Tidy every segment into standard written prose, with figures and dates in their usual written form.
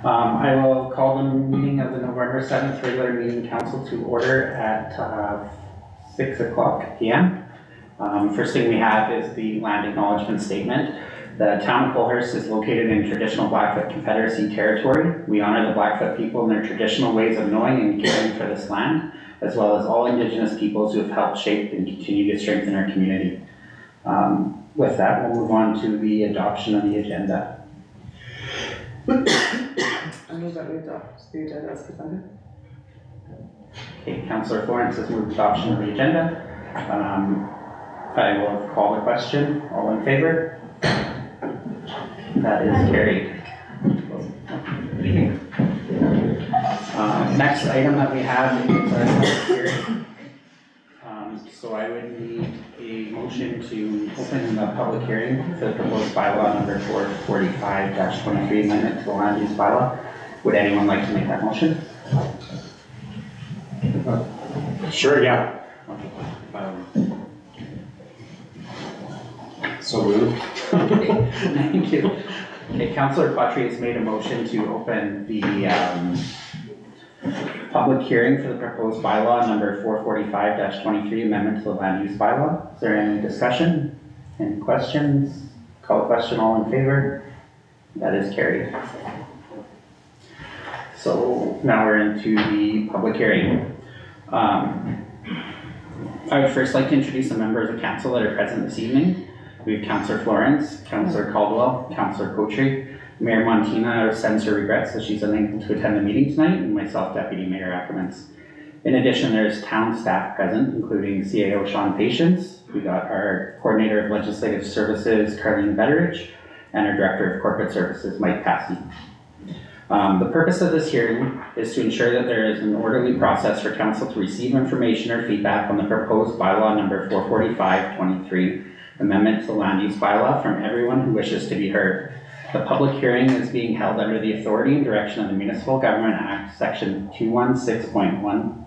I will call the meeting of the November 7th regular meeting council to order at 6 o'clock p.m. First thing we have is the land acknowledgement statement. The town of Coalhurst is located in traditional Blackfoot Confederacy territory. We honor the Blackfoot people and their traditional ways of knowing and caring for this land, as well as all Indigenous peoples who have helped shape and continue to strengthen our community. With that, we'll move on to the adoption of the agenda. I move that we adopt the agenda as presented. Okay, Councillor Florence has moved adoption of the agenda. I will call the question. All in favor? That is carried. Next item that we have is our public hearing. So I would need a motion to open the public hearing for the proposed bylaw number 445-23 amendment to the land use bylaw. Would anyone like to make that motion? Sure, yeah. So moved. Thank you. Okay, Councillor Patry has made a motion to open the public hearing for the proposed bylaw number 445-23 amendment to the land use bylaw. Is there any discussion? Any questions? Call the question. All in favor? That is carried. So now we're into the public hearing. I would first like to introduce the members of council that are present this evening. We have Councillor Florence, Councillor Caldwell, Councillor Coalhurst, Mayor Montina sends her regrets that she's unable to attend the meeting tonight, and myself, Deputy Mayor Ackermans. In addition, there's town staff present, including CAO Sean Patience. We got our Coordinator of Legislative Services, Carleen Betteridge, and our Director of Corporate Services, Mike Passy. The purpose of this hearing is to ensure that there is an orderly process for council to receive information or feedback on the proposed bylaw number 445-23, amendment to the land use bylaw from everyone who wishes to be heard. The public hearing is being held under the authority and direction of the Municipal Government Act, section 216.11.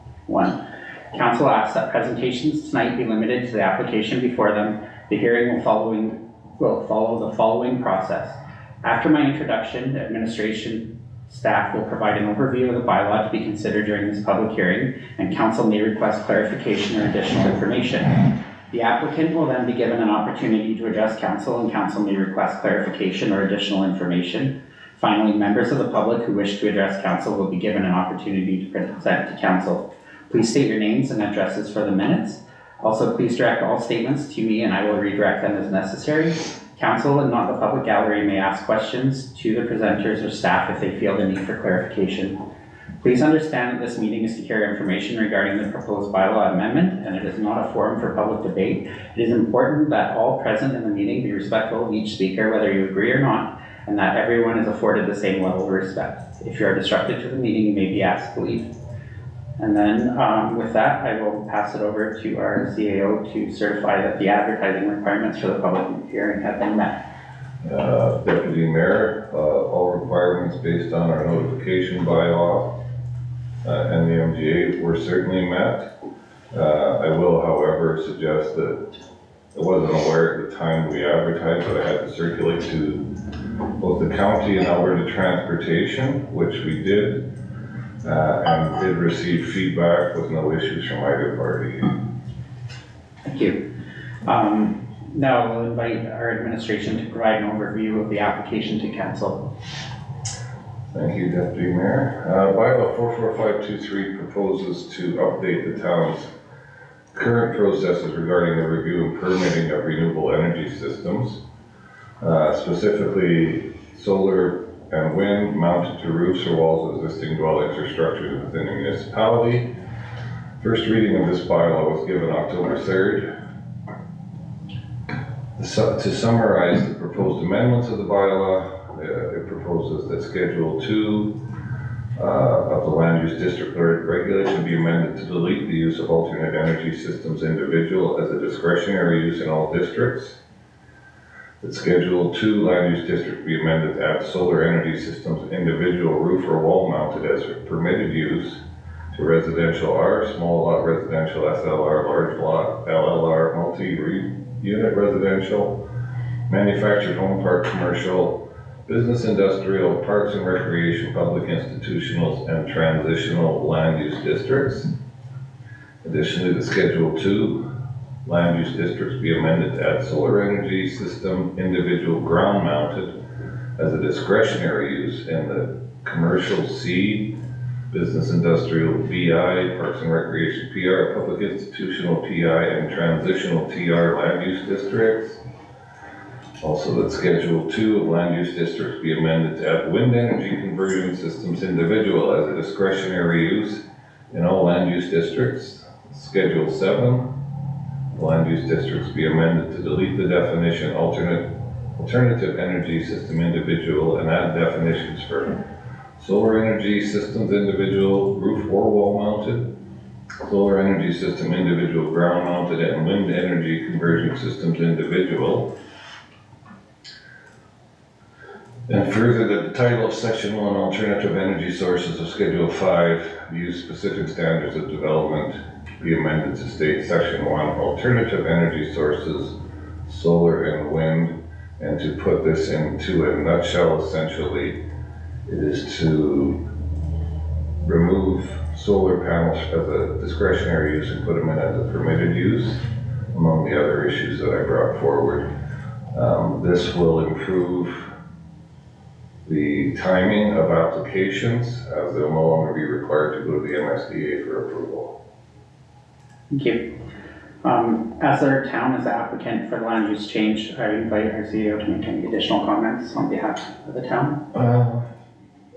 Council asks that presentations tonight be limited to the application before them. The hearing will follow the following process. After my introduction, administration staff will provide an overview of the bylaw to be considered during this public hearing, and council may request clarification or additional information. The applicant will then be given an opportunity to address council, and council may request clarification or additional information. Finally, members of the public who wish to address council will be given an opportunity to present to council. Please state your names and addresses for the minutes. Also, please direct all statements to me and I will redirect them as necessary. Council and not the public gallery may ask questions to the presenters or staff if they feel the need for clarification. Please understand that this meeting is to hear information regarding the proposed bylaw amendment, and it is not a forum for public debate. It is important that all present in the meeting be respectful of each speaker, whether you agree or not, and that everyone is afforded the same level of respect. If you are disruptive to the meeting, you may be asked to leave. And then with that, I will pass it over to our CAO to certify that the advertising requirements for the public hearing have been met. Deputy Mayor, all requirements based on our notification bylaw and the MGA were certainly met. I will, however, suggest that I wasn't aware at the time we advertised, but I had to circulate to both the county and Alberta Transportation, which we did, and did receive feedback with no issues from either party. Thank you. Now we'll invite our administration to provide an overview of the application to council. Thank you, Deputy Mayor. Bylaw 44523 proposes to update the town's current processes regarding the review and permitting of renewable energy systems, specifically solar and wind mounted to roofs or walls of existing dwellings or structures within a municipality. First reading of this bylaw was given October 3rd. To summarize the proposed amendments of the bylaw, it proposes that Schedule 2 of the Land Use District Regulation be amended to delete the use of alternate energy systems individual as a discretionary use in all districts. That Schedule 2 Land Use District be amended to add solar energy systems individual roof or wall mounted as permitted use to residential R, small lot residential SLR, large lot LLR, multi-unit residential, manufactured home park commercial, business industrial, parks and recreation, public institutionals, and transitional land use districts. Additionally, the Schedule 2 land use districts be amended to add solar energy system individual ground mounted as a discretionary use, and the commercial C, business industrial BI, parks and recreation PR, public institutional PI, and transitional TR land use districts. Also, that Schedule 2 of land use districts be amended to add wind energy conversion systems individual as a discretionary use in all land use districts. Schedule 7, land use districts be amended to delete the definition alternative energy system individual and add definitions for solar energy systems individual, roof or wall mounted, solar energy system individual, ground mounted, and wind energy conversion systems individual. And further, that the title of Section 1, Alternative Energy Sources of Schedule 5, use specific standards of development, be amended to state Section 1, Alternative Energy Sources, Solar and Wind, and to put this into a nutshell, essentially, it is to remove solar panels as a discretionary use and put them in as a permitted use, among the other issues that I brought forward. This will improve the timing of applications, as they'll no longer be required to go to the MSDA for approval. Thank you. As our town is the applicant for the land use change, I invite our CEO to make any additional comments on behalf of the town.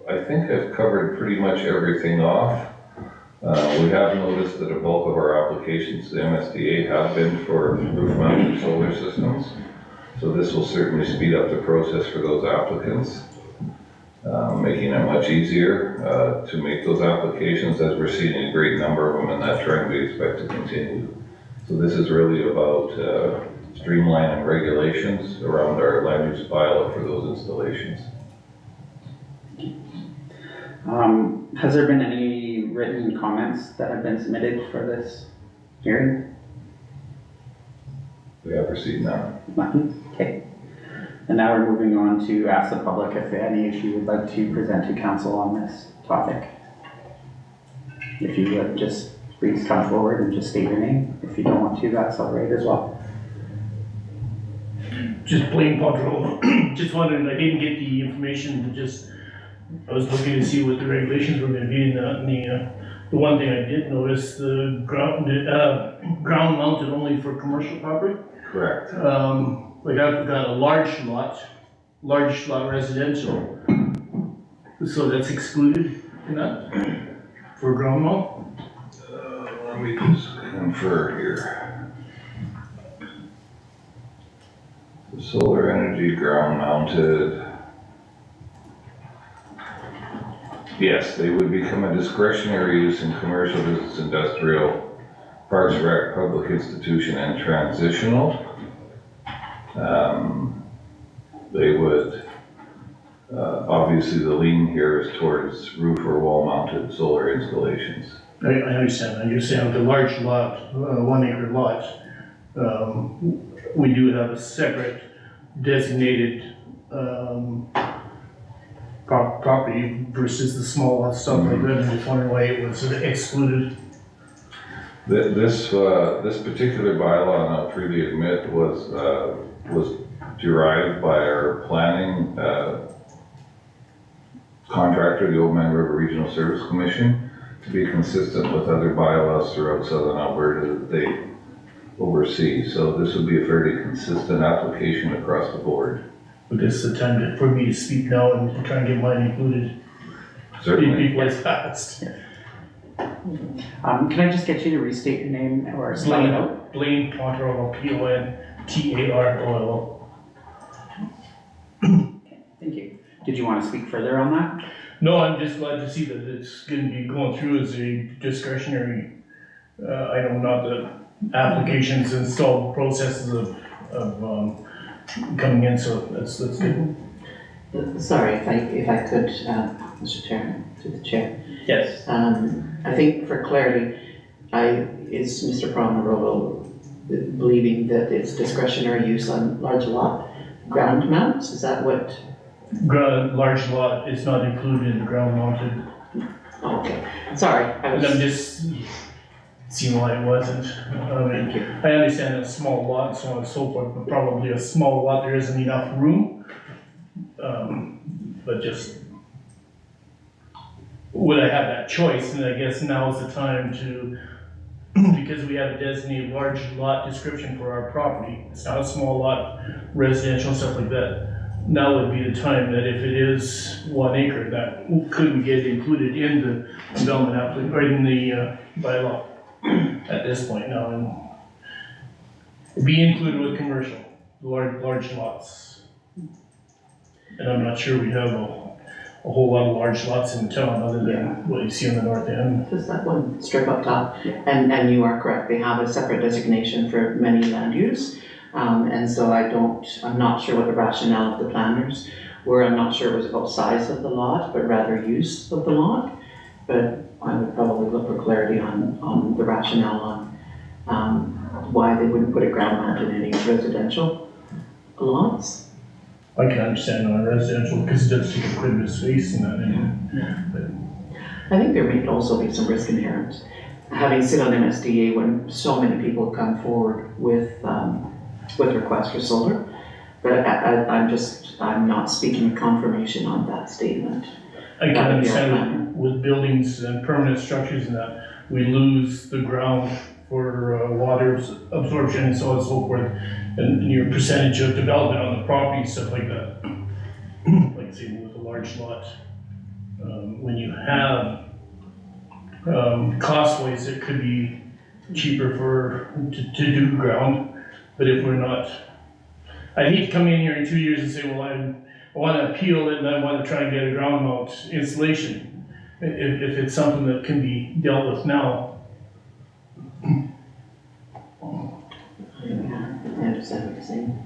I think I've covered pretty much everything off. We have noticed that a bulk of our applications to the MSDA have been for roof-mounted solar systems. So this will certainly speed up the process for those applicants, making it much easier to make those applications, as we're seeing a great number of them, and that trend we expect to continue. So this is really about streamlining regulations around our land use bylaw for those installations. Has there been any written comments that have been submitted for this hearing? We have received none. Nothing? Okay. And now we're moving on to ask the public if any of you would like to present to council on this topic. If you would, just please come forward and just state your name. If you don't want to, that's all right as well. Just plain control. Just wondering, I didn't get the information to I was looking to see what the regulations were going to be, and the one thing I did notice, the ground mounted only for commercial property. Correct. Like I've got a large lot residential, so that's excluded in that for ground mount. Let me just confer here. The solar energy ground mounted. Yes, they would become a discretionary use in commercial, business, industrial, parks, rec, public institution, and transitional. They would, obviously the lean here is towards roof or wall mounted solar installations. I understand. I'm just saying with a large lot, 1 acre lot, we do have a separate designated property versus the small stuff like that. I'm just wondering why it was excluded. This particular bylaw, and I'll freely admit, was derived by our planning contractor, the Old Man River Regional Service Commission, to be consistent with other bylaws throughout Southern Alberta that they oversee. So this would be a fairly consistent application across the board. But this is the time for me to speak now and try and get mine included. Certainly. Before it's passed. Can I just get you to restate your name or spell it out? Blaine Pontarolo, Pontarolo. Okay, thank you. Did you want to speak further on that? No, I'm just glad to see that it's going to be going through as a discretionary item, not the applications and installed processes of coming in, so that's good. Sorry, if I could, Mr. Chairman, through the chair. Yes. I think for clarity, is Mr. Pontarolo believing that it's discretionary use on large lot ground mounts? Is that what large lot is not included in the ground mounted. Okay, sorry, I And I'm was, just seeing why it wasn't. thank you. I understand a small lot and so on and so forth, but probably a small lot, there isn't enough room. But just, would I have that choice? And I guess now is the time to, because we have a designated large lot description for our property. It's not a small lot, residential and stuff like that. Now would be the time that if it is 1 acre, that could we get included in the development application, or in the bylaw at this point now, and be included with commercial, large lots. And I'm not sure we have a whole lot of large lots in town other than what you see on the north end. Just that one strip up top, Yeah. and you are correct, they have a separate designation for many land use. And so I'm not sure what the rationale of the planners were, I'm not sure it was about size of the lot, but rather use of the lot. But I would probably look for clarity on the rationale on, why they wouldn't put a ground mount in any residential lots. I can understand on a residential, because it does take quite a bit of space and that, I think there may also be some risk inherent. Having sit on MSDA when so many people come forward with requests for solar, but I'm not speaking with confirmation on that statement. I can That would be our understand plan. with buildings and permanent structures and that, we lose the ground for water absorption and so on and so forth, and your percentage of development on the property and stuff like that. Like I say, with a large lot, when you have cost-wise, it could be cheaper to do ground, but if we're not, I'd hate to come in here in 2 years and say, well, I want to appeal it and I want to try and get a ground mount installation. If it's something that can be dealt with now. I understand what you're saying.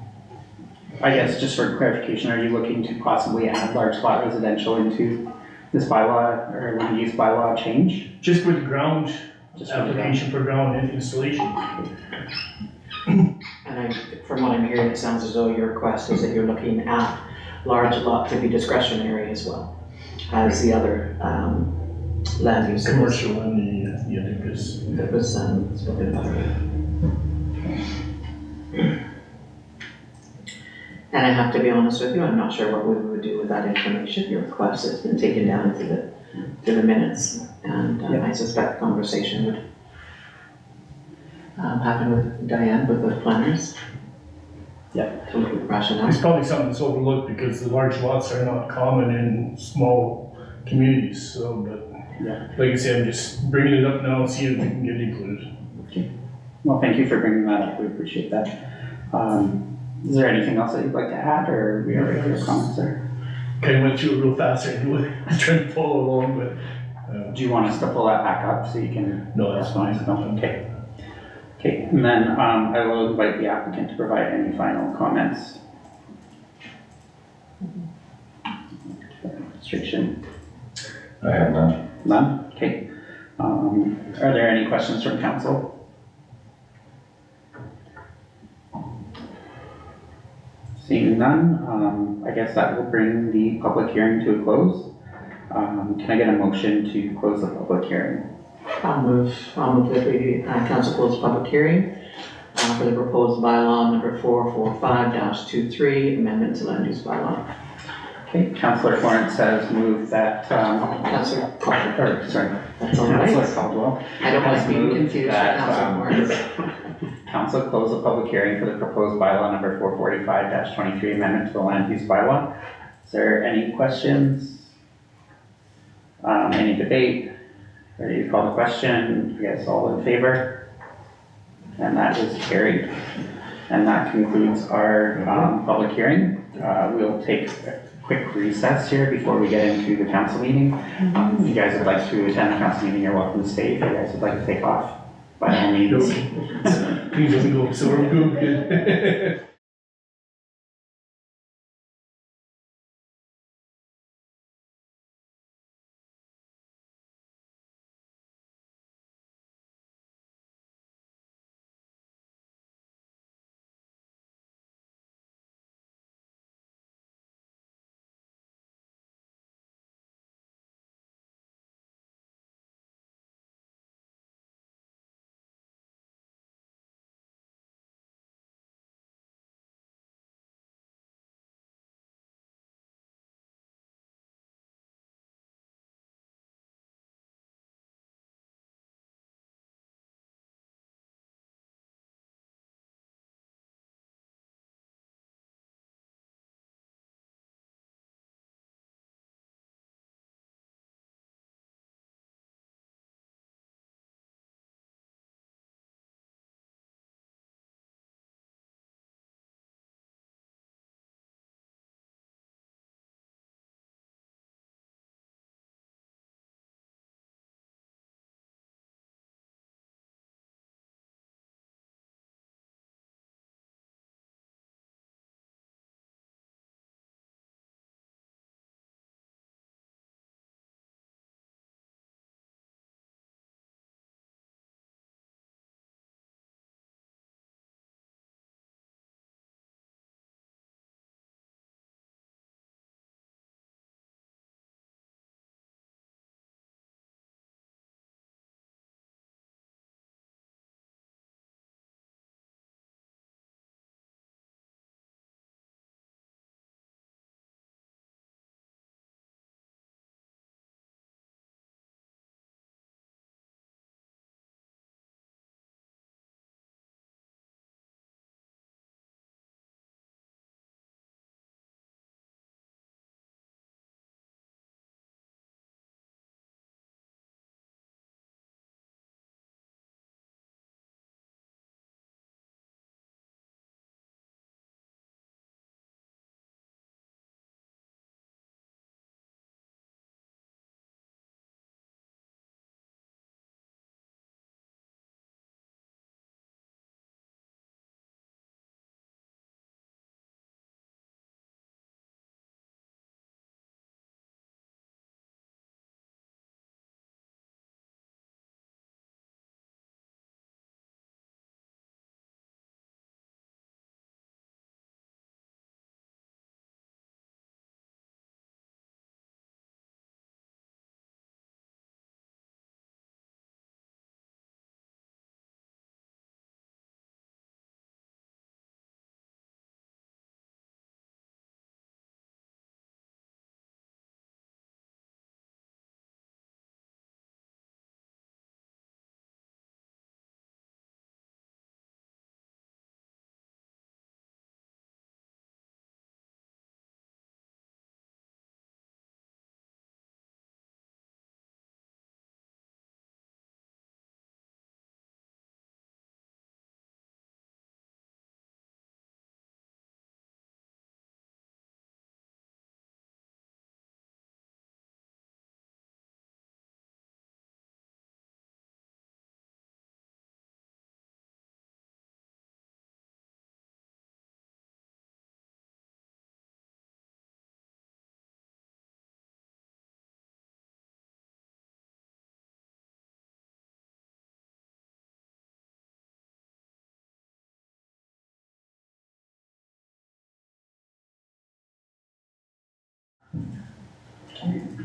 I guess just for clarification, are you looking to possibly add large lot residential into this bylaw or land use bylaw change? Just for the ground, Just for the ground. application for ground installation. And from what I'm hearing, it sounds as though your request is that you're looking at large lot to be discretionary as well as the other land use. Commercial and the other, because That was spoken about. And I have to be honest with you, I'm not sure what we would do with that information. Your request has been taken down to the minutes, and I suspect conversation would happen with Diane, with the planners. Yeah. To look at the rationale. it's probably something that's overlooked because the large lots are not common in small communities, so, but Yeah. like I say, I'm just bringing it up now and seeing if we can get it included. Well, thank you for bringing that up, we appreciate that. Is there anything else that you'd like to add, or we are ready for your comments there? Kind of went through it real fast there, anyway. I was trying to follow along, but, Do you want us to pull that back up so you can? no, that's fine. No, okay. Okay, and then I will invite the applicant to provide any final comments. Restriction, I have none. none, okay. Are there any questions from council? Seeing none, I guess that will bring the public hearing to a close. Can I get a motion to close the public hearing? I'll move that the council close public hearing for the proposed bylaw number 445-23, amendment to land use bylaw. Okay, Councillor Florence has moved that, Councillor Caldwell. sorry, That's all Councillor right. Caldwell. I don't has like being moved confused with that, Councillor Morris. Council close the public hearing for the proposed bylaw number 445-23 amendment to the land use bylaw. Is there any questions? Any debate? Ready to call the question? I guess all in favor? And that is carried. And that concludes our public hearing. We'll take a quick recess here before we get into the council meeting. If you guys would like to attend the council meeting, you're welcome to stay. If you guys would like to take off, by all means. Things doesn't go, so we're good.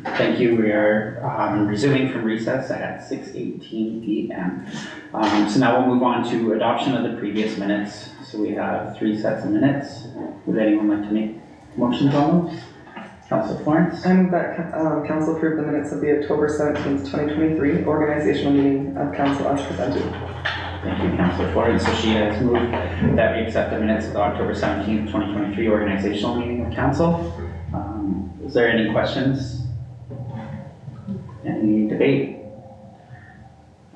Thank you. We are resuming from recess at 6:18 p.m. So now we'll move on to adoption of the previous minutes. So we have 3 sets of minutes. Would anyone like to make motions on those? Councillor Florence? I move that council approve the minutes of the October 17th, 2023 organizational meeting of council as presented. Thank you, Councillor Florence. So she has moved that we accept the minutes of the October 17th, 2023 organizational meeting of council. Is there any questions? Any debate?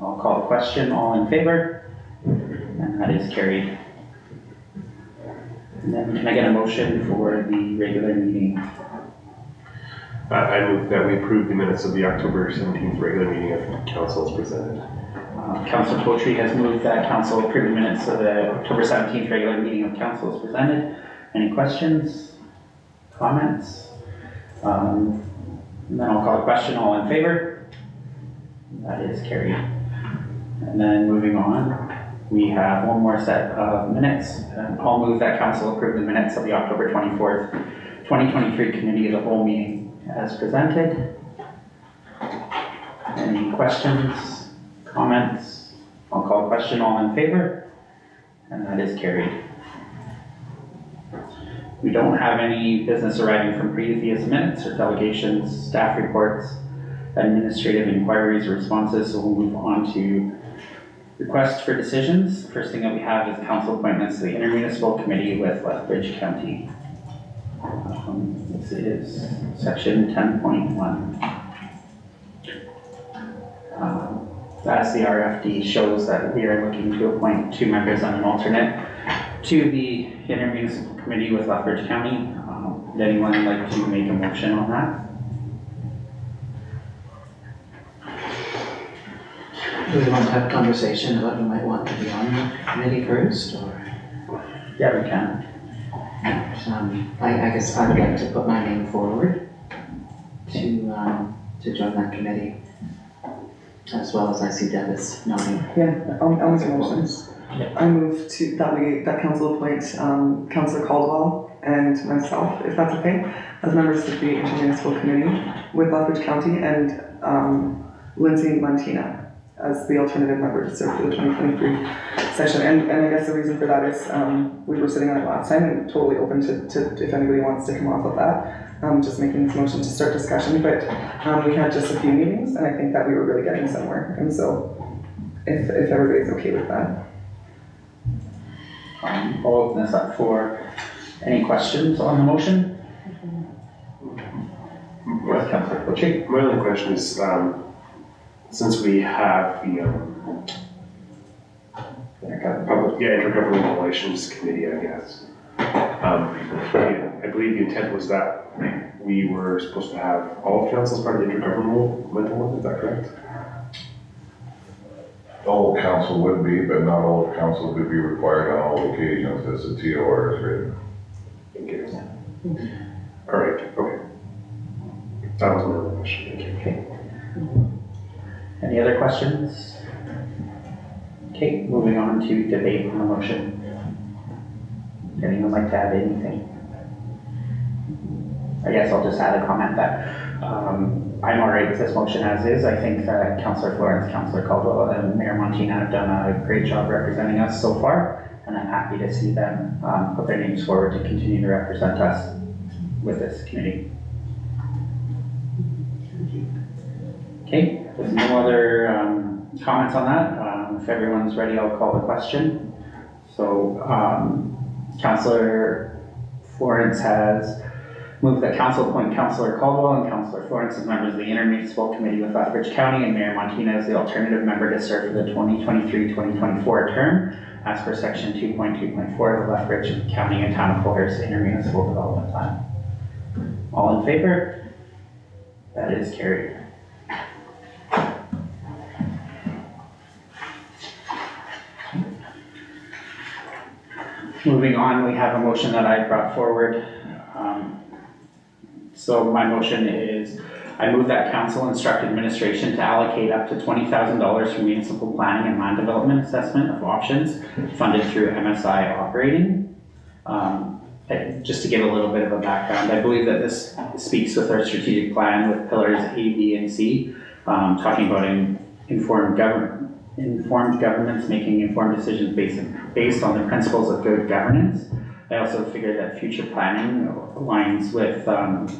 I'll call the question. All in favor? And that is carried. And then can I get a motion for the regular meeting? I move that we approve the minutes of the October 17th regular meeting of council as presented. Councillor Poetry has moved that council approve the minutes of the October 17th regular meeting of council as presented. Any questions? Comments? And then I'll call the question. All in favor? That is carried. And then moving on, we have one more set of minutes. I'll move that council approve the minutes of the October 24th, 2023 committee of the whole meeting as presented. Any questions, comments? I'll call the question. All in favor? And that is carried. We don't have any business arising from previous minutes or delegations, staff reports, administrative inquiries or responses, so we'll move on to requests for decisions. The first thing that we have is council appointments to the intermunicipal committee with Lethbridge County. This is section 10.1. As the RFD shows that we are looking to appoint 2 members and an alternate to the intermunicipal committee with Lethbridge County. Would anyone like to make a motion on that? Do we want to have a conversation about who might want to be on the committee first, or? Yeah, we can. I guess I would like to put my name forward to join that committee, as well as I see Deb is nodding. Yeah, I'll make a motion. I move that council appoint Councillor Caldwell and myself, if that's okay, as members of the intermunicipal committee with Lethbridge County, and Lindsay Montina as the alternative member to serve for the 2023 session. And I guess the reason for that is we were sitting on it last time and totally open to if anybody wants to come off of that. Just making this motion to start discussion, but we had just a few meetings and I think that we were really getting somewhere. And so if everybody's okay with that. I'll open this up for any questions on the motion. With Councillor Poetry. My only question is, since we have the Intergovernmental Relations Committee, I guess, I believe the intent was that we were supposed to have all of council as part of the intergovernmental one, is that correct? All council would be, but not all council would be required on all occasions as the TOR is written. Thank you. All right, okay. That was my only question, thank you. Okay. Any other questions? Okay, moving on to debate on the motion. Anyone like to add anything? I guess I'll just add a comment that I'm all right with this motion as is. I think that Councillor Florence, Councillor Caldwell, and Mayor Montina have done a great job representing us so far, and I'm happy to see them put their names forward to continue to represent us with this committee. Okay, there's no other comments on that. If everyone's ready, I'll call the question. So Councillor Florence has moved that council appoint Councillor Caldwell and Councillor Florence as members of the intermunicipal committee with Lethbridge County, and Mayor Montina as the alternative member to serve for the 2023-2024 term as per section 2.2.4 of the Lethbridge County and Town of Coalhurst Intermunicipal Development Plan. All in favor? That is carried. Moving on, we have a motion that I brought forward. So my motion is, I move that council instruct administration to allocate up to $20,000 for municipal planning and land development assessment of options funded through MSI operating just to give a little bit of a background, I believe that this speaks with our strategic plan with pillars A, B, and C, talking about informed governments making informed decisions based on the principles of good governance. I also figured that future planning aligns with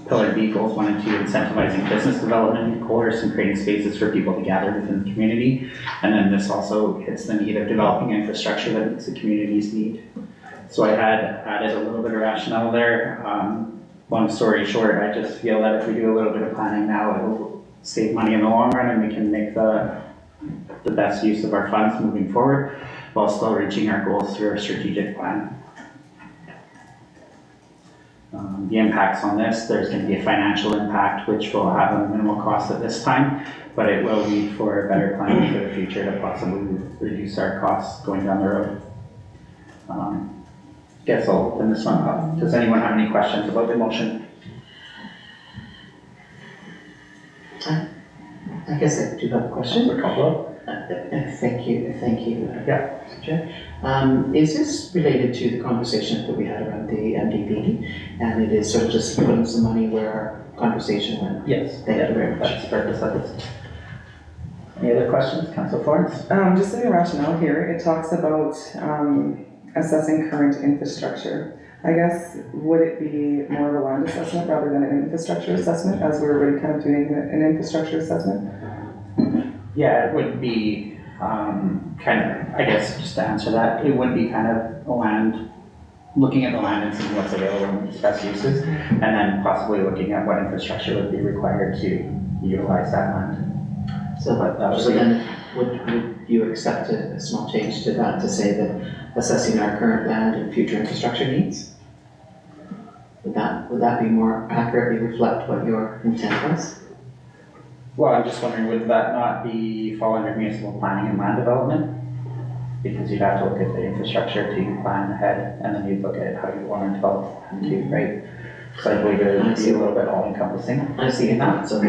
Pillar B goals 1 and 2, incentivizing business development in Coalhurst and creating spaces for people to gather within the community. And then this also hits the need of developing infrastructure that meets the community's need. So I had added a little bit of rationale there. Long story short, I just feel that if we do a little bit of planning now, it'll save money in the long run and we can make the best use of our funds moving forward while still reaching our goals through our strategic plan. The impacts on this, there's going to be a financial impact which will have a minimal cost at this time, but it will lead for a better planning for the future to possibly reduce our costs going down the road. Guess I'll open this one up. Does anyone have any questions about the motion? I guess I do have a question. Thank you. Yeah. Mr. Chair. Is this related to the conversation that we had around the MDP? And it is sort of just putting some money where our conversation went? Yes. Thank you very much. That's the purpose of it. Any other questions, Councillor Florence? Just in the rationale here, it talks about assessing current infrastructure. I guess, would it be more of a land assessment rather than an infrastructure assessment, as we're already kind of doing an infrastructure assessment? Yeah, it would be kind of, I guess, just to answer that, it would be kind of a land, looking at the land and seeing what's available and its best uses, and then possibly looking at what infrastructure would be required to utilize that land. So then, would you accept a small change to that to say that assessing our current land and future infrastructure needs? Would that be more accurately reflect what your intent was? Well, I'm just wondering, would that not fall under municipal planning and land development? Because you'd have to look at the infrastructure to plan ahead, and then you'd look at how you want to develop and do, right? So I believe it would be a little bit all encompassing. I see that, so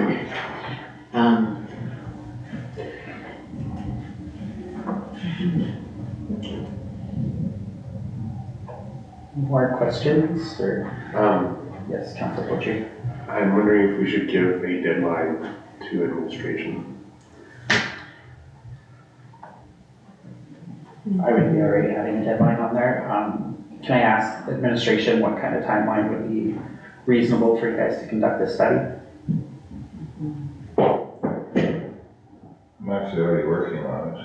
More questions, or? Yes, Councillor Butcher. I'm wondering if we should give a deadline to administration. I would be already having a deadline on there. Can I ask administration what kind of timeline would be reasonable for you guys to conduct this study? I'm actually already working on it.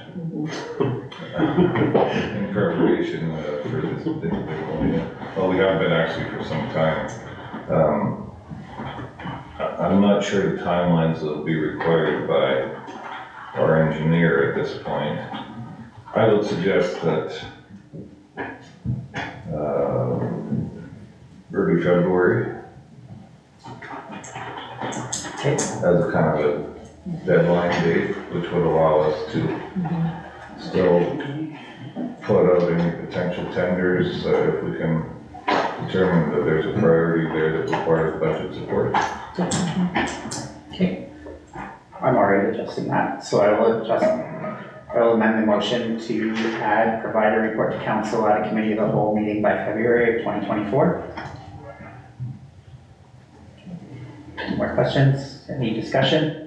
In preparation for this meeting. Well, we have been actually for some time. I'm not sure the timelines that will be required by our engineer at this point. I would suggest that early February as a kind of a deadline date, which would allow us to still put out any potential tenders if we can determine that there's a priority there that requires budget support. Okay. I'm already adjusting that, so I will amend the motion to provide a report to council at a committee of the whole meeting by February of 2024. Any more questions? Any discussion?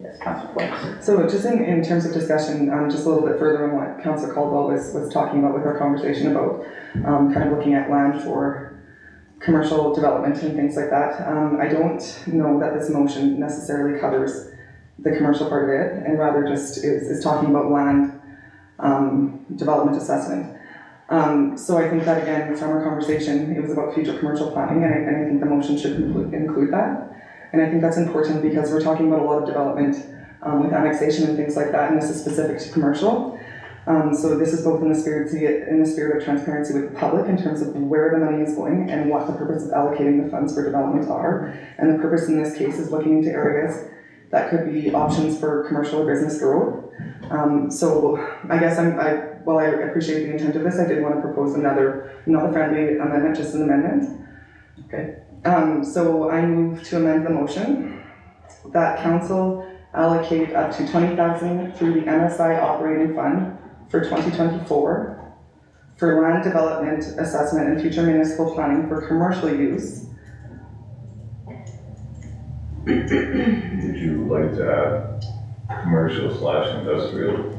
Yes, Councillor Flores. So just in terms of discussion, just a little bit further on what Councillor Caldwell was talking about with our conversation about kind of looking at land for commercial development and things like that. I don't know that this motion necessarily covers the commercial part of it, and rather just is talking about land development assessment. So I think that again, from our conversation, it was about future commercial planning, and I think the motion should include that. And I think that's important because we're talking about a lot of development with annexation and things like that, and this is specific to commercial. So this is both in the spirit of transparency with the public in terms of where the money is going and what the purpose of allocating the funds for development are. And the purpose in this case is looking into areas that could be options for commercial or business growth. So I guess while I appreciate the intent of this, I did want to propose another, not a friendly amendment, just an amendment. Okay. So I move to amend the motion that council allocate up to $20,000 through the MSI operating fund for 2024 for land development, assessment, and future municipal planning for commercial use. Would you like to add commercial/industrial?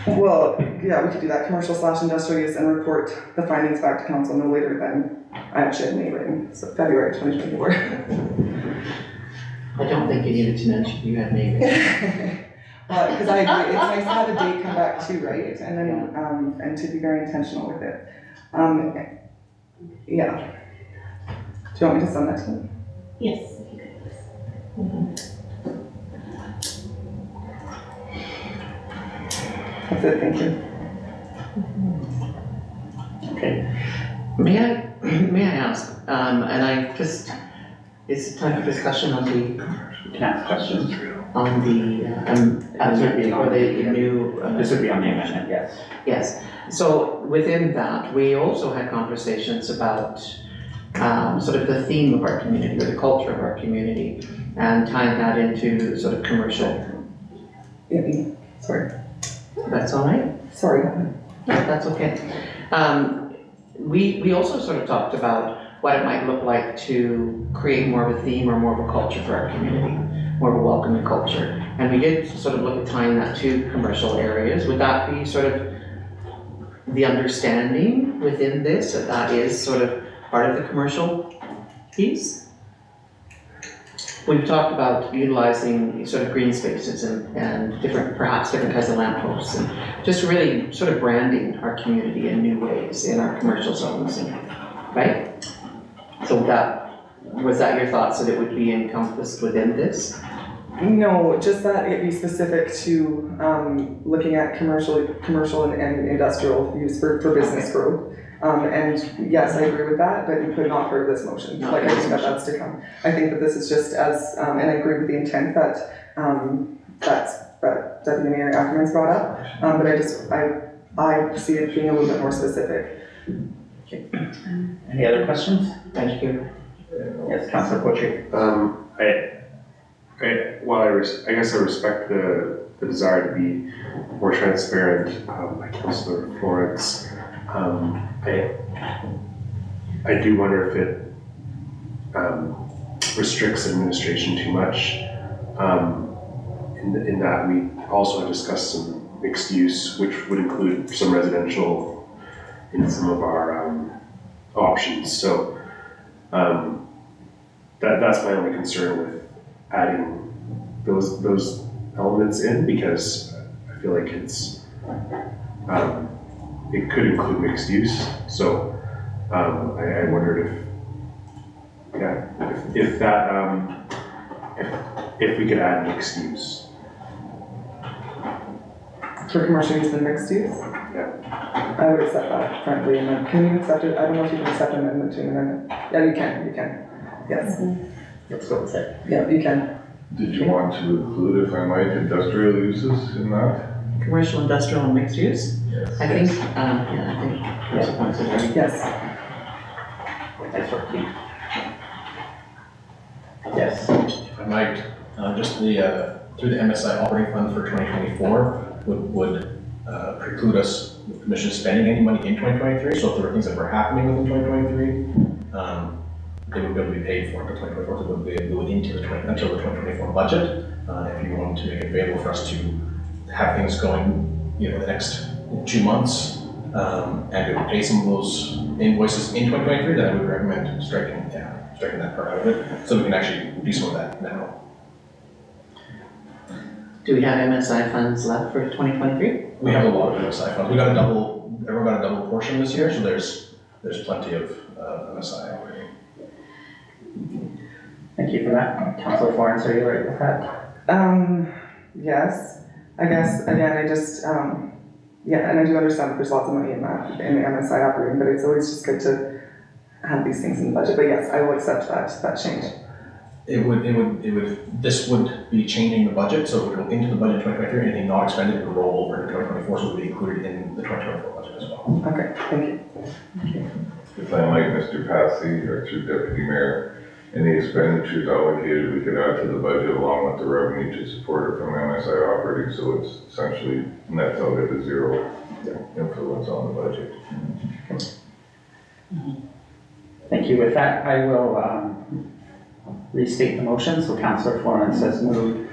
Well, yeah, we could do that, commercial/industrial use, and report the findings back to council no later than, I actually have May written, so February 2024. I don't think you needed to mention you had maybe. Because I agree, it's nice to have a date come back too, right? And then, and to be very intentional with it. Yeah. Do you want me to send that to you? Yes, if you could. That's it, thank you. Okay. May I ask, and I just, it's a time for discussion on the, Can I ask questions? on the, This would be on or the new. This would be on the amendment, yes. Yes, so within that, we also had conversations about sort of the theme of our community, or the culture of our community, and tying that into sort of commercial. Yeah, sorry. That's all right? Sorry. No, that's okay. We also sort of talked about what it might look like to create more of a theme or more of a culture for our community, more of a welcoming culture. And we did sort of look at tying that to commercial areas. Would that be sort of the understanding within this, that that is sort of part of the commercial piece? We've talked about utilizing sort of green spaces and different, perhaps different kinds of lampposts, and just really sort of branding our community in new ways in our commercial zones, right? So was that your thoughts, that it would be encompassed within this? No, just that it be specific to looking at commercial and industrial use for business growth. And yes, I agree with that, but you could not part of this motion. Not Like, I this think that motion. that's to come. I think that this is just as, and I agree with the intent that that Deputy Mayor Ackerman's brought up. But I see it being a little bit more specific. Any other questions? Thank you. Yes, Councillor Poitry. While I guess I respect the desire to be more transparent by Councillor Florence. I do wonder if it restricts administration too much. In that we also have discussed some mixed use, which would include some residential in some of our options. So that's my only concern with adding those elements in, because I feel like it's it could include mixed use. So I wondered if we could add mixed use. For commercial use and mixed use? Yeah. I would accept that, frankly, and then, can you accept it? I don't know if you can accept an amendment to an amendment. Yeah, you can. Yes, Let's go with it. yeah, you can. Did you want to include, if I might, industrial uses in that? Commercial, industrial, and mixed use? Yes. I think, Councillor Ponce, Yes. Nice work, team. Yes. If I might, just through the MSI operating fund for 2024 would preclude us, the commission, spending any money in 2023. So if there were things that were happening within 2023, they would be able to be paid for until 2024. So they would be able to go into until the 2024 budget. If you wanted to make it available for us to have things going, the next 2 months, and to pay some of those invoices in 2023, then I would recommend striking that part out of it, so we can actually do some of that now. do we have MSI funds left for 2023? We have a lot of MSI funds. Everyone got a double portion this year, so there's plenty of MSI already. Thank you for that. Councillor Florence, are you all right with that? Yes, I guess, again, I just, yeah, and I do understand that there's lots of money in the MSI operating, but it's always just good to have these things in the budget, but yes, I will accept that change. This would be changing the budget, so it would go into the budget 2023, anything not expended would roll over to 2024, so it would be included in the 2024 budget as well. Okay, thank you. If I might, Mr. Passy, or through Deputy Mayor, any expenditures allocated, we could add to the budget along with the revenue to support it from MSI operating, so it's essentially nets out at a zero. influence on the budget. Thank you. With that, I will restate the motion. So Councillor Florence has moved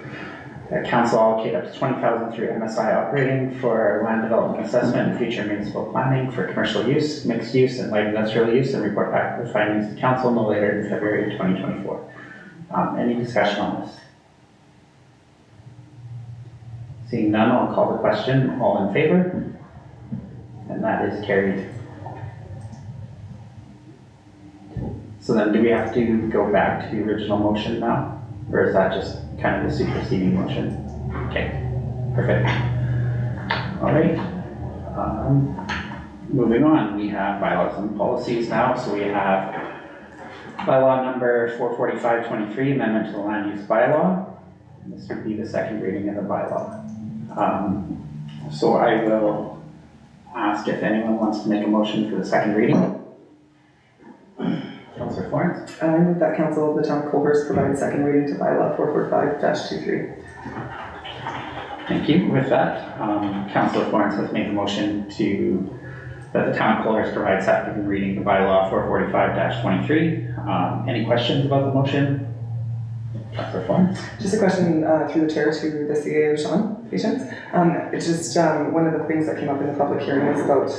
that council allocate up to 20,000 through MSI operating for land development assessment and future municipal planning for commercial use, mixed use, and light industrial use, and report back the findings to council no later than February 2024. Any discussion on this? Seeing none, I'll call the question. All in favor? And that is carried. So then do we have to go back to the original motion now? Or is that just kind of the superseding motion? Okay, perfect. All right. Moving on, we have bylaws and policies now. So we have bylaw number 44523, amendment to the land use bylaw. And this would be the second reading of the bylaw. So I will ask if anyone wants to make a motion for the second reading. Councillor Florence. I move that council of the town of Coalhurst provide second reading to bylaw 445-23. Thank you. With that, Councillor Florence has made the motion that the town of Coalhurst provide second reading to bylaw 445-23. Any questions about the motion? Councillor Florence. Just a question through the chair to the CAO, Sean, patience. It's just one of the things that came up in the public hearing was about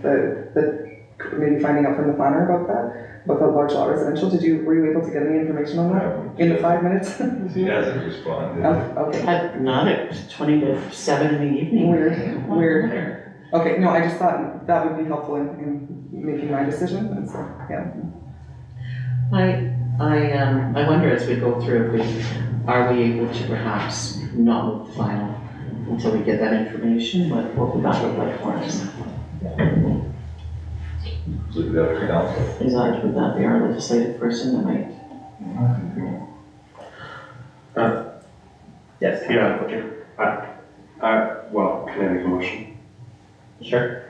the maybe finding out from the planner about the large lot residential. Were you able to get any information on that in the 5 minutes? He hasn't responded. Okay. Not at 20 to 7 in the evening. Weird. Okay, no, I just thought that would be helpful in making my decision, and so, yeah. I wonder as we go through, are we able to perhaps not move the final until we get that information? What would that look like for us? Leave that for council. Would that be our legislative person that might? Yes. Yeah. Well, can I make a motion? Sure.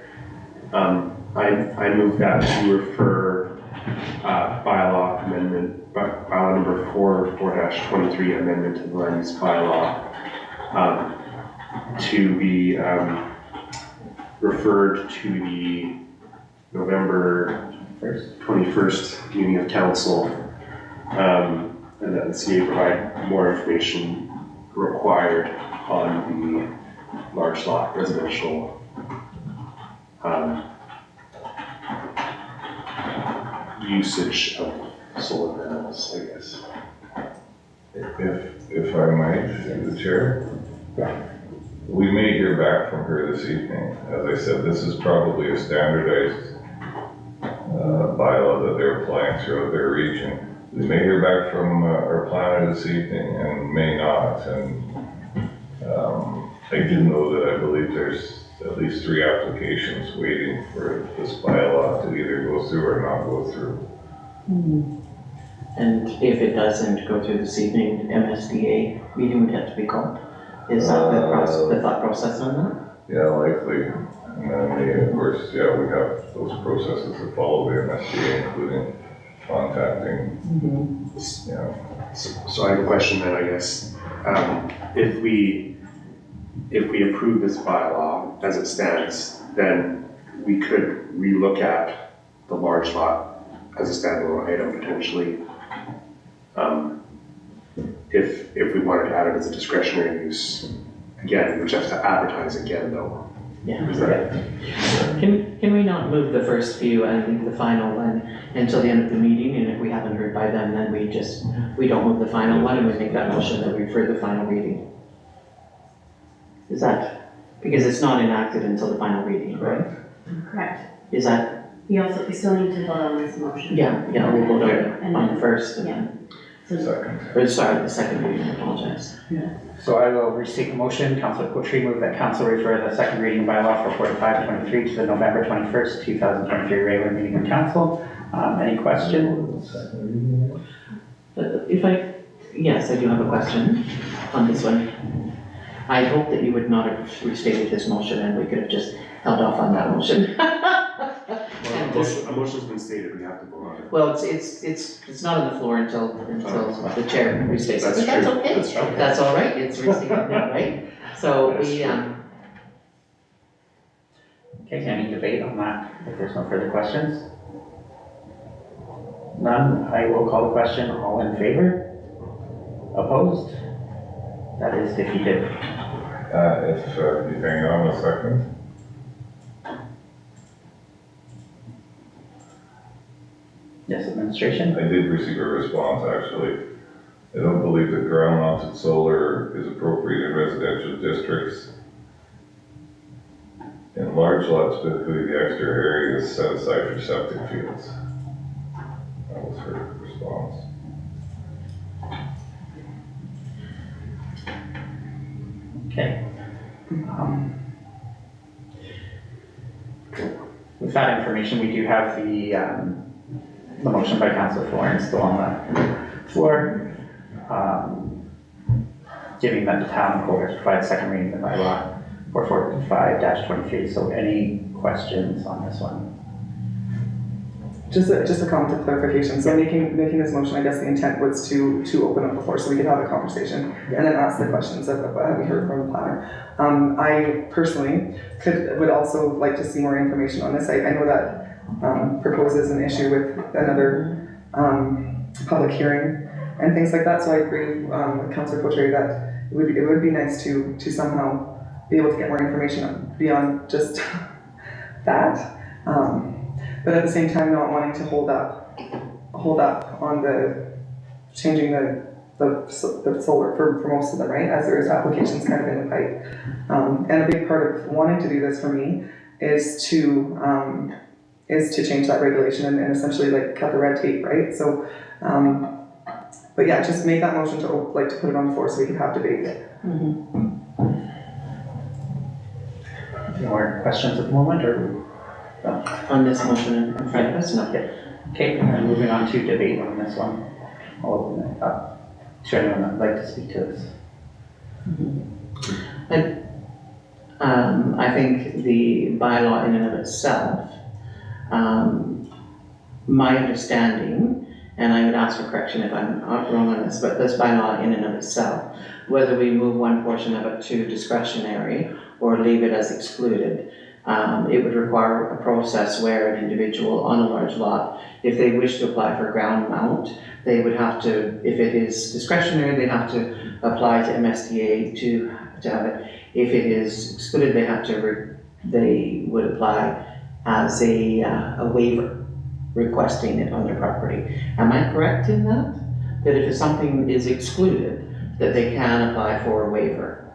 I move that to refer bylaw number 4-23 amendment to the land use bylaw to be referred to the November 21st meeting of council, and that the CA provide more information required on the large lot residential usage of solar panels, I guess. If I might, through the chair. We may hear back from her this evening. As I said, this is probably a standardized bylaw that they're applying throughout their region. We may hear back from our planner this evening and may not. And I do know that I believe there's at least 3 applications waiting for this bylaw to either go through or not go through. And if it doesn't go through this evening, MSDA meeting would have to be called. Is that the thought process on that? Yeah, likely. And then of course, we have those processes that follow the MSDA, including contacting, So I have a question then, I guess. If we approve this bylaw as it stands, then we could relook at the large lot as a standalone item potentially. If we wanted to add it as a discretionary use, again, we would have to advertise again though. Yeah. Is that? Can we not move the first few and leave the final one until the end of the meeting? And if we haven't heard by then we don't move the final one and we make that motion that we refer the final reading. Is that, because it's not enacted until the final reading, right? Correct. Is that? We still need to vote on this motion. Yeah, we'll vote on the first and then. second. Or sorry, the second reading, I apologize. So I will restate the motion. Councillor Coaltree moved that council refer the second reading bylaw for 45-23 to the November 21st, 2023 regular meeting of council. Any questions? Yes, I do have a question on this one. I hope that you would not have restated this motion and we could have just held off on that motion. A motion's been stated, we have to vote on it. Well, it's not on the floor until the chair restates it. That's But that's true. okay. That's true. That's all right. It's restated now, right? So That's we, true. Okay, any debate on that, if there's no further questions? None, I will call the question, all in favor? Opposed? That is defeated. If you hang on a second. Yes, administration? I did receive a response, actually. I don't believe that ground-mounted solar is appropriate in residential districts. In large lots, typically the extra area is set aside for septic fields. That was her response. Okay. With that information, we do have the motion by Councilor Florence still on the floor, giving that the town of Coalhurst provide second reading of the bylaw 445-23. So any questions on this one? Just a comment of clarification. So making this motion, I guess the intent was to open up the floor so we could have a conversation and then ask the questions that we heard from the planner. I personally would also like to see more information on this. I know that proposes an issue with another public hearing and things like that. So I agree with Councillor Couturier that it would be nice to somehow be able to get more information beyond just that. But at the same time, not wanting to hold up on the changing the solar for most of them, right? As there is applications kind of in the pipe. And a big part of wanting to do this for me is to change that regulation and essentially like cut the red tape, right? So, but yeah, just make that motion to put it on the floor so we can have debate. Any more questions at the moment, or? On this motion in front of us, no. Okay, and then moving on to debate on this one. I'll open it up to anyone that would like to speak to this. I think the bylaw in and of itself, my understanding, and I would ask for correction if I'm wrong on this, but this bylaw in and of itself, whether we move one portion of it to discretionary or leave it as excluded, it would require a process where an individual on a large lot, if they wish to apply for a ground mount, they would have to, if it is discretionary, they'd have to apply to MSDA to have it. If it is excluded, they would apply as a waiver, requesting it on their property. Am I correct in that? That if something is excluded, that they can apply for a waiver?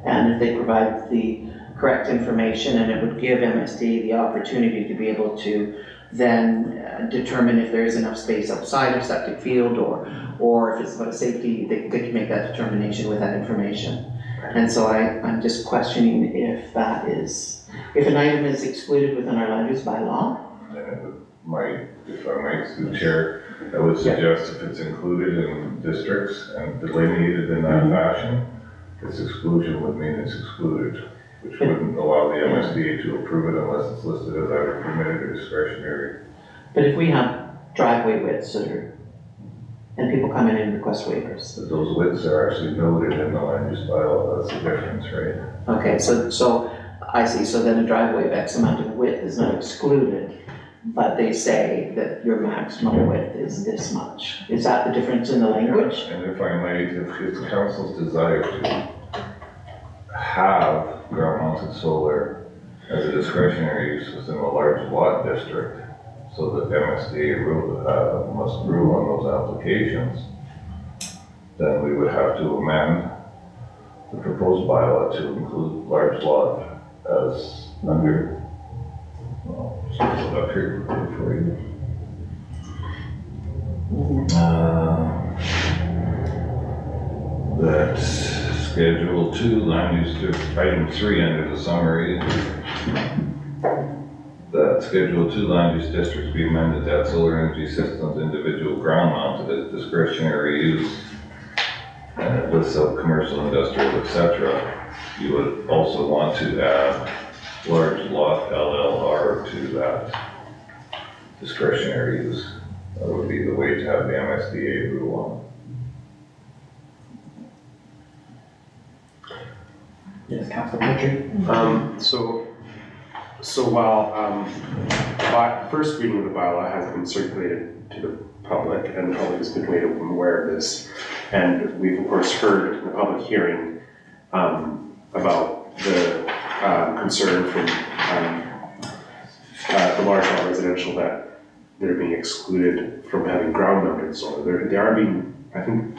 And if they provide the correct information, and it would give MSD the opportunity to be able to then determine if there is enough space outside of septic field, or if it's about a safety, they can make that determination with that information. And so I'm just questioning if an item is excluded within our land use bylaw. If I might, through the chair, I would suggest if it's included in districts and delineated in that fashion, its exclusion would mean it's excluded, which wouldn't allow the MSDA to approve it unless it's listed as either permitted or discretionary. But if we have driveway widths and people come in and request waivers. But those widths are actually noted in the land use bylaw, that's the difference, right? Okay, so I see, so then a driveway of X amount of width is not excluded, but they say that your maximum width is this much. Is that the difference in the language? And if I might, if the council's desire to have ground-mounted solar as a discretionary use within a large lot district, so that MSDA must rule on those applications, then we would have to amend the proposed bylaw to include large lot as under, just put it up here for you. That Schedule 2, land use, item 3 under the summary, that Schedule 2 land use districts be amended to add solar energy systems individual ground mounted as discretionary use, and it lists up commercial, industrial, etc. You would also want to add large lot LLR to that discretionary use. That would be the way to have the MSDA rule on. Yes, Councilor Petrie. So So while, first reading of the bylaw has been circulated to the public, and the public has been made aware of this, and we've of course heard in the public hearing about the concern from the large lot residential that they're being excluded from having ground mounted solar. They are being, I think,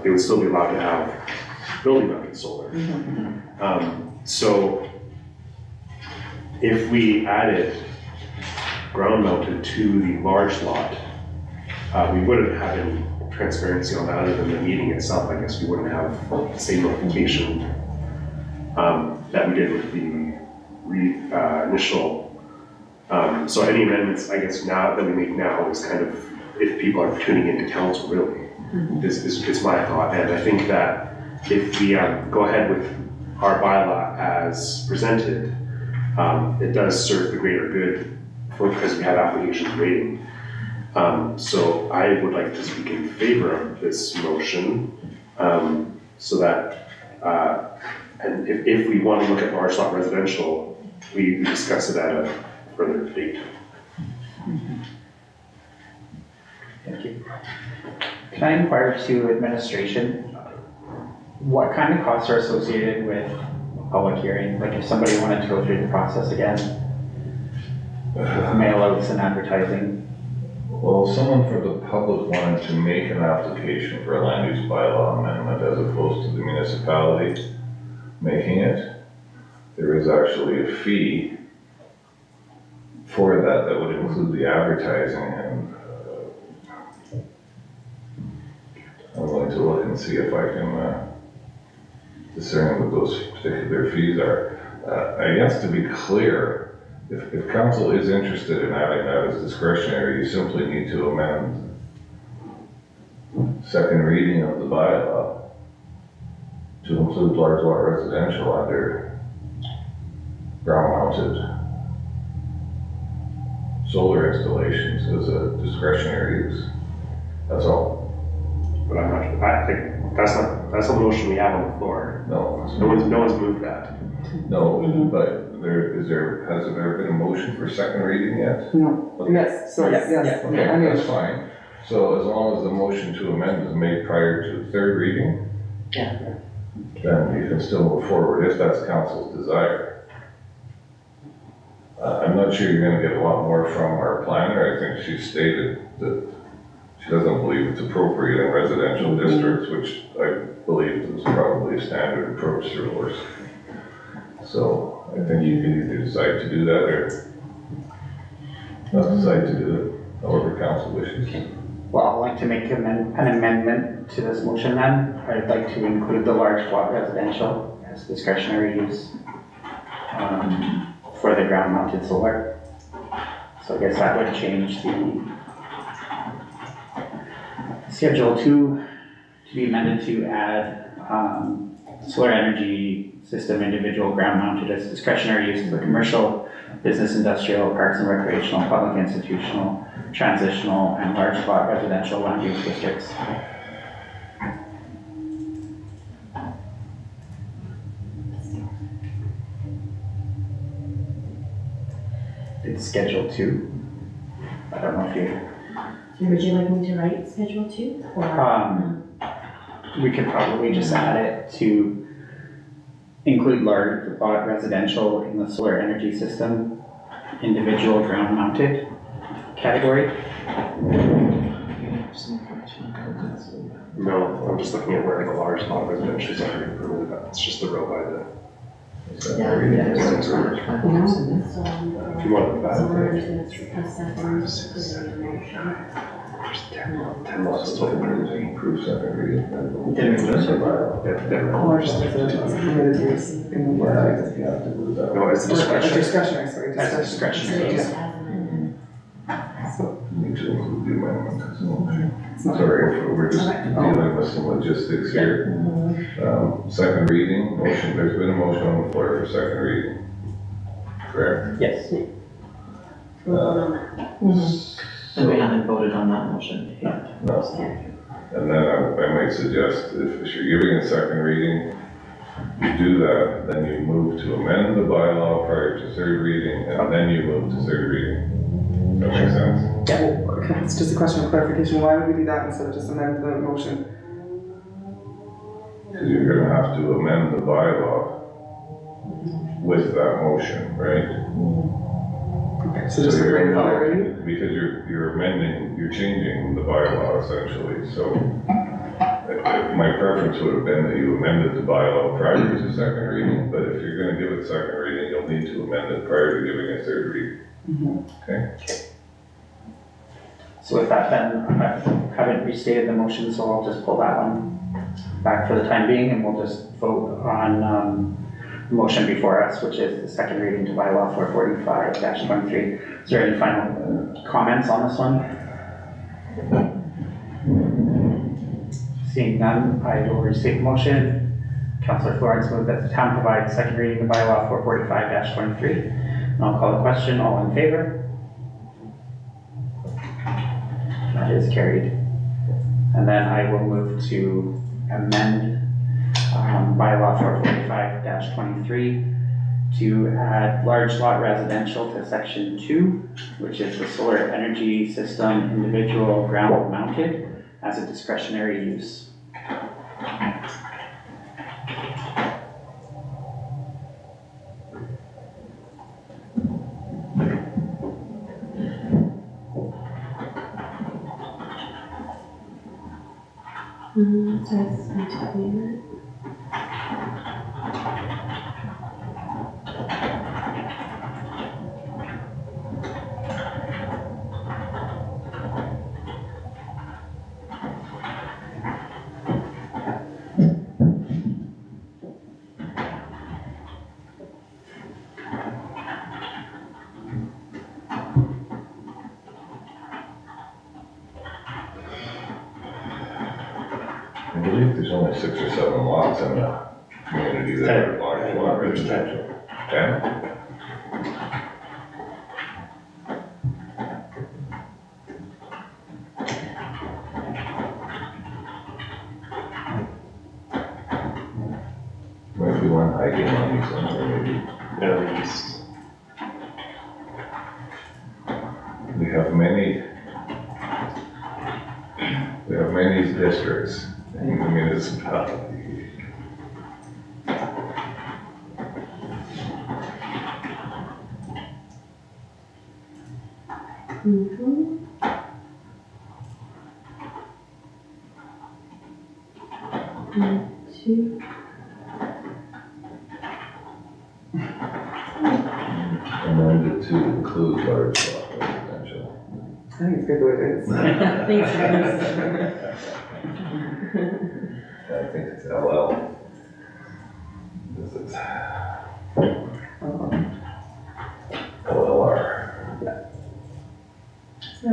they would still be allowed to have building mounted solar. So if we added ground mounted to the large lot, we wouldn't have any transparency on that other than the meeting itself. I guess we wouldn't have the same notification that we did with the initial. So any amendments, I guess, now that we make now is kind of, if people are tuning into council, really, is my thought. And I think that if we go ahead with our bylaw as presented, it does serve the greater good because we have applications waiting. So I would like to speak in favor of this motion, so that, and if we want to look at large lot residential, we discuss it at a further date. Thank you. Can I inquire to administration, what kind of costs are associated with a public hearing? Like if somebody wanted to go through the process again, with mail outs and advertising? Well, if someone from the public wanted to make an application for a land use bylaw amendment as opposed to the municipality making it, there is actually a fee for that would include the advertising, and I'm going to look and see if I can discern what those particular fees are. I guess to be clear, if council is interested in adding that as discretionary, you simply need to amend second reading of the bylaw to include large lot residential under ground mounted solar installations as a discretionary use. That's all. But I think that's not the motion we have on the floor. No. No one's moved that. No, but has there been a motion for second reading yet? No. Okay. Yes, sorry, yes. Okay, I mean, that's fine. So as long as the motion to amend is made prior to third reading, Yeah. then you can still move forward if that's council's desire. I'm not sure you're gonna get a lot more from our planner. I think she stated that she doesn't believe it's appropriate in residential districts, which I believe is probably a standard approach to yours. So I think you can either decide to do that or not decide to do it, however council wishes. Well, I'd like to make an amendment to this motion then. I'd like to include the large lot residential as discretionary use for the ground mounted solar. So I guess that would change the Schedule 2 to be amended to add solar energy system individual ground mounted as discretionary use for commercial, business, industrial, parks and recreational, public institutional, transitional, and large lot residential land use districts. It's Schedule 2. I don't know if you. Would you like me to write Schedule 2? Or, We could probably just add it to include large lot residential in the solar energy system, individual ground mounted category. No, I'm just looking at where the large lot residential is already permitted. It's just the row by the. If you want so we're that, just gonna press that one, just put it in the motion. there's 10 lots total. Approve second reading. large lot residential is permitted use in the large. You have to do that. No, it's discretionary. Discretionary, sorry. That's discretionary. Just as amended. You need to include the amendment as well. It's not- Sorry, if we're just Okay. dealing with some logistics here. Second reading, motion, there's been a motion on the floor for second reading. Correct? Yes. We'll vote on that. And we haven't voted on that motion yet. No. And then I might suggest, if you're giving a second reading, You do that, then you move to amend the bylaw prior to third reading, and then you move to third reading. Does that make sense? Okay, it's just a question of clarification. Why would we do that instead of just amend the motion? Because you're gonna have to amend the bylaw with that motion, right? Okay, so just for greater clarity. Because you're amending, you're changing the bylaw essentially, so my preference would have been that you amended the bylaw prior to second reading, but if you're gonna give it second reading, you'll need to amend it prior to giving a third reading. Okay? So with that then, I haven't restated the motion, so I'll just pull that one back for the time being, and we'll just vote on the motion before us, which is the second reading to bylaw 445-23. Is there any final comments on this one? Seeing none, I will restate the motion. Councillor Florence moved that the town provide second reading to bylaw 445-23. And I'll call the question. All in favor? That is carried. And then I will move to amend bylaw 445-23 to add large lot residential to section 2, which is the solar energy system individual ground mounted as a discretionary use. So it's going to be I believe there's only 6 or 7 lots in the community that are large lot residential. Okay? Might be one hiking on these somewhere maybe. At least. We have many districts in the municipality. two. Amended to include large lot residential. I think it's good the way it is. Thanks, Dennis. I think it's LL. This is LLR. So,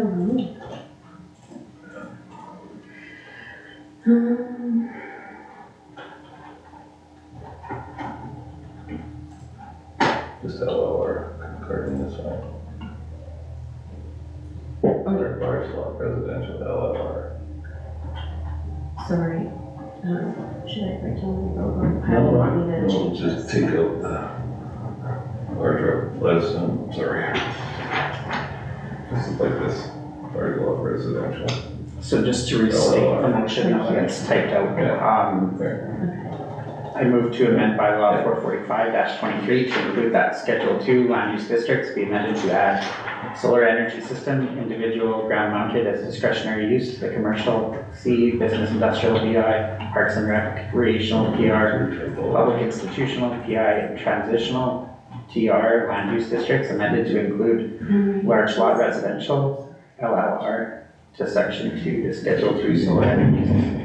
Just LLR, concurring this one. Large lot residential LLR. sorry. Should I write down how do you want me to No, change just this? take out the large residential, sorry. This is like this, large lot residential. So just to restate the motion now that it's typed out, I move to amend bylaw 445-23 to include that Schedule 2 land use districts be amended to add solar energy system, individual ground mounted as discretionary use to the commercial C, business industrial BI, parks and recreational PR, public institutional PI, and transitional TR land use districts amended to include large lot residential LLR to section 2 to Schedule 3 solar energy system.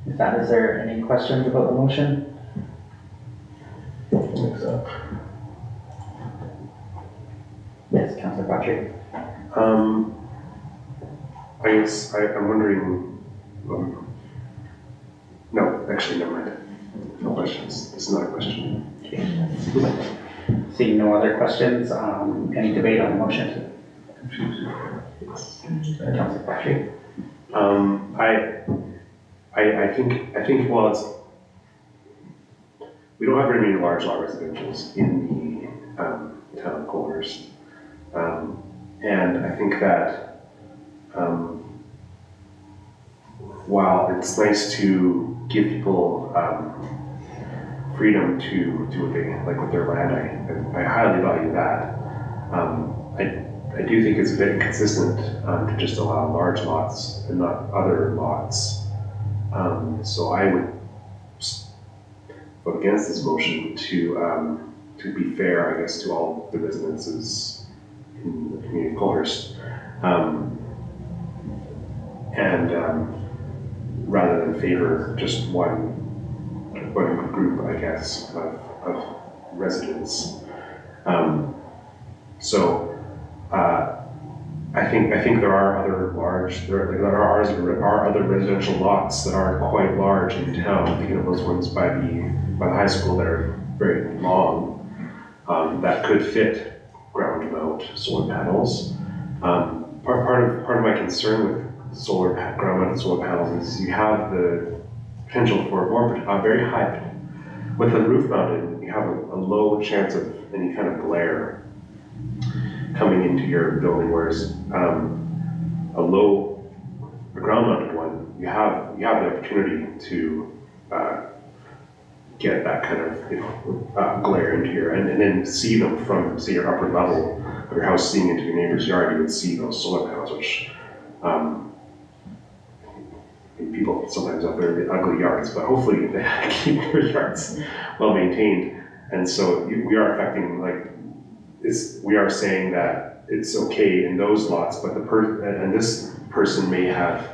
With that, is there any questions about the motion? I think so. Yes, Councillor Patrick. I guess I'm wondering, no, actually, never mind. No questions. This is not a question. Seeing no other questions, any debate on the motion? Councilor Patrick? I think, well, we don't have very many large lot residentials in the town of Coalhurst. And I think that while it's nice to give people freedom to do what they like with their land, I highly value that. I do think it's a bit inconsistent to just allow large lots and not other lots. So I would vote against this motion to be fair, I guess, to all the residences in the community of Coalhurst. Rather than favor just one group, I guess, of residents. I think there are other there are other residential lots that are quite large in town. I'm thinking of those ones by the high school that are very long, that could fit ground mount solar panels. Part of my concern with ground mounted solar panels is you have the potential for very high. With a roof mounted, you have a low chance of any kind of glare coming into your building, whereas a ground mounted one, you have the opportunity to get that kind of glare into your, and then see them from, say, your upper level of your house, seeing into your neighbor's yard. You would see those solar panels, which people sometimes have very ugly yards, but hopefully they keep their yards well maintained. And so we are affecting, we are saying that it's okay in those lots, but and this person may have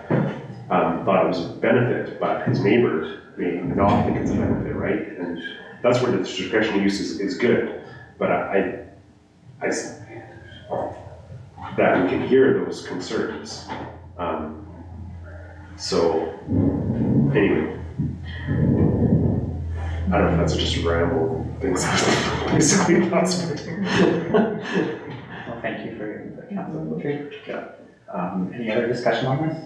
thought it was a benefit, but his neighbors may not think it's a benefit, right? And that's where the discretionary use is good. But I that we can hear those concerns. So anyway, I don't know if that's just a ramble. Things basically thoughts. Well, thank you for your input, Councilor. Any other discussion on this?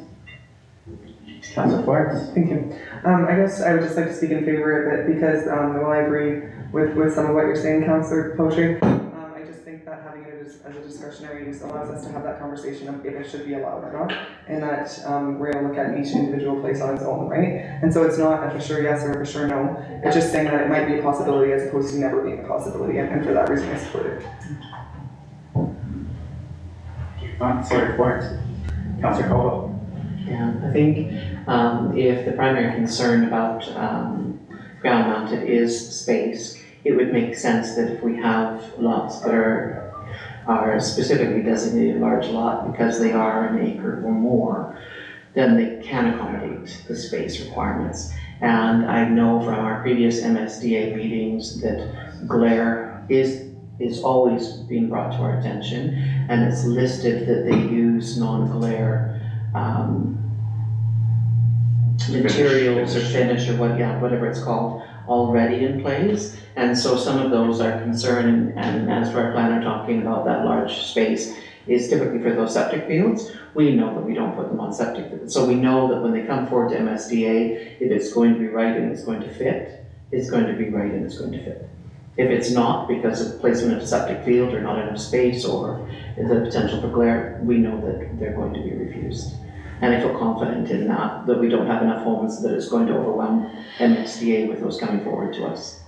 Councilor Florence? Thank you. I guess I would just like to speak in favor of it because while I agree with some of what you're saying, Councilor Poetry, I just think that having it as a discretionary use allows us to have that conversation of if it should be allowed or not, and that we're going to look at each individual place on its own, right? And so it's not a for sure yes or a for sure no. It's just saying that it might be a possibility as opposed to never being a possibility, and for that reason I support it. Councilor Florence. Councilor Caldwell. Yeah, I think if the primary concern about ground mounted is space, it would make sense that if we have lots that are specifically designated large lot because they are an acre or more, then they can accommodate the space requirements. And I know from our previous MSDA meetings that glare is always being brought to our attention, and it's listed that they use non-glare materials or finish or whatever it's called already in place. And so some of those are concerned, and as for our planner talking about that large space is typically for those septic fields. We know that we don't put them on septic fields. So we know that when they come forward to MSDA, if it's going to be right and it's going to fit, it's going to be right and it's going to fit. If it's not, because of placement of septic field or not enough space or the potential for glare, we know that they're going to be refused. And I feel confident in that we don't have enough homes that it's going to overwhelm MSDA with those coming forward to us.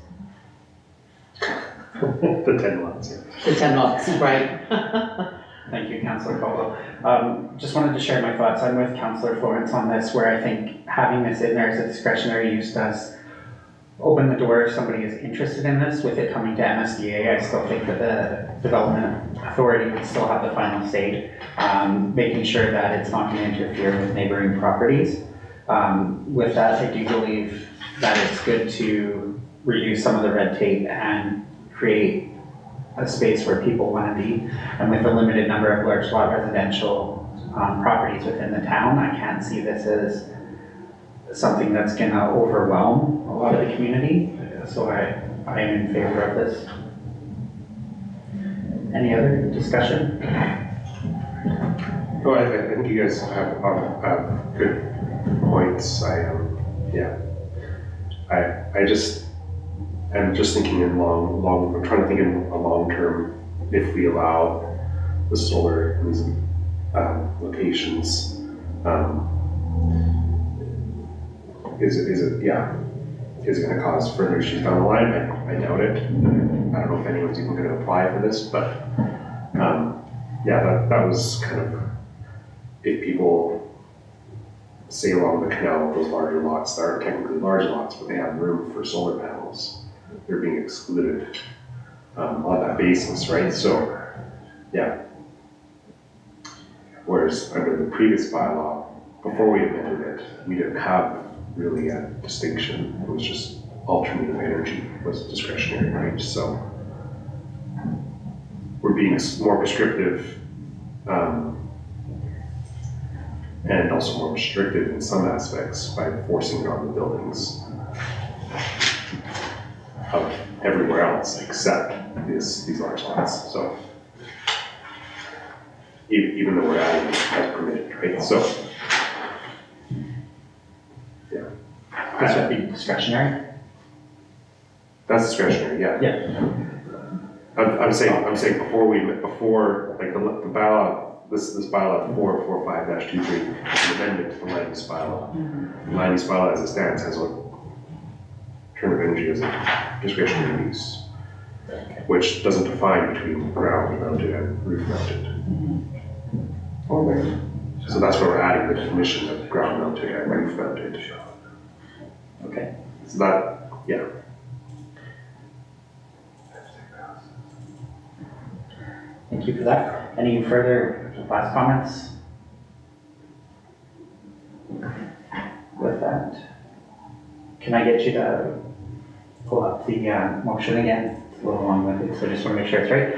The 10 lots, yeah. The 10 lots, right? Thank you, Councillor Caldwell. Just wanted to share my thoughts. I'm with Councillor Florence on this, where I think having this in there as a discretionary use does open the door if somebody is interested in this. With it coming to MSDA, I still think that the development authority would still have the final say, making sure that it's not going to interfere with neighboring properties. With that, I do believe that it's good to reduce some of the red tape and create a space where people want to be. And with a limited number of large lot residential properties within the town, I can't see this as something that's gonna overwhelm a lot of the community, so I am in favor of this. Any other discussion? Oh, I think you guys have good points. I'm just thinking in I'm trying to think in a long term, if we allow the solar in these locations, is it going to cause further issues down the line? I doubt it. I don't know if anyone's even going to apply for this, but that was kind of, if people say along the canal, those larger lots that aren't technically large lots, but they have room for solar panels, they're being excluded on that basis, right? So, yeah. Whereas under the previous bylaw, before we amended it, we didn't have really a distinction. It was just alternative energy was discretionary, right? So we're being more prescriptive and also more restricted in some aspects by forcing it on the buildings of everywhere else except these large lots. So even though we're adding as permitted, right? So yeah. This would be discretionary? That's discretionary, yeah. Yeah. I'm saying before like the bylaw, this bylaw 445-23 amendment to the land use bylaw. The land use bylaw as it stands has a term of energy as a discretionary use, which doesn't define between ground mounted and roof mounted. So that's where we're adding the definition of ground mounted and roof mounted. Okay. So that, yeah. Thank you for that. Any further last comments? With that, can I get you to pull up the motion again? It's a little long-winded, so I just want to make sure it's right.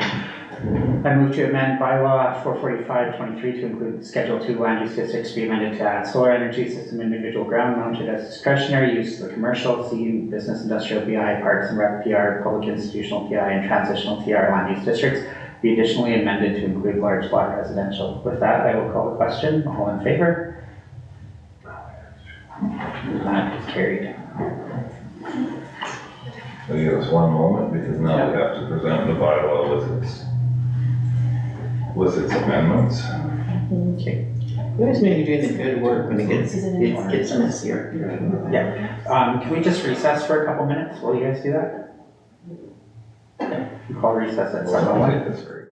I move to amend bylaw 445-23 to include Schedule 2 land use districts be amended to add solar energy system individual ground mounted as discretionary use to the commercial, CU, business industrial BI, parks and rec PR, public institutional PI, and transitional TR land use districts be additionally amended to include large block residential. With that, I will call the question. All in favor? That is carried. So give us one moment, because now we have to present the bylaw with its amendments. Okay. You guys may be doing the good work when it gets messier. Yeah. Can we just recess for a couple minutes while you guys do that? Okay. Call recess at 7:01.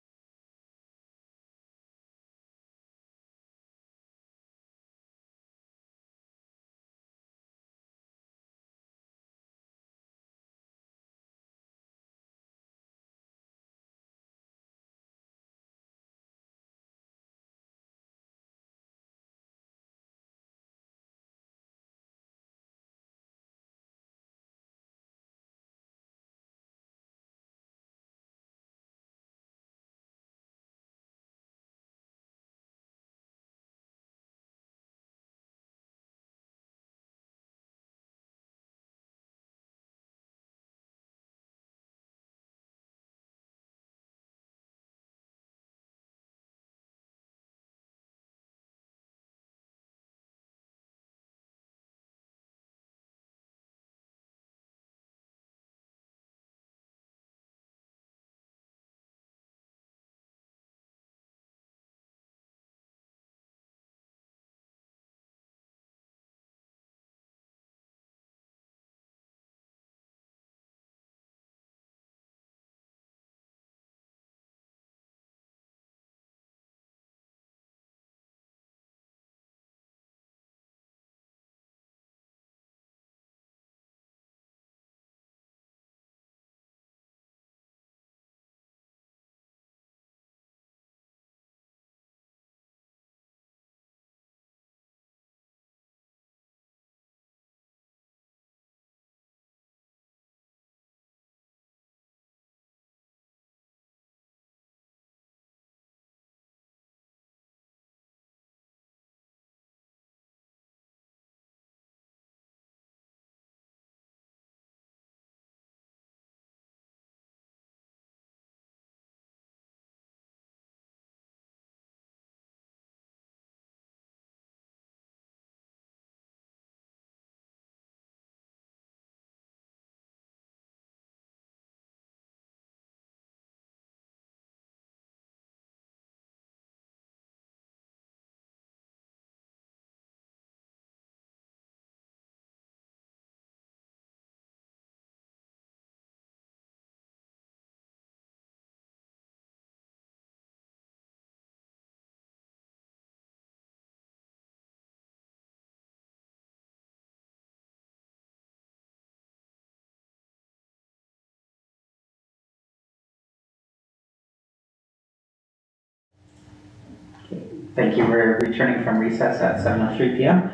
Thank you for returning from recess at 7:03 p.m.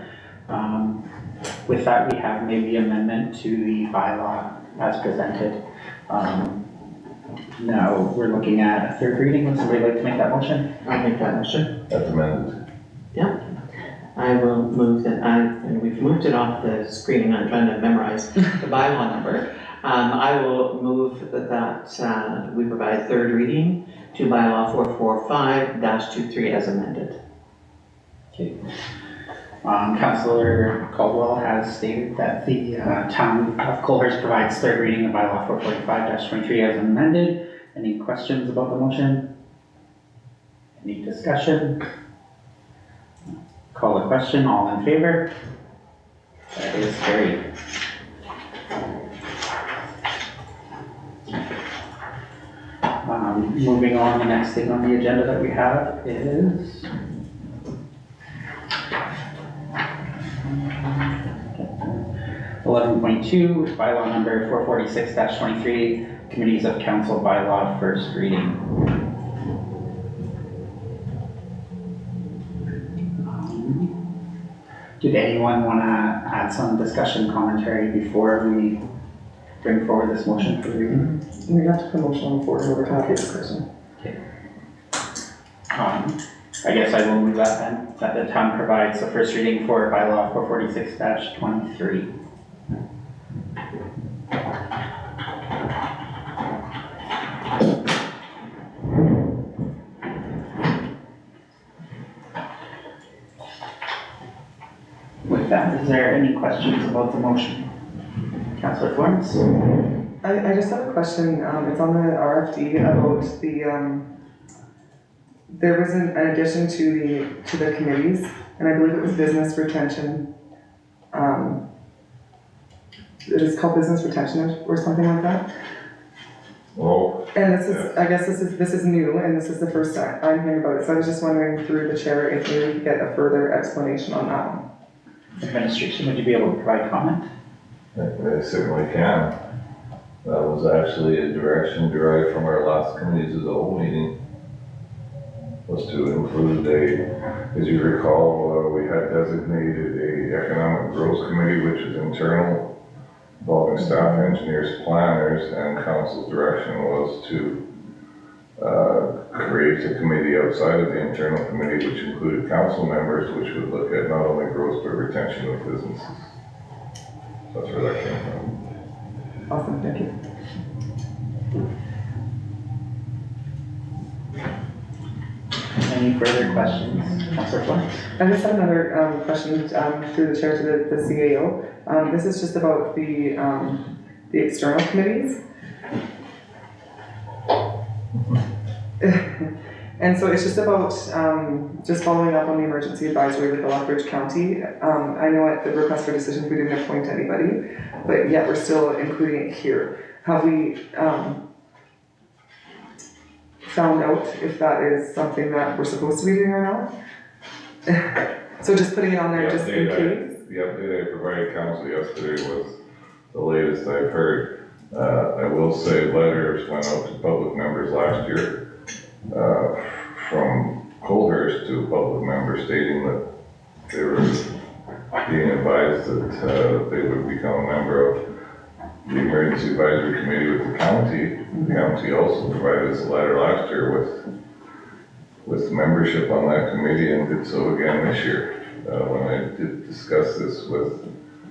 With that, we have made the amendment to the bylaw as presented. Now we're looking at a third reading. Would somebody like to make that motion? I'll make that motion. That's amended. I will move that, and we've moved it off the screen, I'm trying to memorize the bylaw number. I will move that we provide third reading to bylaw 445-23 as amended. Okay. Councillor Caldwell has stated that the town of Coalhurst provides third reading of bylaw 445-23 as amended. Any questions about the motion? Any discussion? Call the question, all in favor? That is carried. Moving on, the next thing on the agenda that we have is (11.2) bylaw number 446-23, committees of council bylaw first reading. Did anyone want to add some discussion commentary before we bring forward this motion for reading? We have to put a motion on the floor in order to have the discussion. I guess I will move that then, that the town provides the first reading for bylaw 446-23. With that, is there any questions about the motion? Councillor Florence? I just have a question, it's on the RFD about the, there was an addition to the committees, and I believe it was business retention. It is called business retention or something like that. Oh, And this is, I guess this is new, and this is the first time I'm hearing about it, so I was just wondering through the chair if maybe we could get a further explanation on that one. Administration, would you be able to provide comment? I certainly can. That was actually a direction derived from our last committees of the whole meeting. Was to include as you recall, we had designated a economic growth committee, which is internal, involving staff, engineers, planners, and council's direction was to create a committee outside of the internal committee, which included council members, which would look at not only growth but retention of businesses. That's where that came from. Awesome, thank you. Any further questions? Councillor Florence? I just have another question through the chair to the CAO. This is just about the external committees. And so it's just about just following up on the emergency advisory with the Lethbridge County. I know at the request for decision we didn't appoint anybody, but yet we're still including it here. Have we found out if that is something that we're supposed to be doing or not? So just putting it on there just in case? The update I provided council yesterday was the latest I've heard. I will say letters went out to public members last year from Coalhurst to public members stating that they were being advised that they would become a member of the Emergency Advisory Committee with the county. The county also provided us a letter last year with membership on that committee and did so again this year. When I did discuss this with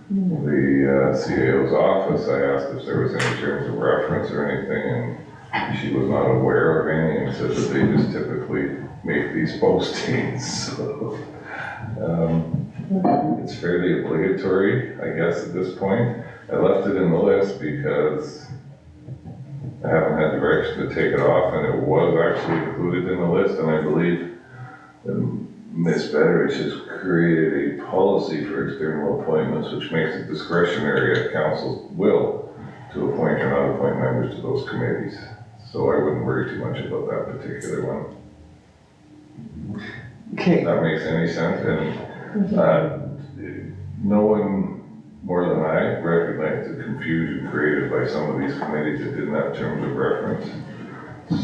the CAO's office, I asked if there was any terms of reference or anything, and she was not aware of any and said that they just typically make these postings. So it's fairly obligatory, I guess, at this point. I left it in the list because I haven't had direction to take it off, and it was actually included in the list, and I believe Ms. Betteridge has created a policy for external appointments which makes it discretionary at council's will to appoint or not appoint members to those committees. So I wouldn't worry too much about that particular one. Okay. If that makes any sense. And no one more than I recognize the confusion created by some of these committees that didn't have terms of reference.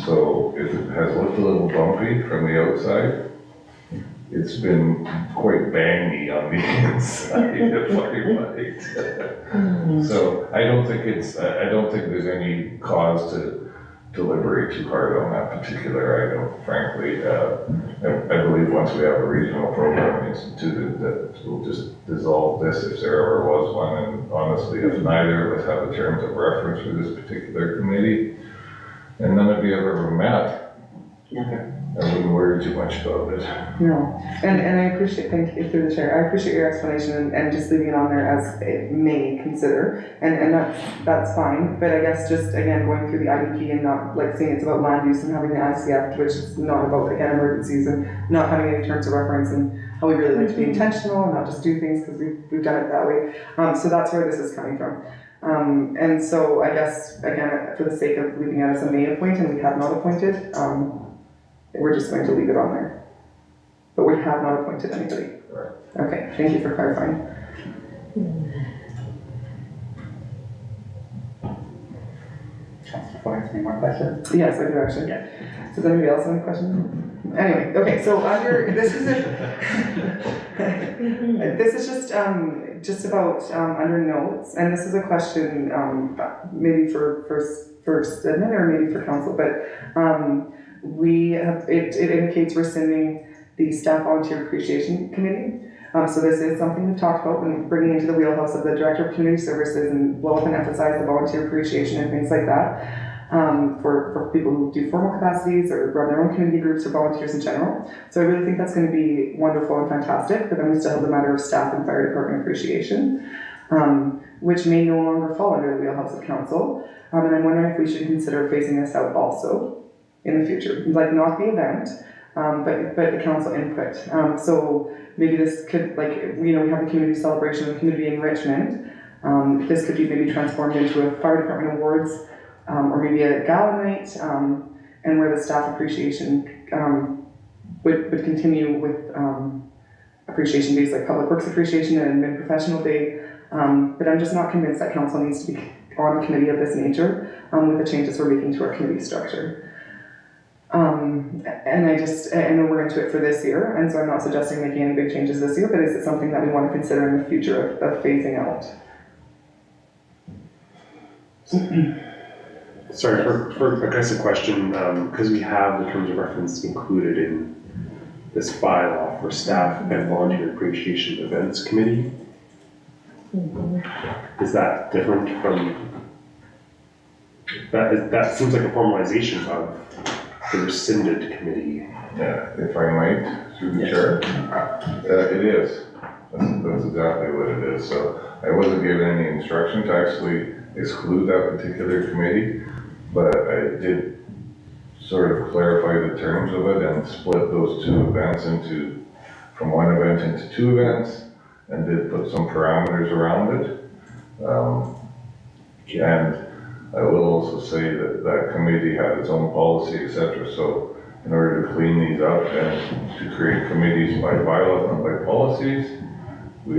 So if it has looked a little bumpy from the outside, it's been quite bangy on the inside, if I might. So I don't think there's any cause to deliberate too hard on that particular item, frankly. I believe once we have a regional program instituted, that we'll just dissolve this if there ever was one. And honestly, if neither of us have the terms of reference for this particular committee, and none of you have ever met, Never. I wouldn't worry too much about it. No, and I appreciate, thank you through the chair, I appreciate your explanation and just leaving it on there as it may consider, and that's fine, but I guess just again, going through the IDP and not like saying it's about land use and having the ICF, which is not about, again, emergencies and not having any terms of reference and how we really like to be intentional and not just do things because we've done it that way. So that's where this is coming from. And so I guess, again, for the sake of leaving it as a may appoint and we have not appointed, we're just going to leave it on there. But we have not appointed anybody. Right. Okay, thank you for clarifying. Councilor Florence, any more questions? Yes, I do actually. Yeah. Does anybody else have any questions? Anyway, okay, so under, this is just about, under notes, and this is a question, maybe for Stedman or maybe for council, but, we have, it indicates rescinding the staff volunteer appreciation committee. So this is something we've talked about when bringing into the wheelhouse of the director of community services and we'll often emphasize the volunteer appreciation and things like that. For people who do formal capacities or run their own community groups or volunteers in general. So I really think that's going to be wonderful and fantastic, but then we still have the matter of staff and fire department appreciation, which may no longer fall under the wheelhouse of council. And I'm wondering if we should consider phasing this out also in the future, like not the event, but the council input. So maybe this could, like, we have the community celebration and community enrichment. This could be maybe transformed into a fire department awards, or maybe a gala night, and where the staff appreciation would continue with appreciation days like Public Works Appreciation and Admin Professional Day. But I'm just not convinced that council needs to be on a committee of this nature with the changes we're making to our committee structure. And I know we're into it for this year, and so I'm not suggesting making any big changes this year, but is it something that we want to consider in the future of phasing out? Sorry, for aggressive question, because we have the terms of reference included in this bylaw for staff and volunteer appreciation events committee. Is that different from, that seems like a formalization of the rescinded committee. Yeah, if I might, through the chair. It is. That's exactly what it is. So I wasn't given any instruction to actually exclude that particular committee, but I did sort of clarify the terms of it and split those two events from one event into two events, and did put some parameters around it. And I will also say that that committee had its own policy, etc. So in order to clean these up and to create committees by bylaws and by policies, we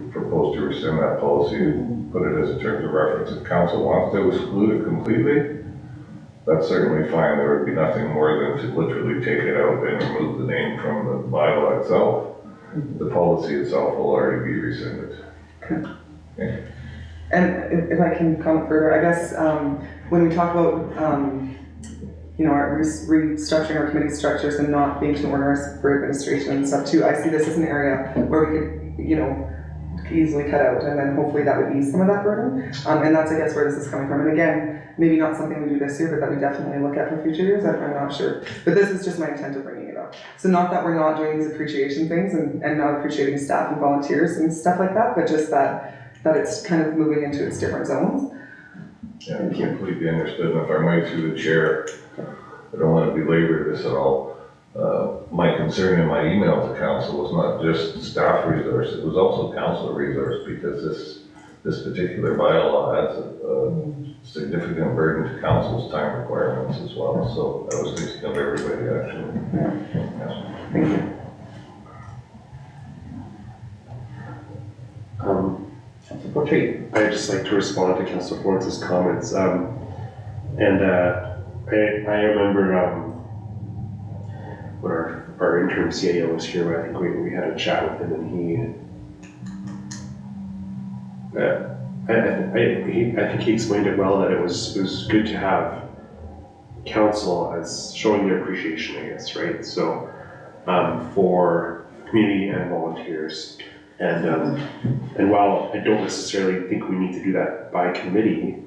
proposed to rescind that policy and put it as a terms of reference. If council wants to exclude it completely, that's certainly fine. There would be nothing more than to literally take it out and remove the name from the bylaw itself. The policy itself will already be rescinded. Okay. And if I can comment further, I guess when we talk about our restructuring our committee structures and not being too onerous for administration and stuff too, I see this as an area where we could easily cut out, and then hopefully that would ease some of that burden. And that's, I guess, where this is coming from. And again, maybe not something we do this year, but that we definitely look at for future years. I'm not sure. But this is just my intent of bringing it up. So not that we're not doing these appreciation things and not appreciating staff and volunteers and stuff like that, but just that it's kind of moving into its different zones. Yeah, I completely understood. And if I might, through the chair, I don't want to belabor this at all. My concern in my email to council was not just staff resource, it was also council resource, because this particular bylaw adds a significant burden to council's time requirements as well. So I was thinking of everybody actually. Yeah. Thank you. I'd just like to respond to Councillor Florence's comments. I remember when our our interim CAO was here, I think we had a chat with him, and I think he explained it well, that it was good to have council as showing their appreciation, I guess, right? So for community and volunteers, and while I don't necessarily think we need to do that by committee,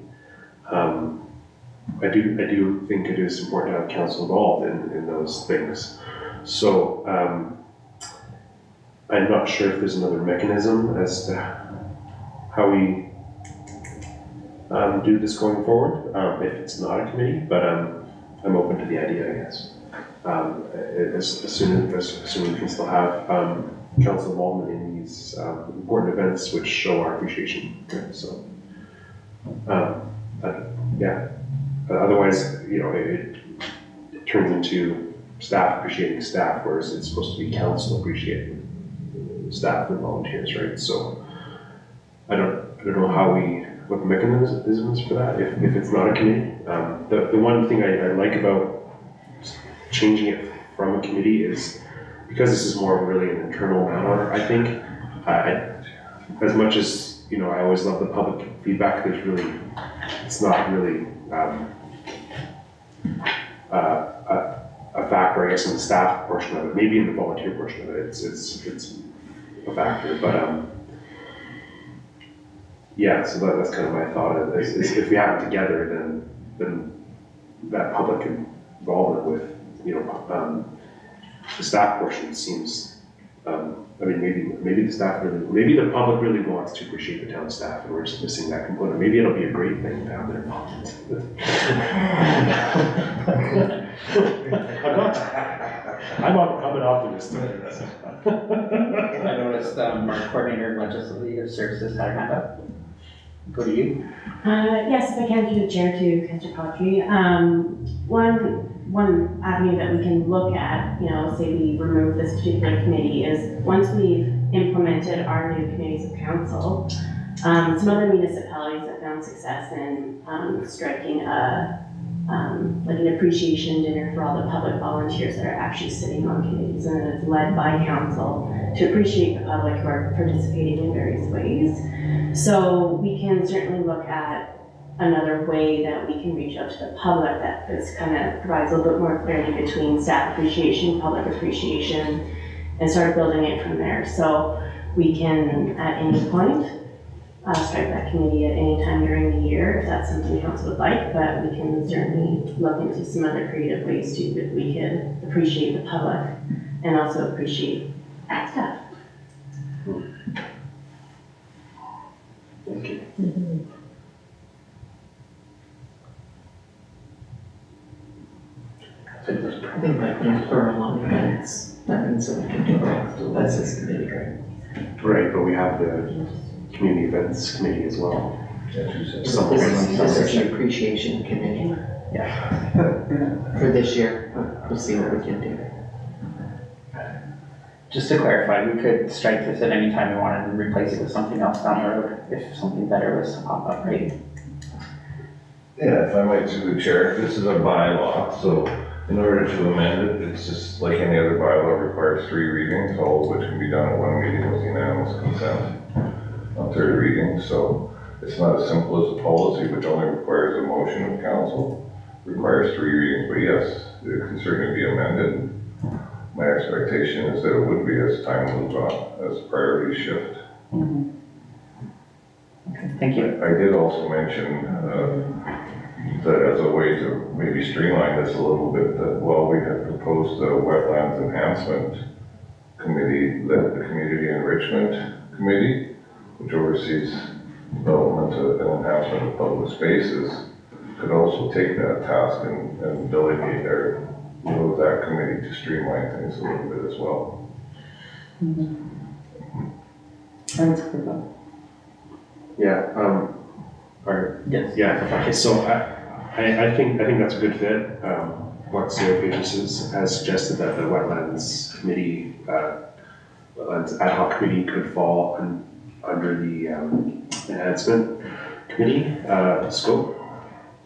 I do think it is important to have council involved in those things. So I'm not sure if there's another mechanism as to how we do this going forward, if it's not a committee, but I'm open to the idea, I guess. Assuming we can still have council involvement in these important events which show our appreciation. So, yeah. Otherwise, it turns into staff appreciating staff, whereas it's supposed to be council appreciating staff and volunteers, right? So, I don't know what the mechanism is for that, if it's not a committee. The one thing I like about changing it from a committee is, because this is more of really an internal matter, I think, as much as, I always love the public feedback, it's not really a factor, I guess, in the staff portion of it. Maybe in the volunteer portion of it, it's a factor, but yeah, so that's kind of my thought, is if we have it together, then that public involvement with, the staff portion seems, maybe the staff maybe the public really wants to appreciate the town staff, and we're just missing that component. Maybe it'll be a great thing to have their involvement. I'm an optimist. I noticed our coordinator of legislative services had her hand up. Go to you. Yes, if I can, through the chair to Councillor Patry. One avenue that we can look at, say we remove this particular committee, is once we've implemented our new committees of council, some other municipalities have found success in striking like an appreciation dinner for all the public volunteers that are actually sitting on committees, and it's led by council to appreciate the public who are participating in various ways. So we can certainly look at another way that we can reach out to the public that this kind of provides a little bit more clarity between staff appreciation, public appreciation, and start building it from there. So we can, at any point, strike that committee at any time during the year, if that's something council would like, but we can certainly look into some other creative ways too, that we can appreciate the public and also appreciate staff. Thank you. I think like plural on events, and so we can do that, so that's this committee, right? Right, but we have the community events committee as well. This is the appreciation committee. Yeah. For this year, we'll see what we can do. Just to clarify, we could strike this at any time we wanted and replace it with something else down the road if something better was to pop up, right? Yeah, if I might, through the chair, this is a bylaw, so in order to amend it, it's just like any other bylaw, requires 3 readings, all of which can be done at one meeting with unanimous consent on 3rd reading. So it's not as simple as a policy, which only requires a motion of council. It requires 3 readings, but yes, it can certainly be amended. My expectation is that it would be as time moves on, as priorities shift. Mm-hmm. Okay, thank you. I did also mention that as a way to maybe streamline this a little bit, that while we had proposed a wetlands enhancement committee, that the community enrichment committee, which oversees development and enhancement of public spaces, could also take that task and delegate that committee to streamline things a little bit as well. I would support that. Yeah, Yes. yeah, okay, so I think that's a good fit. What CO Pages has suggested, that the wetlands committee, wetlands ad hoc committee could fall under the enhancement committee scope.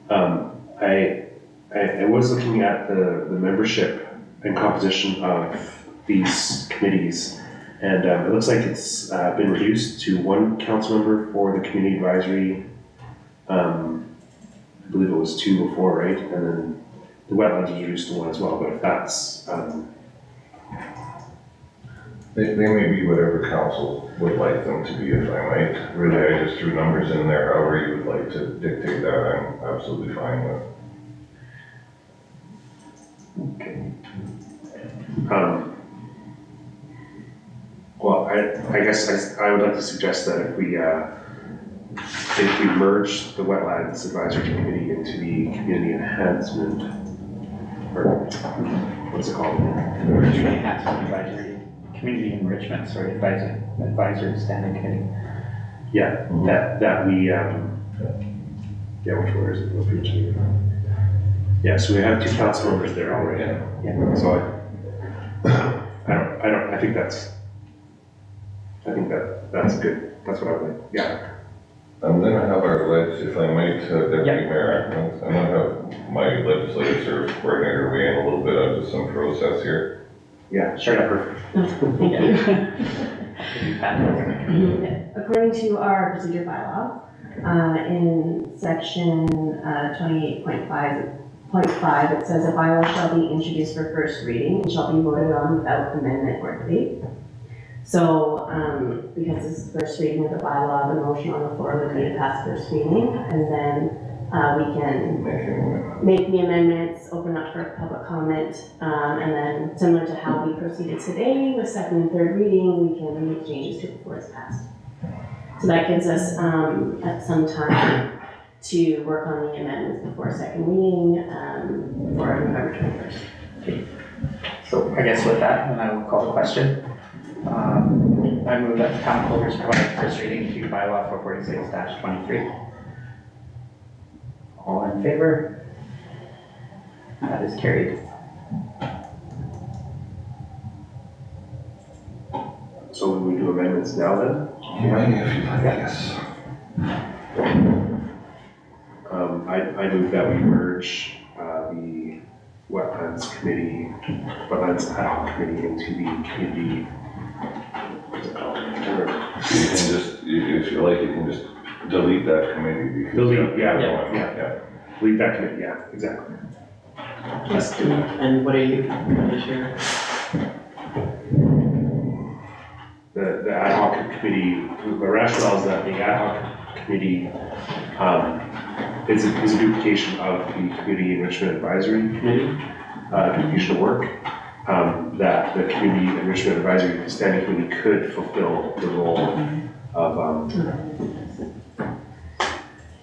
I was looking at the membership, and composition of these committees. And it looks like it's been reduced to one council member for the community advisory. I believe it was two before, right? And then the wetlands was reduced to one as well, but if that's, They may be whatever council would like them to be, if I might. Really, I just threw numbers in there, however you would like to dictate that, I'm absolutely fine with. okay. Well, I guess I would like to suggest that if we merge the Wetlands Advisory Committee into the Community Enhancement, or what's it called? Community Enhancement Advisory, Community Enrichment, sorry, Advisory Standing Committee. Yeah, that we, yeah, which one is it? What page are you on? Yeah, so we have two council members there already. Yeah. So I think that's good. That's what I would like, yeah. I'm gonna have our if I might, Deputy Mayor, I'm gonna have my legislative service coordinator weigh in a little bit onto some process here. Yeah, sure, perfect. Thank you. Fantastic. According to our procedure bylaw, in section 28.5, it says a bylaw shall be introduced for first reading and shall be voted on without amendment or debate. So, because this is the first reading of the bylaw, the motion on the floor would be to pass first reading, and then we can make the amendments, open up for public comment, and then similar to how we proceeded today with second and third reading, we can make changes to it before it's passed. So that gives us some time to work on the amendments before second reading for November 21st. So I guess with that, then I will call the question. I move that the town of Coalhurst provide first reading to bylaw 446-23. All in favor? That is carried. So we would do amendments now then? Yeah, if you'd like, yes. I move that we merge the Wetlands Ad Hoc Committee into the Community, what's it called? You can just, if you like, you can just delete that committee because. Delete, yeah. Leave that committee, yeah, exactly. Just do it. And what is your? The ad hoc committee, the rationale is that the ad hoc committee is a duplication of the Community Enrichment Advisory Committee, duplication of work. That the Community Enrichment Advisory Standing Committee could fulfill the role of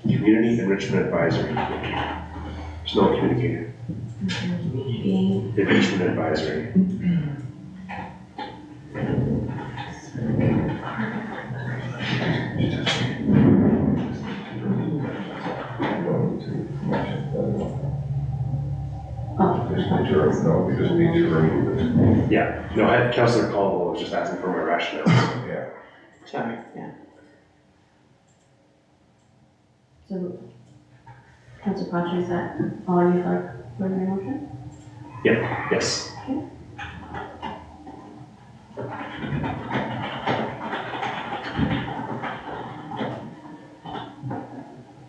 Community Enrichment Advisory Committee. There's no communicator. Enrichment Advisory. No, we just need to remove it. Yeah, no, Councillor Caldwell was just asking for my rationale. Yeah. Sorry, yeah. So, Councillor Patrick, is that all you'd like for your motion? Yes.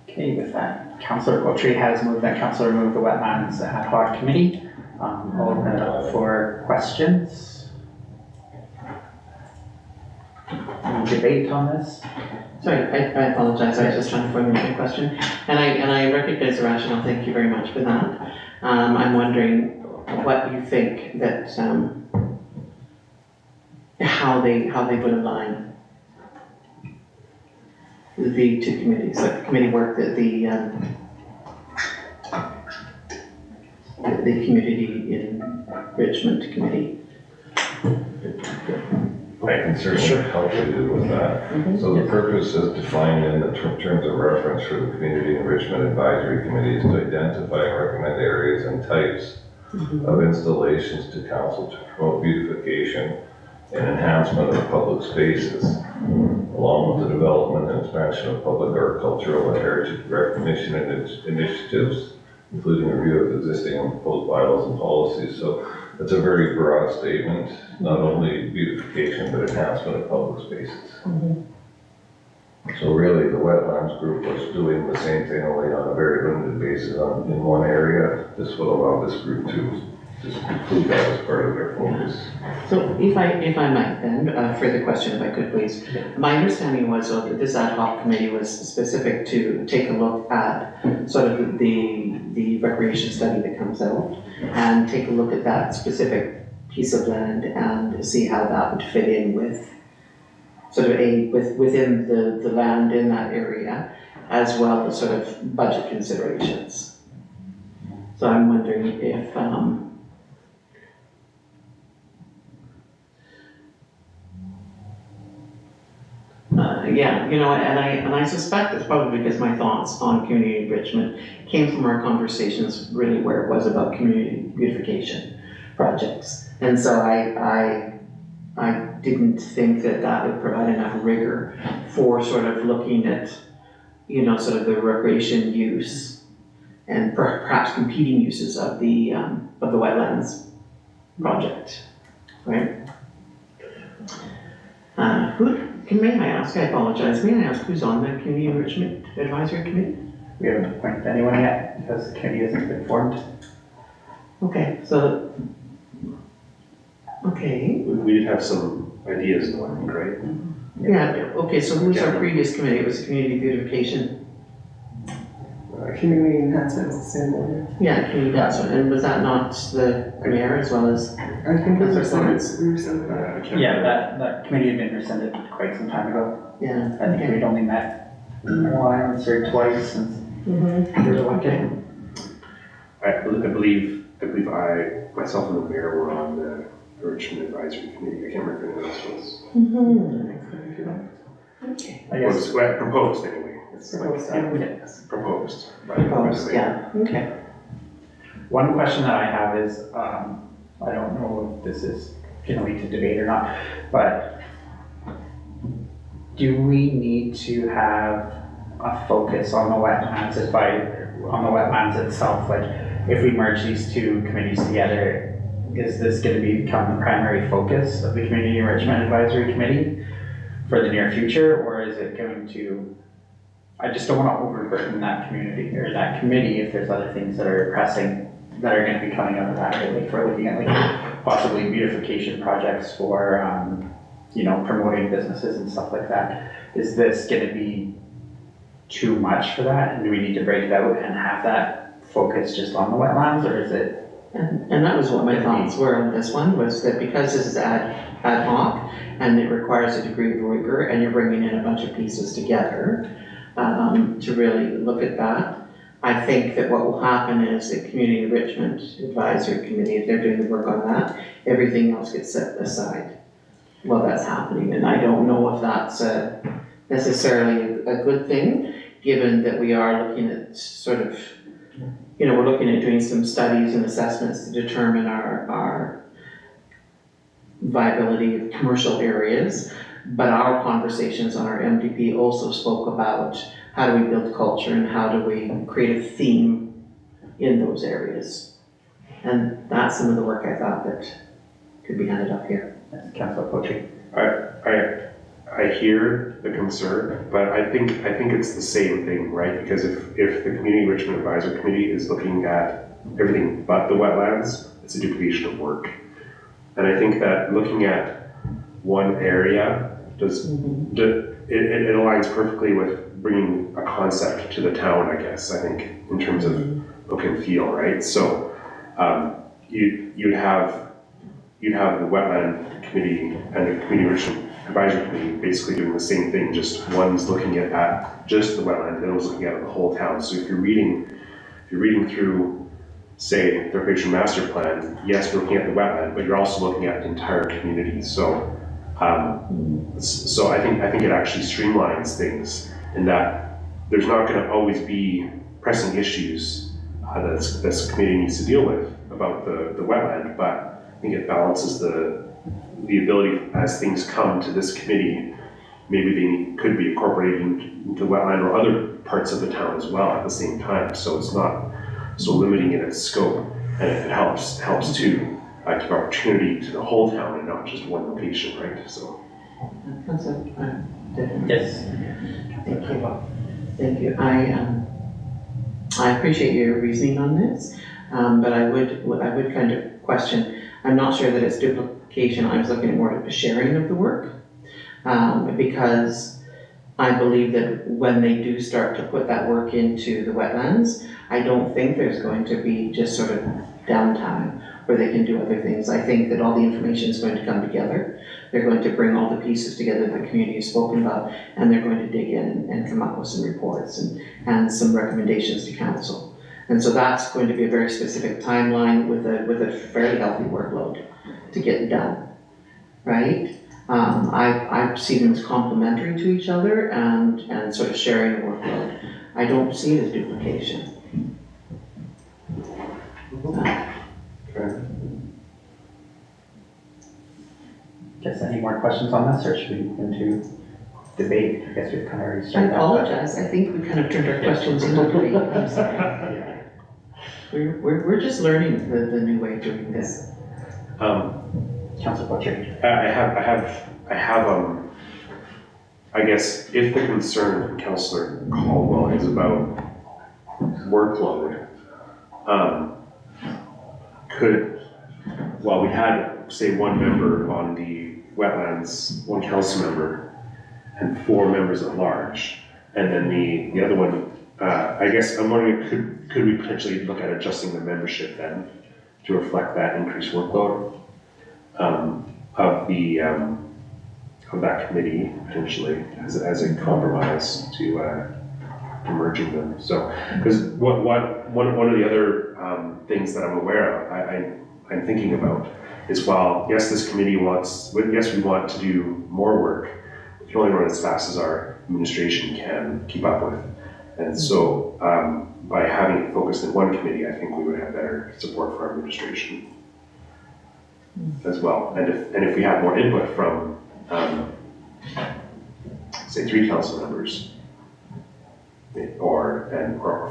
Okay, with that, Councillor Coaltree has moved that Councillor remove the Wetlands Ad Hoc Committee. I'll open it up for questions. Any debate on this? Sorry, I apologize, I was just trying to formulate a question. And I recognize the rationale, thank you very much for that. I'm wondering what you think that, how they would align the two committees, like the committee work that the Community Enrichment Committee. I can certainly help you with that. So the purpose is defined in the terms of reference for the Community Enrichment Advisory Committee is to identify and recommend areas and types of installations to council to promote beautification and enhancement of public spaces, along with the development and expansion of public art, cultural and heritage recognition initiatives, including a review of existing and proposed bylaws and policies. So It's a very broad statement, not only beautification, but enhancement of public spaces. So really, the wetlands group was doing the same thing, only on a very limited basis in one area. This will allow this group to just include that as part of their focus. So if I might then, further question if I could please. My understanding was that this ad hoc committee was specific to take a look at sort of the recreation study that comes out and take a look at that specific piece of land and see how that would fit in with sort of within the land in that area, as well as sort of budget considerations. So I'm wondering if, yeah, you know, and I suspect it's probably because my thoughts on community enrichment came from our conversations really where it was about community beautification projects. And so I didn't think that would provide enough rigor for sort of looking at, you know, sort of the recreation use and perhaps competing uses of the wetlands project, right? May I ask, I apologize, may I ask who's on the Community Enrichment Advisory Committee? We haven't appointed anyone yet because the committee hasn't been formed. Okay, so, okay. We did have some ideas though, I think, right? Yeah, okay, so who's our previous committee? It was the Community Beautification? Community enhancement is the same one. Yeah, community, that's one, and was that not the mayor as well as? I think we rescinded that. Yeah, that committee had been rescinded quite some time ago. Yeah. I think we'd only met once or twice since we were elected. I believe I, myself and the mayor were on the Enrichment Advisory Committee. I can't remember who else was. Okay. I guess. Was proposed anyway. It's Proposed, like, proposed. Proposed, yeah, okay. One question that I have is, I don't know if this is gonna lead to debate or not, but do we need to have a focus on the wetlands on the wetlands itself? Like, if we merge these two committees together, is this gonna become the primary focus of the Community Enrichment Advisory Committee for the near future, or is it going to, I just don't wanna overburden that community or that committee if there's other things that are pressing that are gonna be coming out of that, right? Like, for looking at like possibly beautification projects for, you know, promoting businesses and stuff like that. Is this gonna be too much for that? And do we need to break it out and have that focus just on the wetlands, or is it? And that was what my thoughts were on this one, was that because this is ad hoc and it requires a degree of rigor and you're bringing in a bunch of pieces together to really look at that, I think that what will happen is the Community Enrichment Advisory Committee, if they're doing the work on that, everything else gets set aside while that's happening. And I don't know if that's necessarily a good thing, given that we are looking at sort of, you know, we're looking at doing some studies and assessments to determine our viability of commercial areas. But our conversations on our MDP also spoke about how do we build culture and how do we create a theme in those areas. And that's some of the work I thought that could be handed up here. Councilor Poetry. I hear the concern, but I think it's the same thing, right? Because if the Community Enrichment Advisory Committee is looking at everything but the wetlands, it's a duplication of work. And I think that looking at one area it aligns perfectly with bringing a concept to the town, I guess, I think, in terms of look and feel, right? So you'd have the Wetland Committee and the Community Enrichment Advisory Committee basically doing the same thing, just one's looking at just the wetland, the other one's looking at the whole town. So if you're reading through, say, the Recreation Master Plan, yes, you're looking at the wetland, but you're also looking at the entire community. So I think it actually streamlines things in that there's not going to always be pressing issues that this committee needs to deal with about the wetland, but I think it balances the ability as things come to this committee, maybe they could be incorporated into wetland or other parts of the town as well at the same time. So it's not so limiting in its scope, and it helps to give opportunity to the whole town and not just one location, right? So. Yes. Thank you. Thank you. I appreciate your reasoning on this, but I would kind of question, I'm not sure that it's duplication. I was looking at more of a sharing of the work, because I believe that when they do start to put that work into the wetlands, I don't think there's going to be just sort of downtime where they can do other things. I think that all the information is going to come together. They're going to bring all the pieces together that the community has spoken about, and they're going to dig in and come up with some reports and some recommendations to council. And so that's going to be a very specific timeline with a fairly healthy workload to get done, right? I see them as complementary to each other and sort of sharing the workload. I don't see it as duplication. Guess any more questions on this, or should we move into debate? I guess we've kind of already I started that. apologize, I think we kind of turned our questions into debate, I'm sorry. We're just learning the new way of doing this. Councilor Butcher. I guess if the concern from Councillor Caldwell is about workload, we had, say, one member on the wetlands, one council member, and 4 members at large, and then the other one, I guess I'm wondering, could we potentially look at adjusting the membership then to reflect that increased workload of that committee potentially as a compromise to merging them. So, because one of the other things that I'm aware of, I'm thinking about is, while yes, this committee we want to do more work, we can only run as fast as our administration can keep up with. And so by having it focused in one committee, I think we would have better support for our administration as well. And if we had more input from say 3 council members, or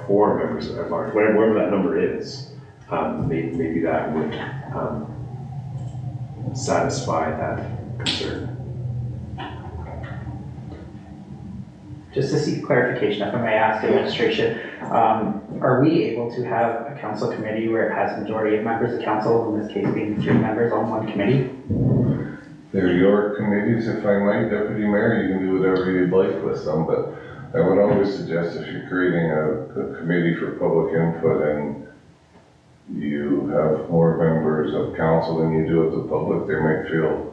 4 members at large, whatever that number is, maybe that would satisfy that concern. Just to seek clarification, if I may ask administration, are we able to have a council committee where it has a majority of members of council, in this case being 3 members on one committee? They're your committees, if I might, Deputy Mayor. You can do whatever you'd like with them, but I would always suggest, if you're creating a committee for public input and you have more members of council than you do of the public, they might feel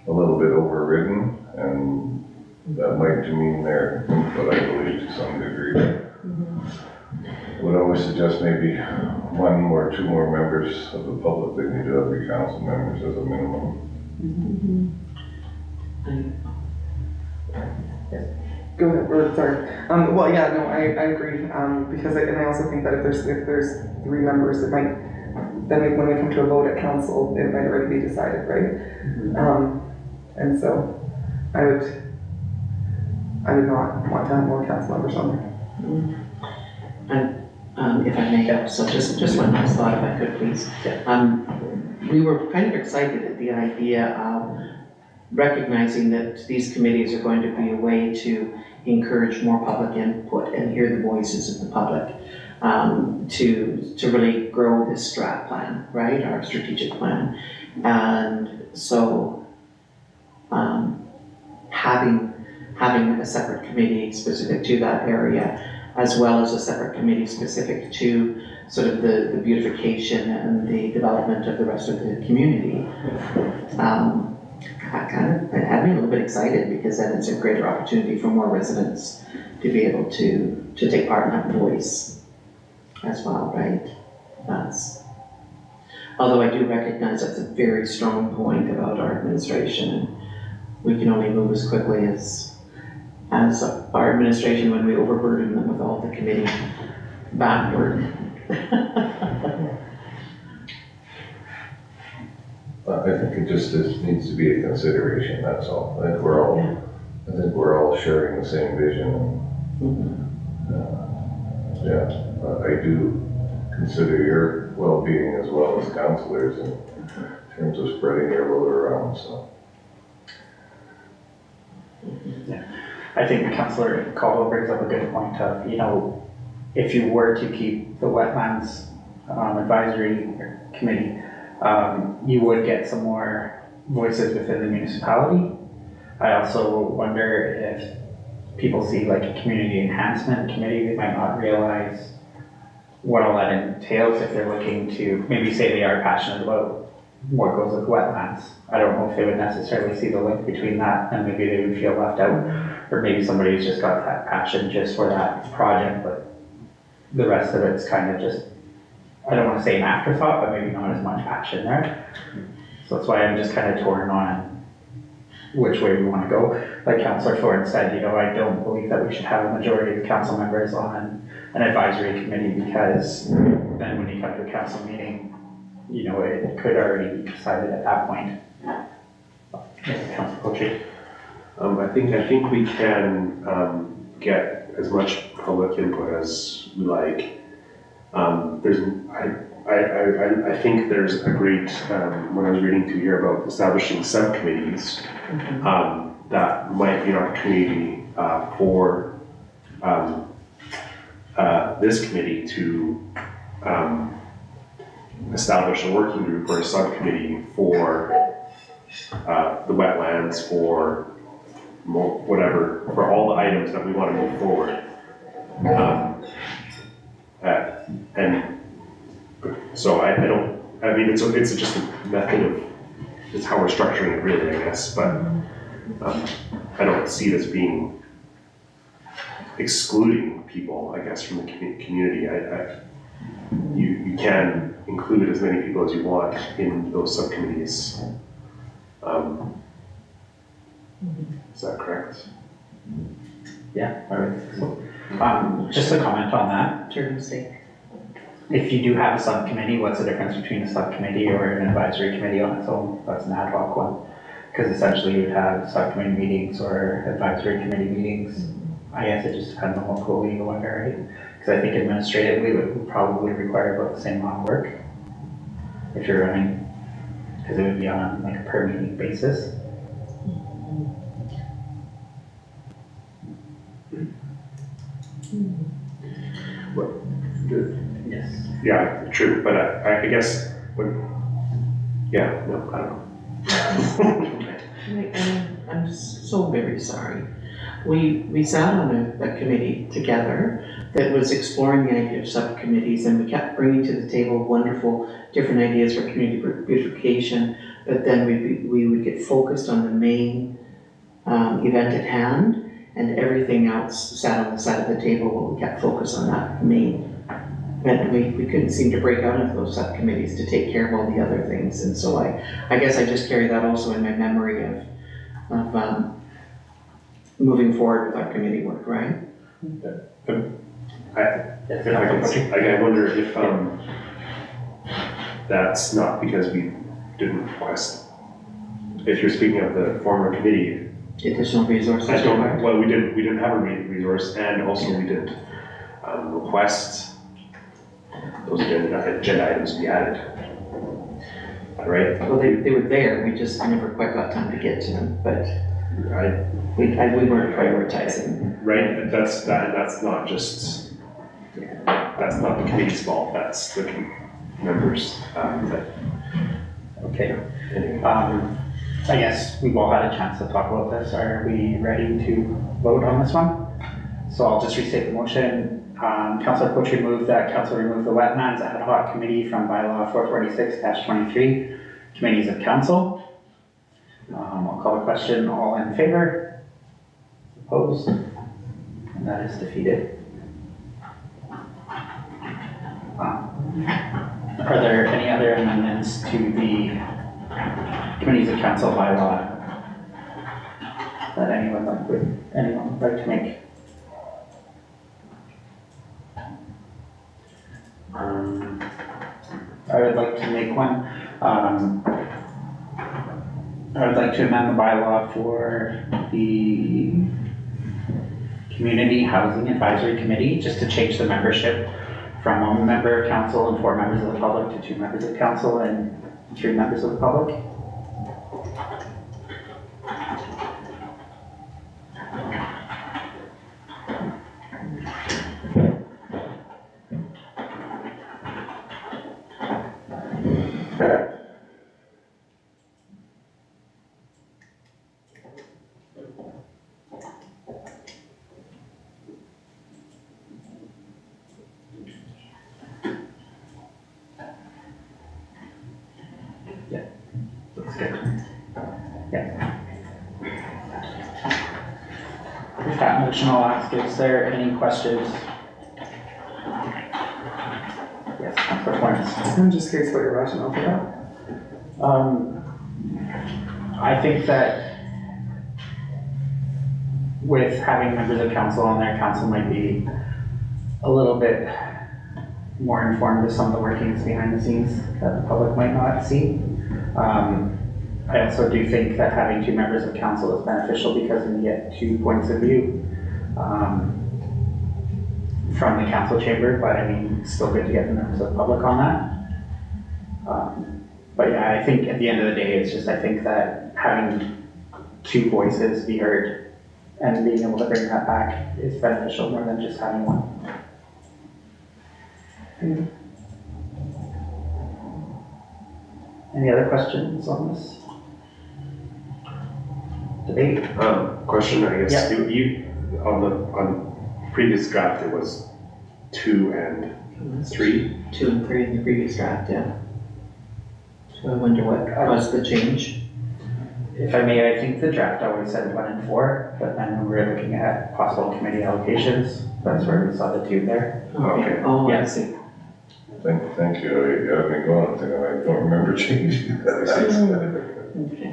a little bit overridden, and that might demean their input, I believe, to some degree. I would always suggest maybe 1 or 2 more members of the public than you do of your council members as a minimum. Go ahead, or sorry. Well, yeah, no, I agree. Because I also think that if there's 3 members, it might, then when we come to a vote at council, it might already be decided, right? And so I would not want to have more council members on there. And if I may, so just one last thought, if I could, please. We were kind of excited at the idea of recognizing that these committees are going to be a way to encourage more public input and hear the voices of the public, to really grow this strat plan, right, our strategic plan. And so having a separate committee specific to that area, as well as a separate committee specific to sort of the beautification and the development of the rest of the community, it had me a little bit excited, because then it's a greater opportunity for more residents to be able to take part in that voice as well, right? Although I do recognize that's a very strong point about our administration, and we can only move as quickly as our administration when we overburden them with all the committee back work. I think it just needs to be a consideration, that's all. I think we're all sharing the same vision. I do consider your well-being as well as councillors, and terms of spreading their load around, so. I think Councillor Caldwell brings up a good point of, you know, if you were to keep the wetlands advisory committee, you would get some more voices within the municipality. I also wonder if people see like a community enhancement committee, they might not realize what all that entails if they're looking to, maybe say they are passionate about what goes with wetlands. I don't know if they would necessarily see the link between that and maybe they would feel left out, or maybe somebody's just got that passion just for that project, but the rest of it's kind of just, I don't want to say an afterthought, but maybe not as much passion there. So that's why I'm just kind of torn on which way we want to go. Like Councillor Ford said, you know, I don't believe that we should have a majority of council members on an advisory committee, because then when you come to a council meeting, you know, it could already be decided at that point. Councillor Coalhurst. I think we can get as much public input as we like. I think there's a great, when I was reading through here about establishing subcommittees, that might be an opportunity for this committee to establish a working group or a subcommittee for the wetlands, for whatever, for all the items that we want to move forward. And so I mean, it's just a method of, it's how we're structuring it really, I guess, but I don't see it as being excluding people, I guess, from the community. You can include as many people as you want in those subcommittees. Is that correct? Yeah, I would think so. Just a comment on that. Terms sake. If you do have a subcommittee, what's the difference between a subcommittee or an advisory committee on its own? That's an ad hoc one. Because essentially you'd have subcommittee meetings or advisory committee meetings. I guess it just depends on what pool you go under, right? Because I think administratively it would probably require about the same amount of work if you're running, because it would be on like a per meeting basis. Yes. Yeah, true, but I guess, yeah, no, I don't know. I'm so very sorry. We sat on a committee together that was exploring the idea of subcommittees, and we kept bringing to the table wonderful different ideas for community beautification, but then we would get focused on the main event at hand, and everything else sat on the side of the table while we kept focused on that main. And we couldn't seem to break out into those subcommittees to take care of all the other things, and so I guess I just carry that also in my memory of moving forward with our committee work, right? I wonder if that's not because we didn't request. If you're speaking of the former committee, Additional resources. Well, we didn't have a resource, and also we didn't request those agenda items to be added. Right? Well, they were there, we just never quite got time to get to them, but we weren't prioritizing. Right, that's not just, that's not the committee's fault, that's the members. Okay. Anyway. I guess we've all had a chance to talk about this. Are we ready to vote on this one? So I'll just restate the motion. Councillor Coalhurst moved that council remove the wetlands ad hoc committee from bylaw 446-23, committees of council. I'll call the question. All in favor? Opposed? And that is defeated. Are there any other amendments to the committees of council bylaw that anyone would like to make? I would like to make one. I would like to amend the bylaw for the Community Housing Advisory Committee, just to change the membership from 1 member of council and 4 members of the public to 2 members of council, and 3 members of the public. Looks good. Yeah. With that motion, I'll ask, is there any questions? Yes, Councilor Florence. I'm just curious what your rationale for that. I think that with having members of council on there, council might be a little bit more informed of some of the workings behind the scenes that the public might not see. I also do think that having 2 members of council is beneficial because we get 2 points of view from the council chamber, but I mean, it's still good to get the members of the public on that. But yeah, I think at the end of the day, it's just, I think that having 2 voices be heard and being able to bring that back is beneficial more than just having one. Any other questions on this debate? Question, I guess, Yeah. you, on previous draft, it was 2 and 3? 2 and 3 in the previous draft, yeah. So I wonder what caused the change. If I may, I think the draft always said 1 and 4, but then when we were looking at possible committee allocations, that's where we saw the 2 there. Okay. Oh, I Yeah. see. Thank you. I've been going, I don't remember changing that.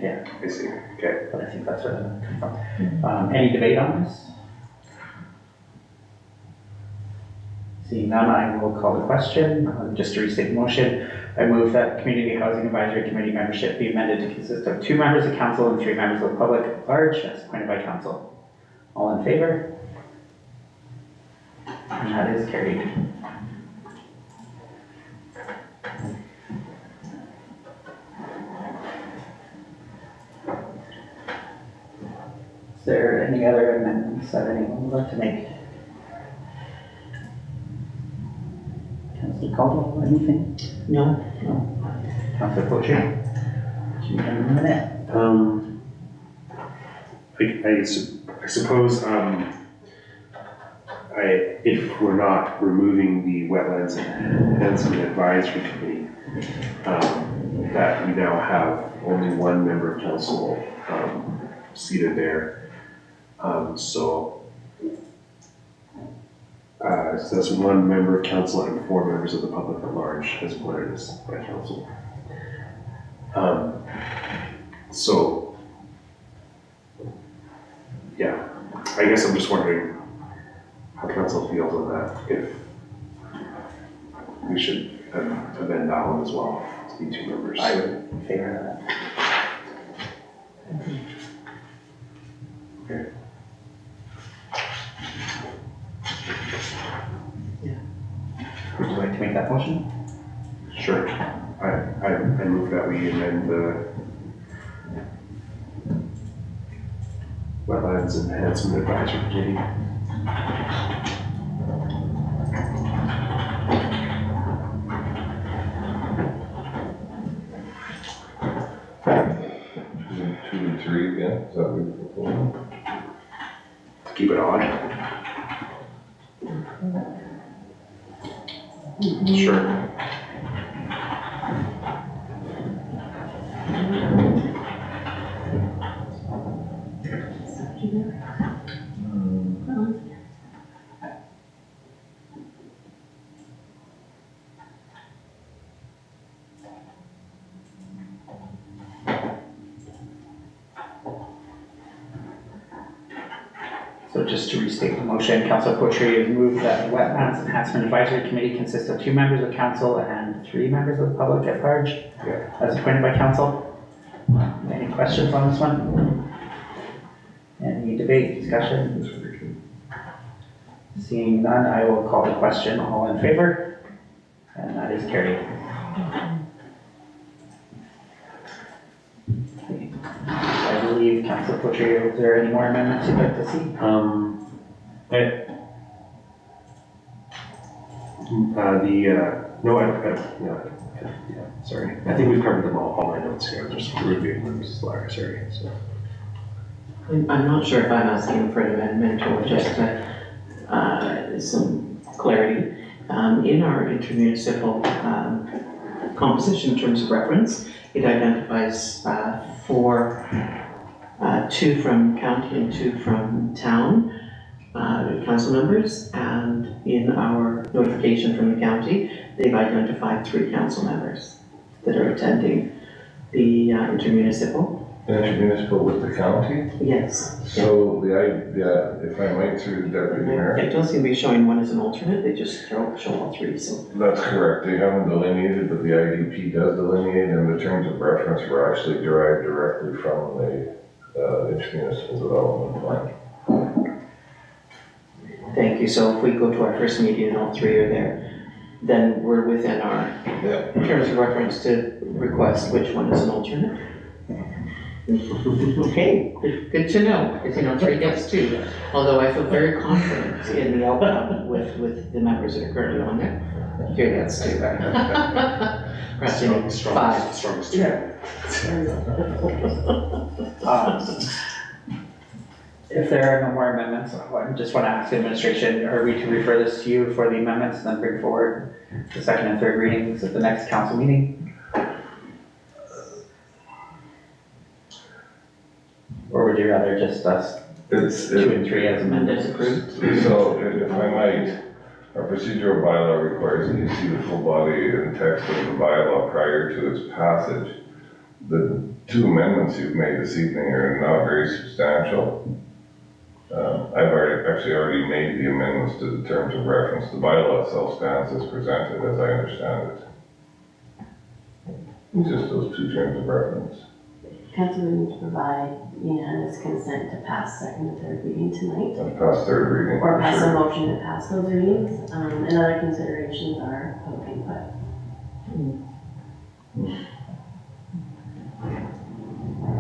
Yeah, I see, okay. but I think that's where that comes from. Any debate on this? Seeing none, I will call the question. Just to restate the motion, I move that Community Housing Advisory Committee membership be amended to consist of 2 members of council and 3 members of the public at large as appointed by council. All in favor? And that is carried. Is there any other amendments that anyone would like to make? Councilor Caldwell, anything? No? Councilor Poetry? Give me a minute. I suppose, if we're not removing the Wetlands Enhancement Advisory Committee, that we now have only 1 member of council, seated there. So that's 1 member of council and 4 members of the public at large as appointed by council. So, yeah, I guess I'm just wondering how council feels on that, if we should amend that one as well to be 2 members. I would favor that. Okay. Would you like to make that motion? Sure. I move that we amend the Wetlands Enhancement Advisory Committee. Two and 3 again, is that what you're proposing? To keep it on? Sure. So just to restate the motion, Councilor Poetry has moved that the Wetlands Enhancement Advisory Committee consists of 2 members of council and 3 members of the public at large, as appointed by council. Any questions on this one? Any debate, discussion? Seeing none, I will call the question. All in favor? And that is carried. believe, Councilor Coalhurst, is there any more amendments you'd like to see? Sorry. I think we've covered them all my notes here. I'm just reviewing them, Mrs. Lara, sorry, so. I'm not sure if I'm asking for an amendment or just some clarity. In our intermunicipal composition in terms of reference, it identifies two from county and two from town council members, and in our notification from the county, they've identified 3 council members that are attending the intermunicipal. Intermunicipal with the county? Yes. So if I might, through the deputy mayor. It does seem to be showing one as an alternate, they just show all 3, so. That's correct, they haven't delineated, but the IDP does delineate, and the terms of reference were actually derived directly from the intermunicipal development plan. Thank you, so if we go to our first meeting and all 3 are there, then we're within our terms of reference to request which one is an alternate. Okay, good to know, because 3 gets 2, although I feel very confident in the outcome with the members that are currently on there. 3 gets 2. Perhaps you need 5. Strongest. Yeah. If there are no more amendments, I just want to ask the administration, are we to refer this to you for the amendments and then bring forward the second and third readings at the next council meeting? Or would you rather just us 2 and 3 as amended approved? So if I might, our procedural bylaw requires that you see the full body and text of the bylaw prior to its passage. The 2 amendments you've made this evening are not very substantial. I've already made the amendments to the terms of reference. The bylaw itself stands as presented, as I understand it. Just those 2 terms of reference. Council would need to provide unanimous consent to pass second and third reading tonight. And pass third reading. Or pass a motion to pass those readings, and other considerations are public input.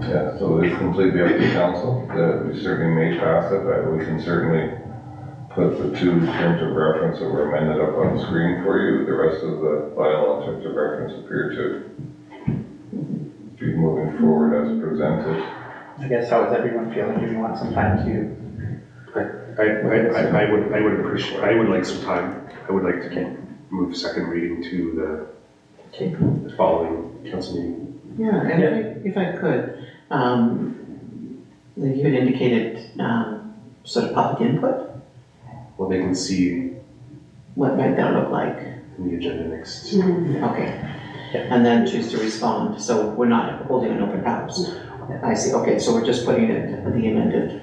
Yeah, so it's completely up to council. We certainly may pass it, but we can certainly put the 2 terms of reference that were amended up on the screen for you. The rest of the bylaw terms of reference appear to be moving forward as presented. I guess, how is everyone feeling? Do you want some time to? I would appreciate, I would like some time. I would like to move second reading to the following council meeting. Yeah, and if I could, you had indicated sort of public input. Well, they can see What might that look like? in the agenda next. Okay, and then choose to respond, so we're not holding an open house. I see, okay, so we're just putting it the amended,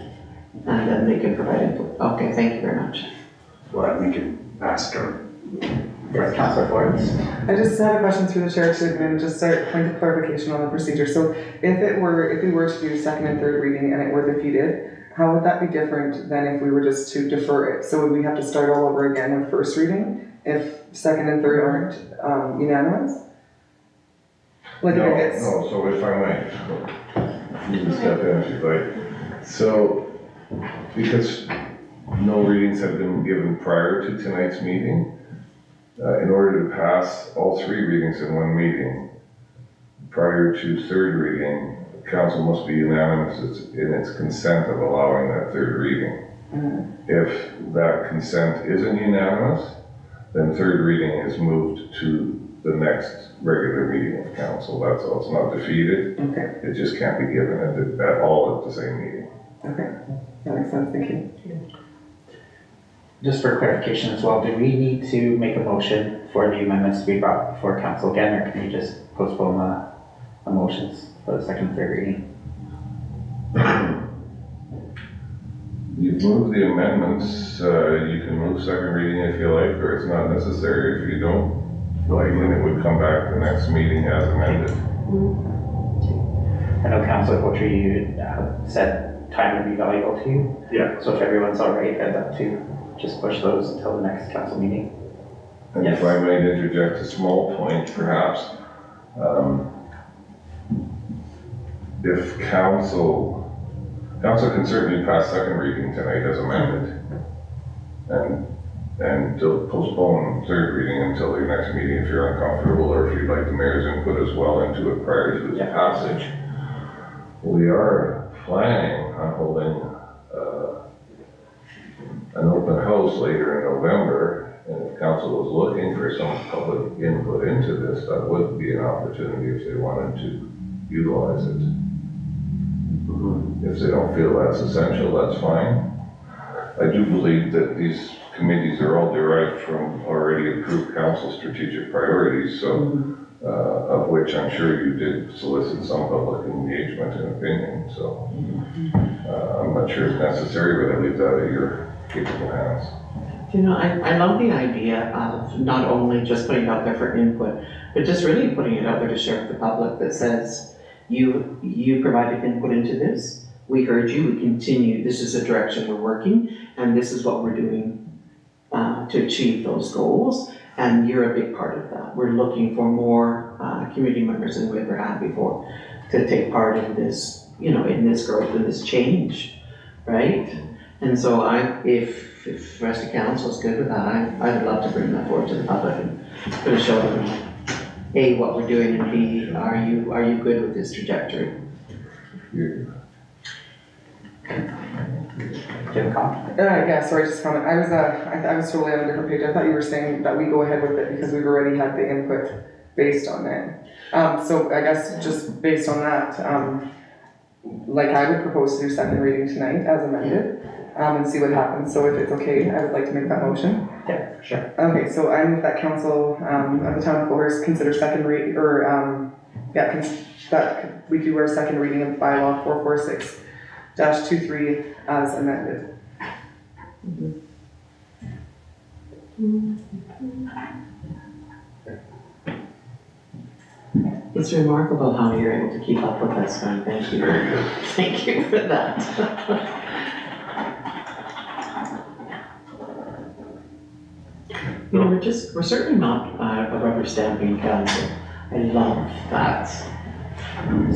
and then they can provide input. Okay, thank you very much. Well, we can ask our. Yes, Councilor Florence. I just had a question through the chair to admin, just a point of clarification on the procedure. So if we were to do second and third reading and it were defeated, how would that be different than if we were just to defer it? So would we have to start all over again with first reading if second and third aren't unanimous? Like if it gets. No, so if I might, you can step in if you'd like. So, because no readings have been given prior to tonight's meeting, in order to pass all 3 readings in one meeting, prior to third reading, the council must be unanimous in its consent of allowing that third reading. If that consent isn't unanimous, then third reading is moved to the next regular meeting of council. That's all. It's not defeated. Okay. It just can't be given at all at the same meeting. Okay, that makes sense, thank you. Just for clarification as well, do we need to make a motion for the amendments to be brought before council again, or can you just postpone the motions for the second and third reading? You've moved the amendments, you can move second reading if you like, or it's not necessary if you don't like, and it would come back the next meeting as amended. I know Councilor Coalhurst, you said time would be valuable to you. Yeah. So if everyone's all right, I'd like to just push those until the next council meeting. And Yes. if I might interject a small point, perhaps, if council council can certainly pass second reading tonight as amended. And to postpone third reading until your next meeting if you're uncomfortable, or if you'd like the mayor's input as well into it prior to its passage. We are planning on holding an open house later in November, and if council was looking for some public input into this, that would be an opportunity if they wanted to utilize it. If they don't feel that's essential, that's fine. I do believe that these committees are all derived from already approved council strategic priorities, so of which I'm sure you did solicit some public engagement and opinion, so I'm not sure it's necessary, but I leave that at your capable hands. You know, I love the idea of not only just putting it out there for input, but just really putting it out there to share with the public that says, you provided input into this, we heard you, we continue, this is the direction we're working, and this is what we're doing to achieve those goals, and you're a big part of that. We're looking for more community members than we've ever had before to take part in this, you know, in this growth and this change, right? And so if the rest of council is good with that, I'd love to bring that forward to the public and sort of show them, A, what we're doing, and B, are you good with this trajectory? Yeah, sorry, just a comment. I was totally on a different page. I thought you were saying that we go ahead with it because we've already had the input based on it. So I guess just based on that, like I would propose to do second reading tonight as amended, and see what happens. So if it's okay, I would like to make that motion. Yeah, for sure. Okay, so I move that council of the town of Coalhurst consider second read, or that we do our second reading of bylaw 446-23 as amended. It's remarkable how you're able to keep up with us, man. Thank you. Very good. Thank you for that. You know, we're certainly not a rubber stamping council. I love that.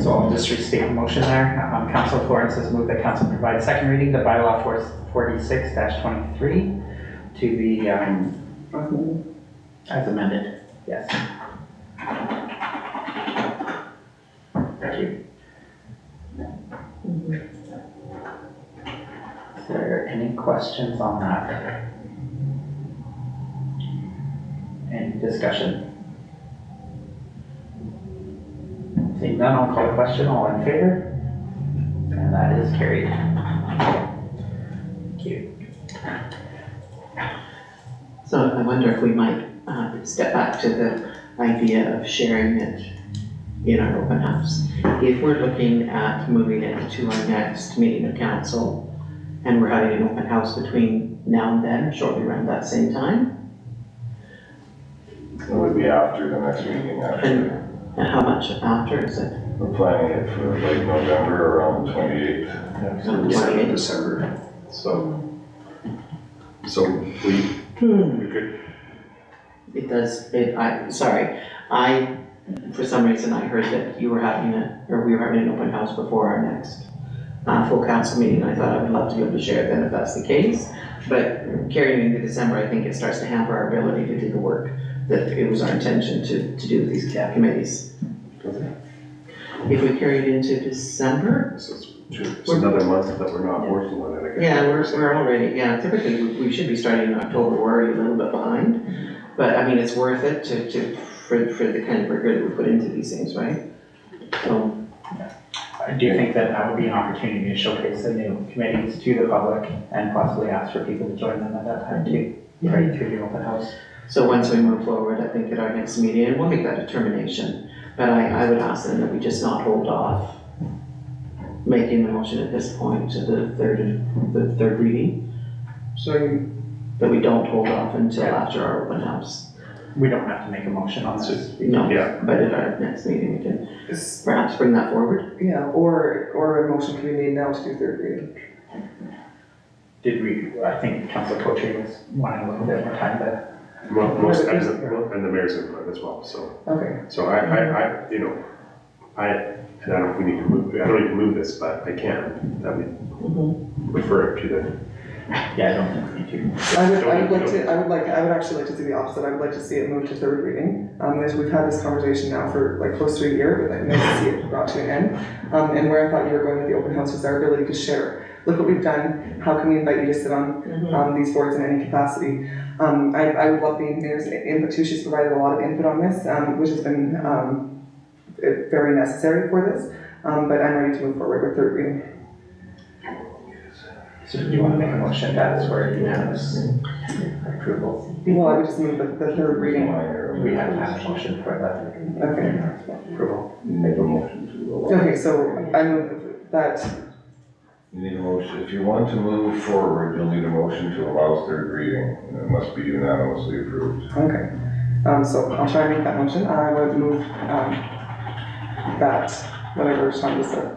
So I'll just restate the motion there. Councilor Florence has moved that council provide second reading to bylaw 46-23 to the, as amended. Yes. Thank you. Is there any questions on that? Any discussion? Seeing none, I'll call the question. All in favor? And that is carried. Thank you. So I wonder if we might step back to the idea of sharing it in our open house. If we're looking at moving it to our next meeting of council, and we're having an open house between now and then, shortly around that same time, It would be after the next meeting, actually. and how much after is it? We're planning it for late November, around the 28th. Yeah, December. So we could, It does, for some reason I heard that we were having an open house before our next full council meeting. I thought I would love to be able to share it then if that's the case. But carrying into December, I think it starts to hamper our ability to do the work that it was our intention to do with these committees. If we carry it into December, so it's another month that we're not working on it, I guess. yeah, we're already, typically we should be starting in October. We're already a little bit behind. But I mean, it's worth it for the kind of rigor that we put into these things, right? So. I do think that would be an opportunity to showcase the new committees to the public and possibly ask for people to join them at that time too, right through the open house. So once we move forward, I think at our next meeting, and we'll make that determination, but I would ask them that we just not hold off making the motion at this point to the third reading. So That we don't hold off until after our open house. We don't have to make a motion on this. No, Yeah. but at our next meeting, we can is, perhaps bring that forward. yeah, or a motion can be made now to do third reading. I think Councilor Coalhurst was wanting a little bit more time to. Most, and the mayor's input as well, so. Okay. So I don't know if we need to move, I don't need to move this, but I can, that we refer it to them. Yeah, I don't think we need to. I would actually like to see the opposite. I would like to see it move to third reading. As we've had this conversation now for like close to a year, but I'd like to see it brought to an end. And where I thought you were going with the open house was our ability to share. Look what we've done. How can we invite you to sit on these boards in any capacity? I would love the mayor's input too. She's provided a lot of input on this, which has been very necessary for this. But I'm ready to move forward with third reading. So do you want to make a motion that's for unanimous approval? Well, I would just move the third reading. We haven't had a motion for that. Okay. Approval. Make a motion to allow. Okay, so I move that. You need a motion, if you want to move forward, you'll need a motion to allow third reading, and it must be unanimously approved. Okay. So I'll try and make that motion. I would move that, whatever Sean just said.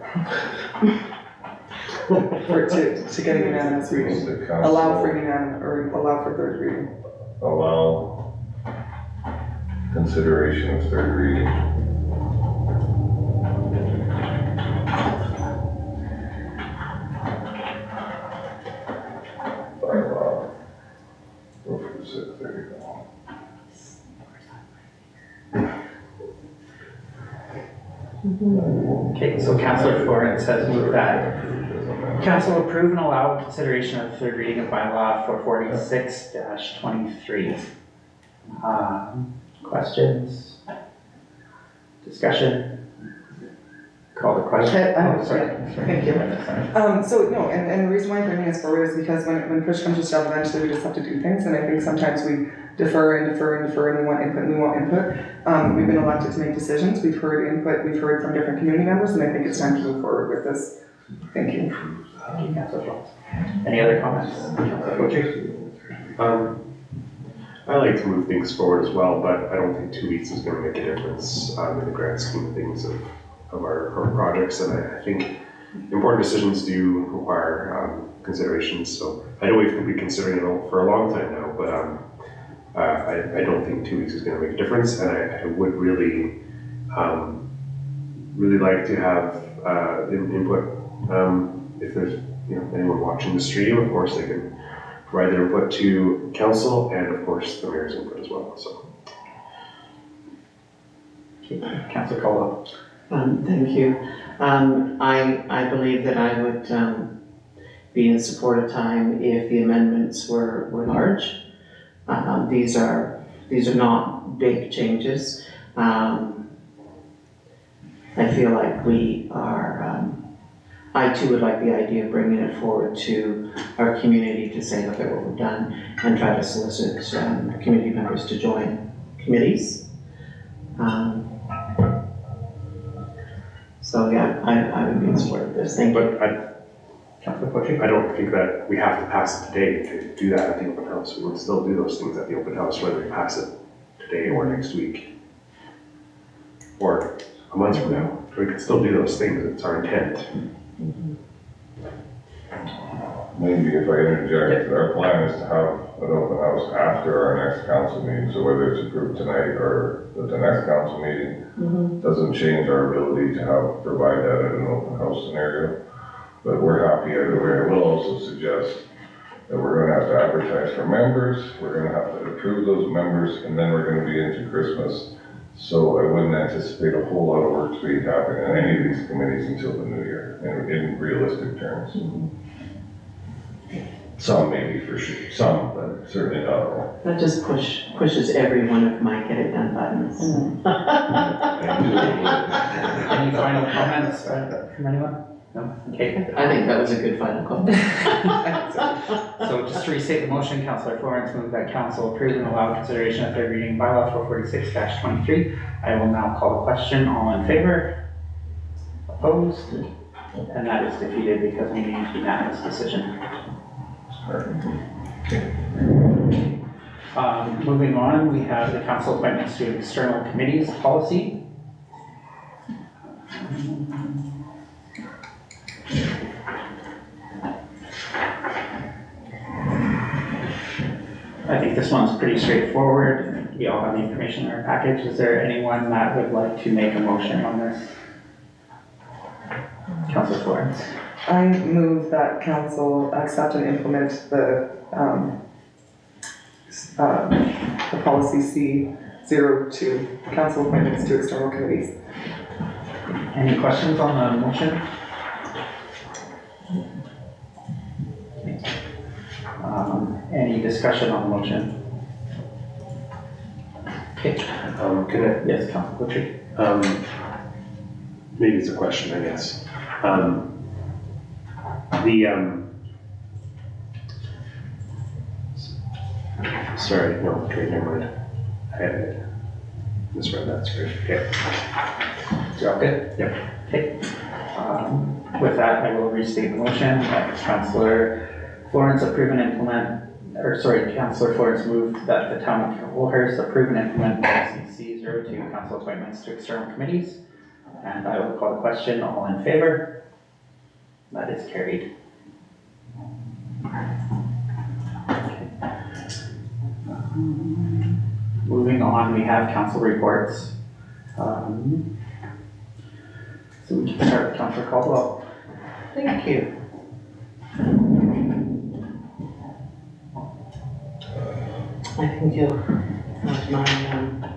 For to get a unanimous reading. The council Allow for unanimous, or allow for third reading. allow consideration of third reading. Bylaw. Go for the 6, there you go. Okay, so Councillor Florence has moved that. Council approve and allow consideration of third reading of bylaw for 46-23. Questions? Discussion? Call the question. Oh, sorry. Thank you. So no, and the reason why I'm bringing this forward is because when push comes to shove, eventually we just have to do things, and I think sometimes we defer and we want input and we want input. We've been elected to make decisions, we've heard input, we've heard from different community members, and I think it's time to move forward with this. Thank you. Thank you, Councillor Florence. Any other comments? Councillor Butcher? I like to move things forward as well, but I don't think 2 weeks is going to make a difference in the grand scheme of things of our projects, and I think important decisions do require considerations. So I know we've been considering it for a long time now, but I don't think 2 weeks is going to make a difference, and I would really like to have input. If there's anyone watching the stream, of course they can provide their input to council, and of course the mayor's input as well. So, Councillor Caldwell. Thank you. I believe that I would be in support of time if the amendments were large. These are not big changes. I feel like we are. I too would like the idea of bringing it forward to our community to say, look at what we've done, and try to solicit community members to join committees. So yeah, I would be in support of this. Thank you. but I don't think that we have to pass it today to do that at the open house. We will still do those things at the open house, whether we pass it today or next week or a month from now. We can still do those things. It's our intent. Maybe if I interject, our plan is to have an open house after our next council meeting, so whether it's approved tonight or at the next council meeting, doesn't change our ability to provide that at an open house scenario. But we're happy either way. I will also suggest that we're going to have to advertise for members, we're going to have to approve those members, and then we're going to be into Christmas. So I wouldn't anticipate a whole lot of work to be happening in any of these committees until the new year, in realistic terms. Some maybe for sure, some, but certainly not all. That just pushes every one of my get it done buttons. Any final comments from anyone? No? Okay. I think that was a good final comment. So just to restate the motion, Councillor Florence moved that council approve and allow consideration of third reading bylaw 446-23. I will now call the question. All in favor? Opposed? And that is defeated because we need unanimous decision. Moving on, we have the council appointments to external committees policy. I think this one's pretty straightforward. We all have the information in our package. Is there anyone that would like to make a motion on this? Councillor Florence. I move that council accept and implement the policy C02, council appointments to external committees. Any questions on the motion? Any discussion on the motion? Okay. Can I, Yes, Councilor Butcher. maybe it's a question, I guess. Sorry, no, okay, never mind. I had misread that, sorry. Okay. You're all good? Yep. Okay. With that, I will restate the motion. Councilor Florence approve and implement, Councilor Florence moved that the town of Coalhurst approve and implement policy C02, council appointments to external committees. And I will call the question, all in favor? That is carried. Okay. Moving on, we have council reports. So we can start with Councilor Caldwell. Thank you. I think you'll have my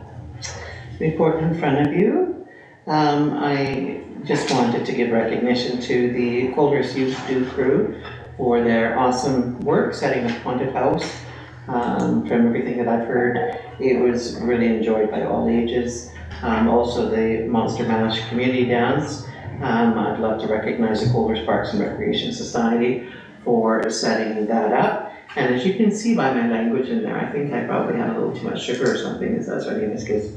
report in front of you. I just wanted to give recognition to the Coalhurst Youth Do crew for their awesome work setting up Haunted House. From everything that I've heard, it was really enjoyed by all ages. Also the Monster Mash community dance. I'd love to recognize the Coalhurst Parks and Recreation Society for setting that up. And as you can see by my language in there, I think I probably had a little too much sugar or something, because that's what it is, because,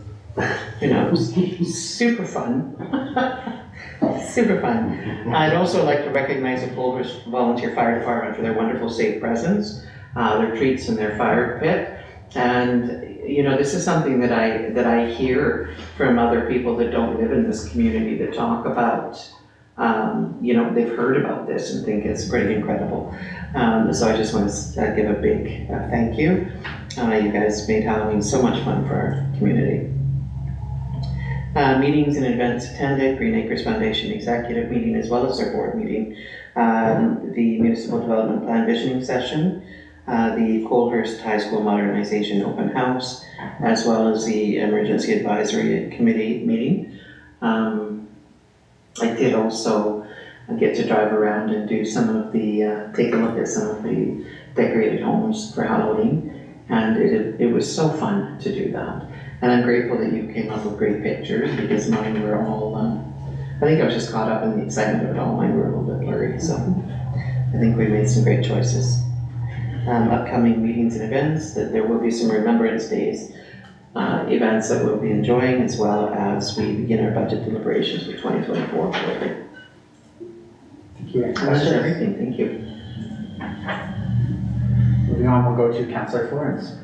you know, it was super fun. Super fun. I'd also like to recognize the Coalhurst Volunteer Fire Department for their wonderful safe presence, their treats in their fire pit. And, you know, this is something that I hear from other people that don't live in this community that talk about, you know, they've heard about this and think it's pretty incredible. So I just want to give a big thank you. You guys made Halloween so much fun for our community. Meetings and events attended, Green Acres Foundation executive meeting as well as their board meeting, the Municipal Development Plan Visioning session, the Coalhurst High School Modernization Open House, as well as the Emergency Advisory Committee meeting. I did also get to drive around and do some of the, take a look at some of the decorated homes for Halloween, and it was so fun to do that. And I'm grateful that you came up with great pictures, because mine were all, I think I was just caught up in the excitement of it all. Mine were a little bit blurry, so I think we made some great choices. Upcoming meetings and events, that there will be some Remembrance Days events that we'll be enjoying, as well as we begin our budget deliberations for 2024. Thank you. That's everything, thank you. Moving on, we'll go to Councilor Florence.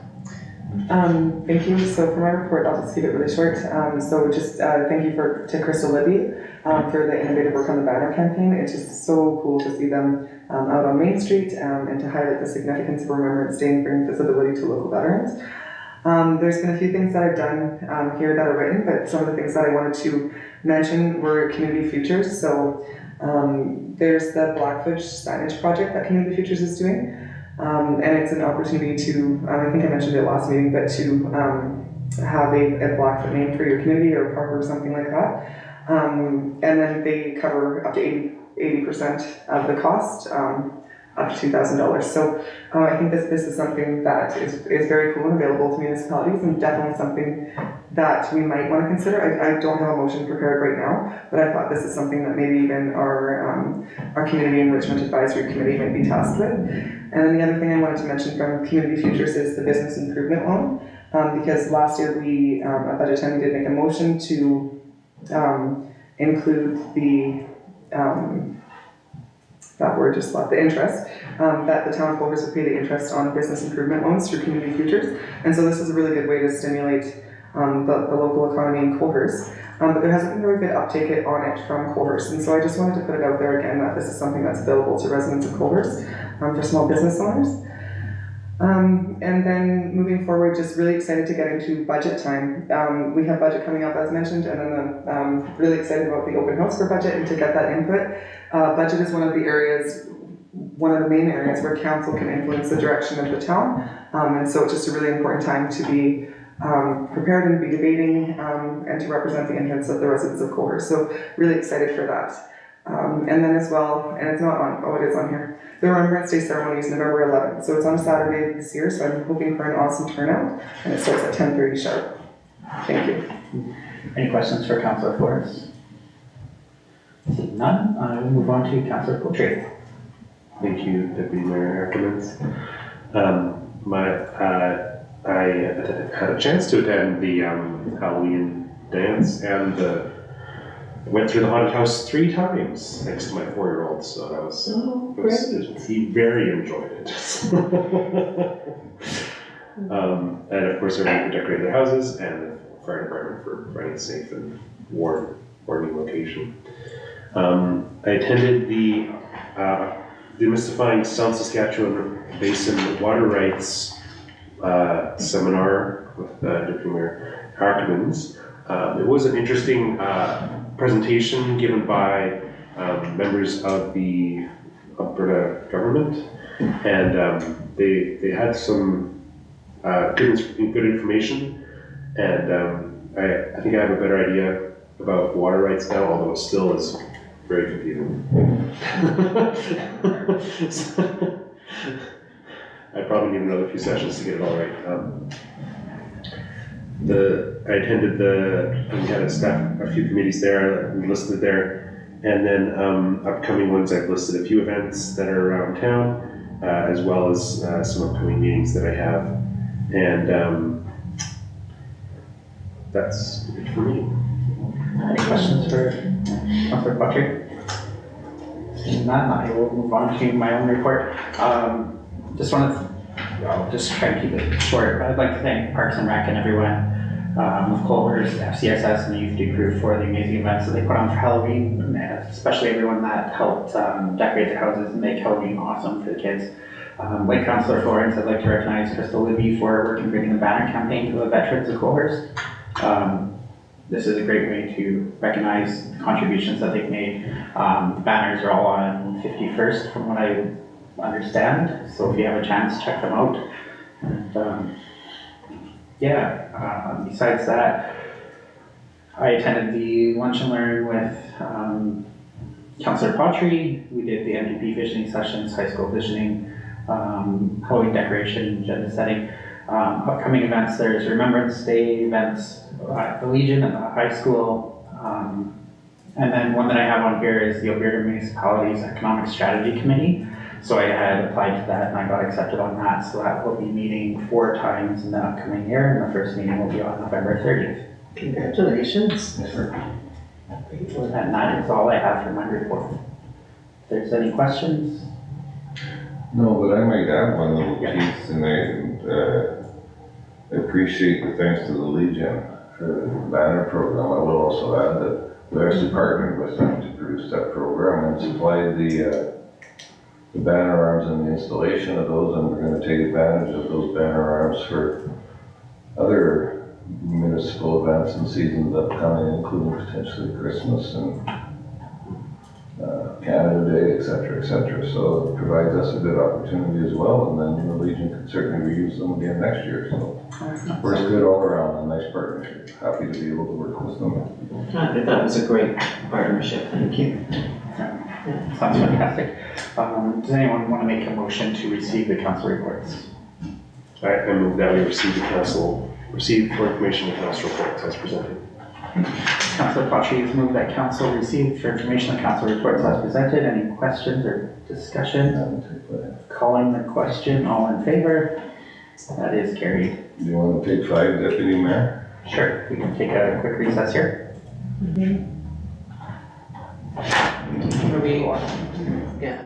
Thank you. So for my report, I'll just keep it really short. So just thank you to Crystal Libby for the innovative work on the banner campaign. It's just so cool to see them out on Main Street and to highlight the significance of Remembrance Day and bring visibility to local veterans. There's been a few things that I've done here that are written, but some of the things that I wanted to mention were community futures. So there's the Blackfish signage project that Community Futures is doing. And it's an opportunity to, I think I mentioned it last meeting, but to have a Blackfoot name for your community or a park or something like that. And then they cover up to 80% of the cost, up to $2,000. So I think this is something that is very cool and available to municipalities, and definitely something that we might want to consider. I don't have a motion prepared right now, but I thought this is something that maybe even our Community Enrichment Advisory Committee might be tasked with. And then the other thing I wanted to mention from Community Futures is the business improvement loan, because last year we, at budget time, we did make a motion to include the, that word just left, the interest, that the town of Coalhurst would pay the interest on business improvement loans through Community Futures. And so this is a really good way to stimulate the local economy in Coalhurst. But there hasn't been very good uptake on it from Coalhurst. And so I just wanted to put it out there again that this is something that's available to residents of Coalhurst for small business owners. And then moving forward, just really excited to get into budget time. We have budget coming up as mentioned, and then really excited about the open house for budget and to get that input. Budget is one of the main areas where council can influence the direction of the town. And so it's just a really important time to be prepared and be debating and to represent the interests of the residents of Coalhurst. So really excited for that. And then as well, and it's not on, it is on here, the Remembrance Day ceremony is November 11th. So it's on a Saturday this year, so I'm hoping for an awesome turnout, and it starts at 10:30 sharp. Thank you. Any questions for Councillor Flores? Seeing none, I will move on to Councillor Poultry. Thank you, Deputy Mayor Ackermans. I had a chance to attend the Halloween dance and went through the haunted house 3 times next to my 4-year-old, so that was he very enjoyed it. And of course everyone decorated their houses and the fire department for providing a safe and warming location. I attended the Demystifying South Saskatchewan Basin Water Rights seminar with Deputy Mayor Harkemans. It was an interesting presentation given by members of the Alberta government, and they had some good information, and I think I have a better idea about water rights now, although it still is very confusing. I probably need another few sessions to get it all right. I attended we had a few committees there, we listed there, and then upcoming ones, I've listed a few events that are around town, as well as some upcoming meetings that I have, and that's it for me. Any questions for Councillor Poultry? Seeing none, I will move on to my own report. I'll just try to keep it short, but I'd like to thank Parks and Rec and everyone of Coalhurst, FCSS, and the Youth Day Crew for the amazing events that they put on for Halloween, and especially everyone that helped decorate their houses and make Halloween awesome for the kids. Like Councillor Florence, I'd like to recognize Crystal Libby for working bringing the banner campaign to the veterans of Coalhurst. This is a great way to recognize the contributions that they've made. The banners are all on 51st from what I understand, so if you have a chance, check them out. And, besides that, I attended the lunch and learn with Councillor Poultry. We did the MPP visioning sessions, high school visioning, Halloween decoration, agenda setting. Upcoming events, there's Remembrance Day events at the Legion and the high school. And then one that I have on here is the Alberta Municipalities Economic Strategy Committee. So I had applied to that and I got accepted on that. So that will be meeting 4 times in the upcoming year, and the first meeting will be on November 30th. Congratulations. And that is all I have for my report. If there's any questions? No, but I might add one little piece, and I appreciate the thanks to the Legion for the banner program. I will also add that we actually partnered with them to produce that program and supplied the banner arms and the installation of those, and we're going to take advantage of those banner arms for other municipal events and seasons upcoming, including potentially Christmas and Canada Day, etc., etc. So it provides us a good opportunity as well, and then the Legion could certainly reuse them again next year. So we're good all around, a nice partnership. Happy to be able to work with them. I think that was a great partnership. Thank you. Sounds fantastic. Does anyone want to make a motion to receive the council reports? I move that we receive for information the council reports as presented. Councillor Poultry has moved that council receive for information the council reports as presented. Any questions or discussion? Calling the question, all in favor? That is carried. Do you want to take 5, Deputy Mayor? Sure, we can take a quick recess here. Are we? Yeah.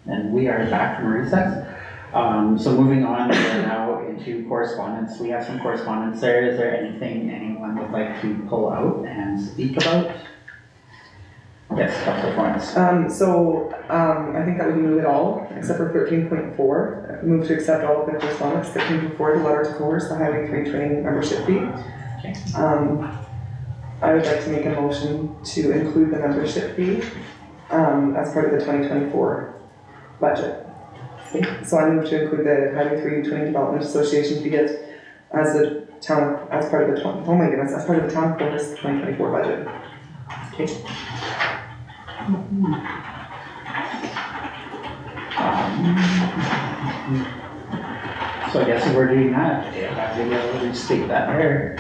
And we are back from recess. So moving on, we're now into correspondence. We have some correspondence there. Is there anything anyone would like to pull out and speak about? Yes, Councilor Florence. I think that we can move it all, except for 13.4. Move to accept all of the correspondence. 13.4, the letter to Coalhurst, the Highway 3 training membership fee. Okay. I would like to make a motion to include the membership fee as part of the 2024 budget. Okay. So I move to include the Highway 3 Training Development Association fee as the town, as part of the as part of the town of Coalhurst 2024 budget. Okay. So I guess if we're doing that, I'll restate that there.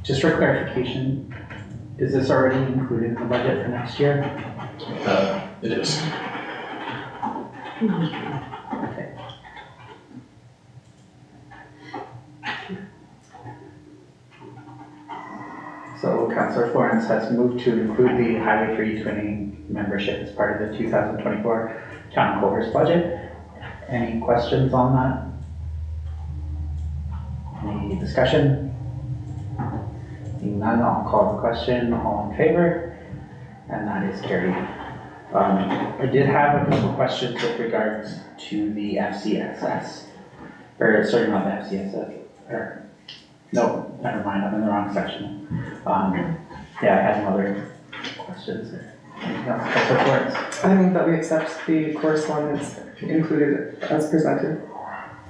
Just for clarification, is this already included in the budget for next year? It is. Okay. So Councillor Florence has moved to include the Highway 3 Twinning membership as part of the 2024 Town of Coalhurst budget. Any questions on that? Any discussion? Seeing none, I'll call the question. All in favor? And that is carried. I did have a couple questions with regards to the FCSS. Or sorry, not the FCSS. No, never mind, I'm in the wrong section. Yeah, I had some other questions there. Councilor Florence. I move that we accept the correspondence included as presented.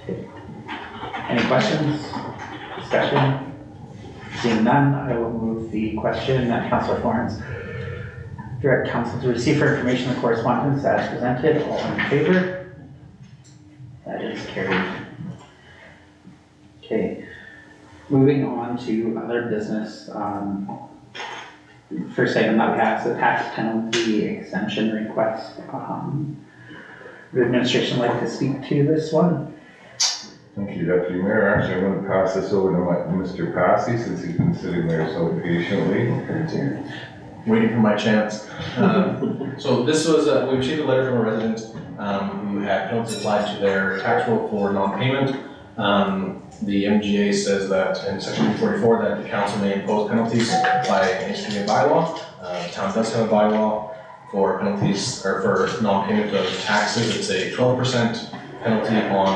Okay. Any questions? Discussion? Seeing none, I will move the question that Councilor Florence direct council to receive for information the correspondence as presented. All in favor? That is carried. Okay. Moving on to other business. First item that we have is the tax penalty exemption request. Would administration like to speak to this one? Thank you, Deputy Mayor. Actually, I'm going to pass this over to Mr. Passy since he's been sitting there so patiently. Waiting for my chance. So this was, we received a letter from a resident who had penalties applied to their tax roll for non-payment. The MGA says that in section 44 that the council may impose penalties by issuing a bylaw. The town does have a bylaw for penalties or for non-payment of taxes. It's a 12% penalty on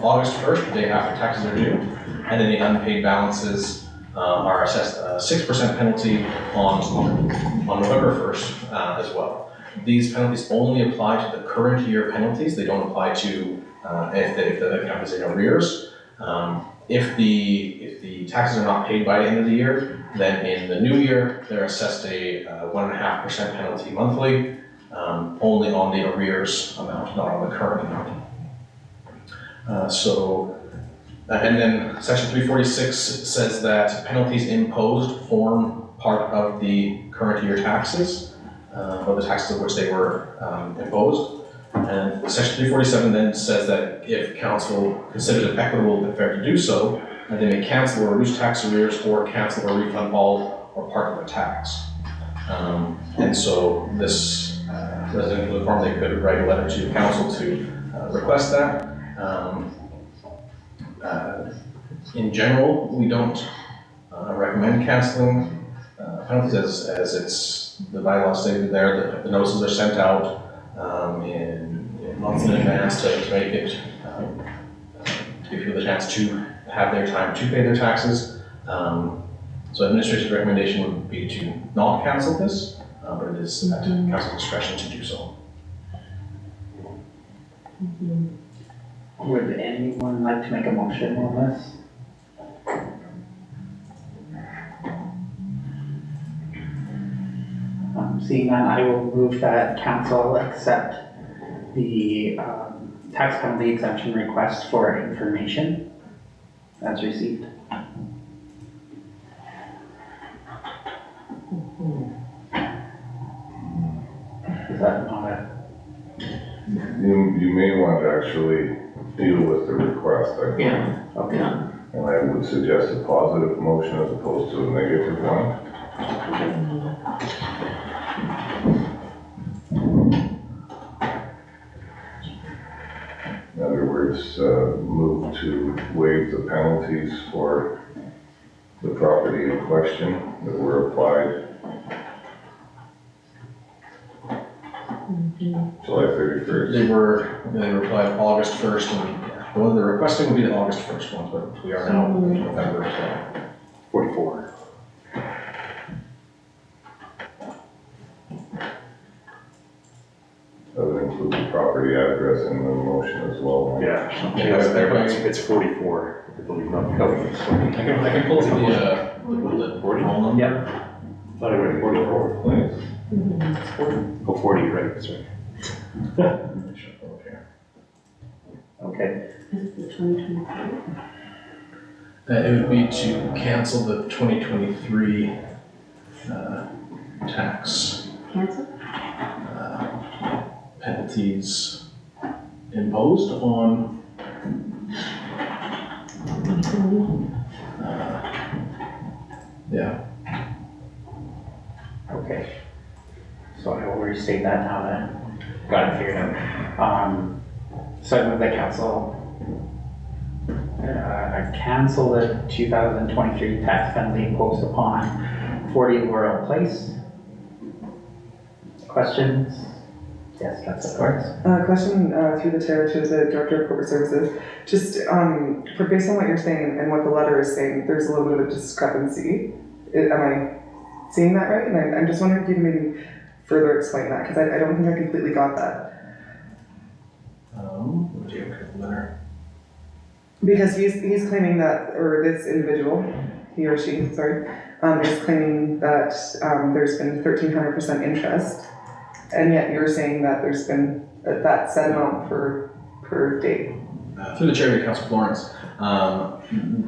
August 1st, the day after taxes are due, and then the unpaid balances are assessed a 6% penalty on November 1st as well. These penalties only apply to the current year penalties. They don't apply to if the account is in arrears. If the taxes are not paid by the end of the year, then in the new year they're assessed a 1.5% penalty monthly, only on the arrears amount, not on the current amount. And then section 346 says that penalties imposed form part of the current year taxes, or the taxes of which they were imposed. And section 347 then says that if council considers it equitable and fair to do so, they may cancel or reduce tax arrears or cancel or refund all or part of the tax. And so this resident of the farm, they could write a letter to council to request that. In general, we don't recommend canceling penalties as it's the bylaw stated there. The notices are sent out in months in advance to make it to give people the chance to have their time to pay their taxes. So administration's recommendation would be to not cancel this, but it is at council discretion to do so. Would anyone like to make a motion on this? Seeing none, I will move that council accept the tax penalty exemption request for information as received. Is that not a... You may want to actually deal with the request, I think. Yeah. Okay. And I would suggest a positive motion as opposed to a negative one. this move to waive the penalties for the property in question that were applied July 31st. They were applied August 1st, and well, the requesting would be the August 1st ones, but we are now in November, so 44. That would include the property address in the motion as well. Yeah, it's 44, I believe, not I can pull up the roll number. Yeah. Thought I read 44. Please. Oh, 40, right, that's right. Okay, Is it the 2023? It would be to cancel the 2023 tax Cancel? penalties imposed on yeah. okay. So I will restate that now that I've got it figured out. So I move that council cancel the 2023 tax penalty imposed upon 40 Laurel Place. Questions? Yes, Councilor Courts. Question through the chair to the Director of Corporate Services. Just based on what you're saying and what the letter is saying, there's a little bit of a discrepancy. Am I seeing that right? And I'm just wondering if you can maybe further explain that, because I don't think I completely got that. What do you have the letter? Because he's claiming that, or this individual, he or she, sorry, is claiming that there's been 1,300% interest, and yet you're saying that there's been that set amount per day. Through the chair to Councilor Florence,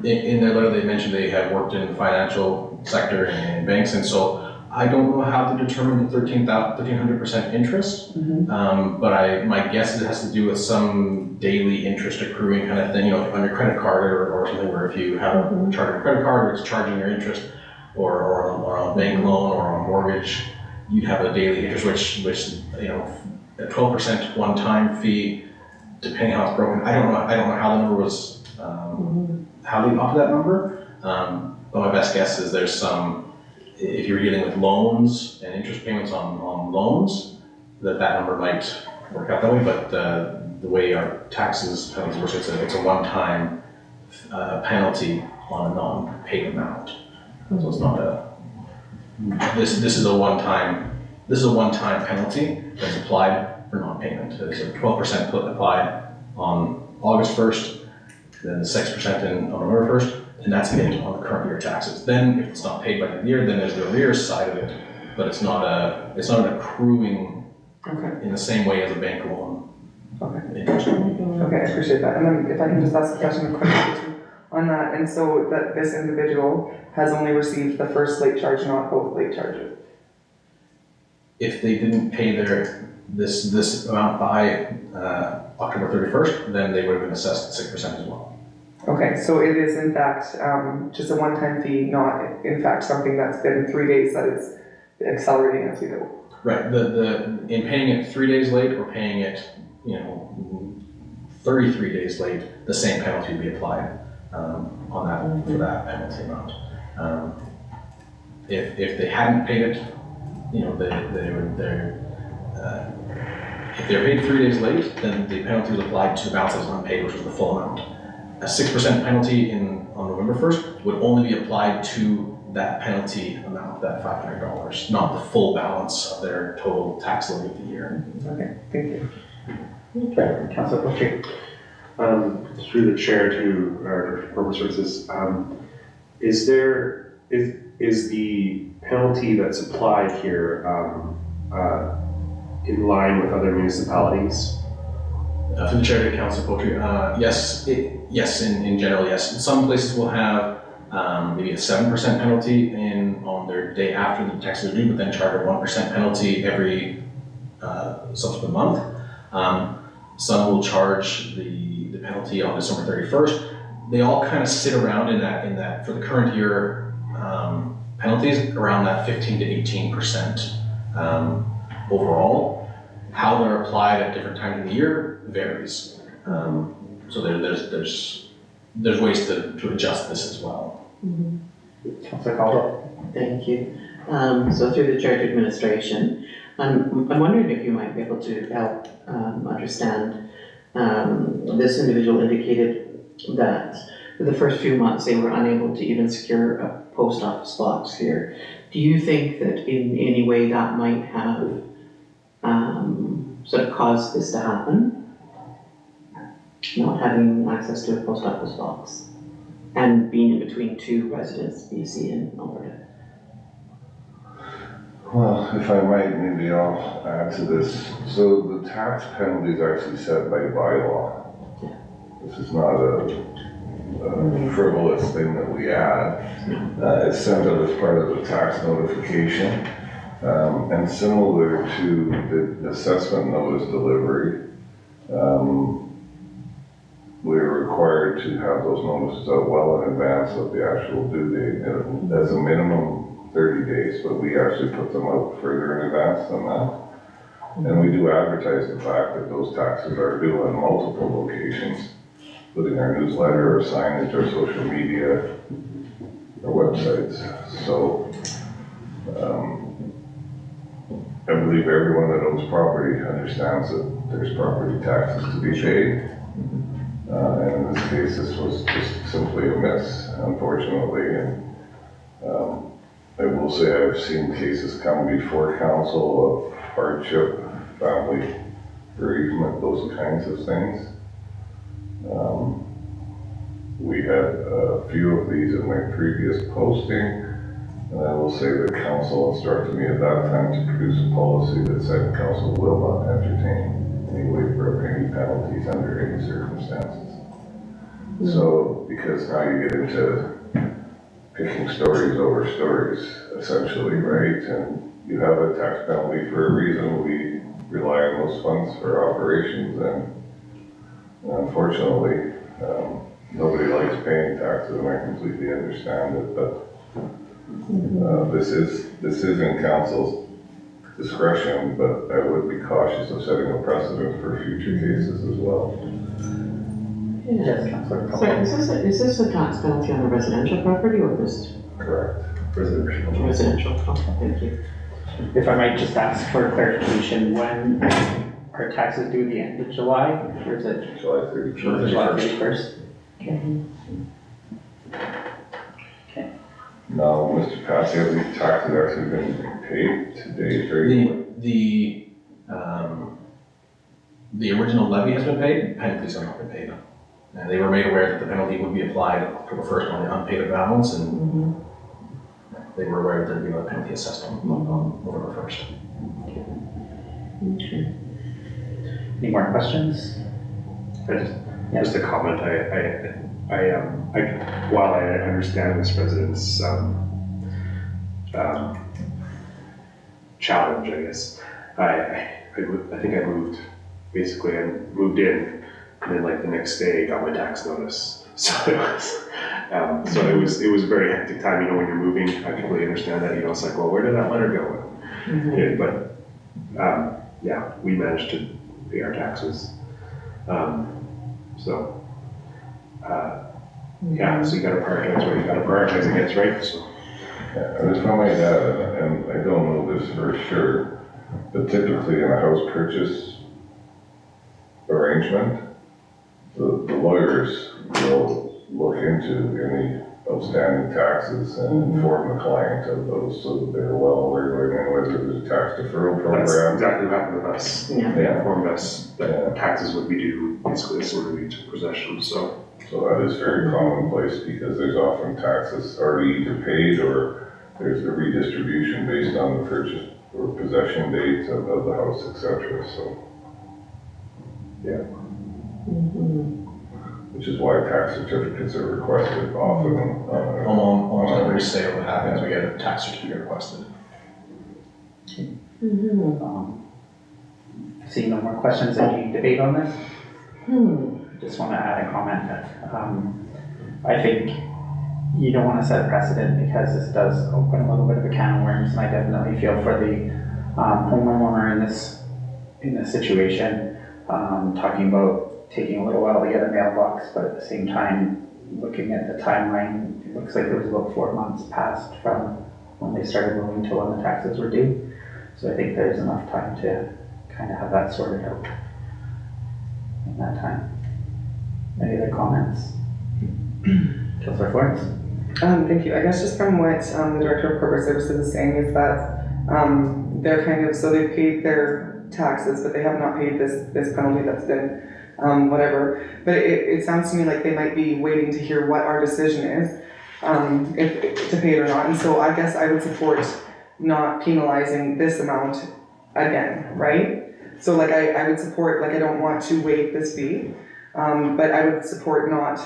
in their letter they mentioned they have worked in the financial sector and banks, and so I don't know how to determine the 1,300% interest, but my guess is it has to do with some daily interest accruing kind of thing, on your credit card or something, where if you have a charge on your credit card, it's charging your interest, or on a bank loan or on a mortgage, you'd have a daily interest, which a 12% one-time fee, depending how it's broken. I don't know how the number was, how they got to that number, but my best guess is there's some. If you're dealing with loans and interest payments on loans, that number might work out that way, but the way our taxes penalties work, it's a one-time penalty on a non-paid amount. So it's not this is a one-time penalty that's applied for non-payment. It's a 12% applied on August 1st, then the 6% on November 1st, and that's paid on the current year taxes. Then, if it's not paid by the year, then there's the arrears side of it, but it's not an accruing in the same way as a bank loan. Interest. Okay, I appreciate that. And then if I can just ask a question of clarification on that, and so that this individual has only received the first late charge, not both late charges. If they didn't pay this amount by October 31st, then they would have been assessed 6% as well. Okay, so it is in fact just a one-time fee, not in fact something that's been 3 days that is accelerating as we go. Right. In paying it 3 days late or paying it 33 days late, the same penalty would be applied on that for that penalty amount. If they hadn't paid it, if they're paid 3 days late, then the penalty was applied to the balance that was unpaid, which was the full amount. A 6% penalty on November 1st would only be applied to that penalty amount, that $500, not the full balance of their total tax levy of the year. Okay, thank you. Okay, Councilor Butcher. Through the chair to our Corporate Services, is the penalty that's applied here in line with other municipalities? For the chair to Councilor Poultry, yes, in general, yes. Some places will have maybe a 7% penalty on their day after the tax is due, but then charge a 1% penalty every subsequent month. Some will charge the penalty on December 31st. They all kind of sit around in that for the current year penalties around that 15 to 18% overall. How they're applied at different times of the year varies. So there's ways to adjust this as well. Councillor Caldwell? Thank you. So through the chair to administration, I'm wondering if you might be able to help understand, this individual indicated that for the first few months they were unable to even secure a post office box here. Do you think that in any way that might have sort of caused this to happen? Not having access to a post office box and being in between two residents, BC and Alberta. Well, if I might, maybe I'll add to this. So the tax penalty is actually set by bylaw. This is not a frivolous thing that we add. It's sent out as part of the tax notification. And similar to the assessment notice delivery, we're required to have those notices out well in advance of the actual due date, as a minimum 30 days, but we actually put them out further in advance than that. And we do advertise the fact that those taxes are due in multiple locations, including our newsletter, our signage, our social media, our websites. So I believe everyone that owns property understands that there's property taxes to be paid. And in this case, this was just simply a miss, unfortunately. And I will say I've seen cases come before council of hardship, family bereavement, those kinds of things. We had a few of these in my previous posting, and I will say that council instructed me at that time to produce a policy that said council will not entertain any waiver of any penalties under any circumstances. So, because now you get into picking stories over stories, essentially, right? And you have a tax penalty for a reason. We rely on those funds for operations, and unfortunately, nobody likes paying taxes, and I completely understand it. But this is in council's discretion, but I would be cautious of setting a precedent for future cases as well. Yes, Councillor. So is this a tax penalty on a residential property or just? Correct. Residential. Residential, okay, thank you. If I might just ask for clarification, when are taxes due the end of July, or is it July 31st. July 31st? Okay. Okay. Now, Mr. Passy, have these taxes actually been paid to date? The original levy has been paid, penalties have not been paid. And they were made aware that the penalty would be applied October 1st on the unpaid balance, and they were aware that there'd be a penalty assessed on November 1st. Okay. Any more questions? Just a comment, while I understand this resident's challenge, I guess, I think I moved in, and then like the next day got my tax notice. So it was a very hectic time, you know, when you're moving. I completely understand that, you know, it's like, well, where did that letter go? Yeah, but yeah, we managed to pay our taxes. Yeah, so you gotta prioritize what you gotta prioritize against, right? So. Yeah, and if I might add, and I don't know this for sure, but typically in a house purchase arrangement, the lawyers will look into any outstanding taxes and inform the client of those, so that they're well aware whether there's a tax deferral program. That's exactly what happened with us. Yeah. They informed us that taxes would be due basically as soon as we took possession, so. So that is very commonplace, because there's often taxes already either paid, or there's a redistribution based on the purchase or possession date of the house, etc. So, yeah. Which is why tax certificates are requested often. Almost every sale that happens, we get a tax certificate requested. Seeing no more questions, any debate on this? Just want to add a comment that I think you don't want to set a precedent, because this does open a little bit of a can of worms, and I definitely feel for the homeowner in this situation. Talking about taking a little while to get a mailbox, but at the same time, looking at the timeline, it looks like it was about 4 months passed from when they started moving to when the taxes were due. So I think there's enough time to kind of have that sorted out in that time. Any other comments? Councillor Florence? Thank you. I guess just from what the Director of Corporate Services is saying is that they're kind of, so they've paid their taxes, but they have not paid this penalty that's been whatever. But it sounds to me like they might be waiting to hear what our decision is, if to pay it or not. And so I guess I would support not penalizing this amount again, right? So like I would support, like I don't want to waive this fee, but I would support not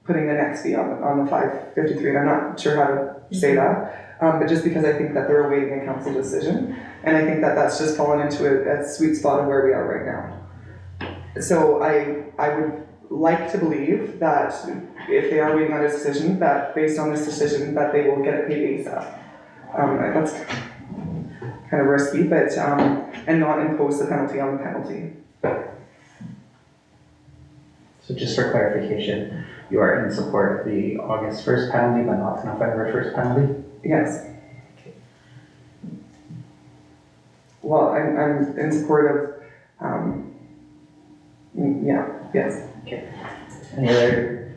putting the next fee on the 553, and I'm not sure how to say that, but just because I think that they're awaiting a council decision, and I think that that's just fallen into a sweet spot of where we are right now. So I would like to believe that if they are waiting on a decision, that based on this decision, that they will get it paid ASAP. That's kind of risky, but and not impose the penalty on the penalty. So just for clarification, you are in support of the August 1st penalty, but not the November 1st penalty? Yes. Well, I'm in support of, yeah, yes. Okay. Any other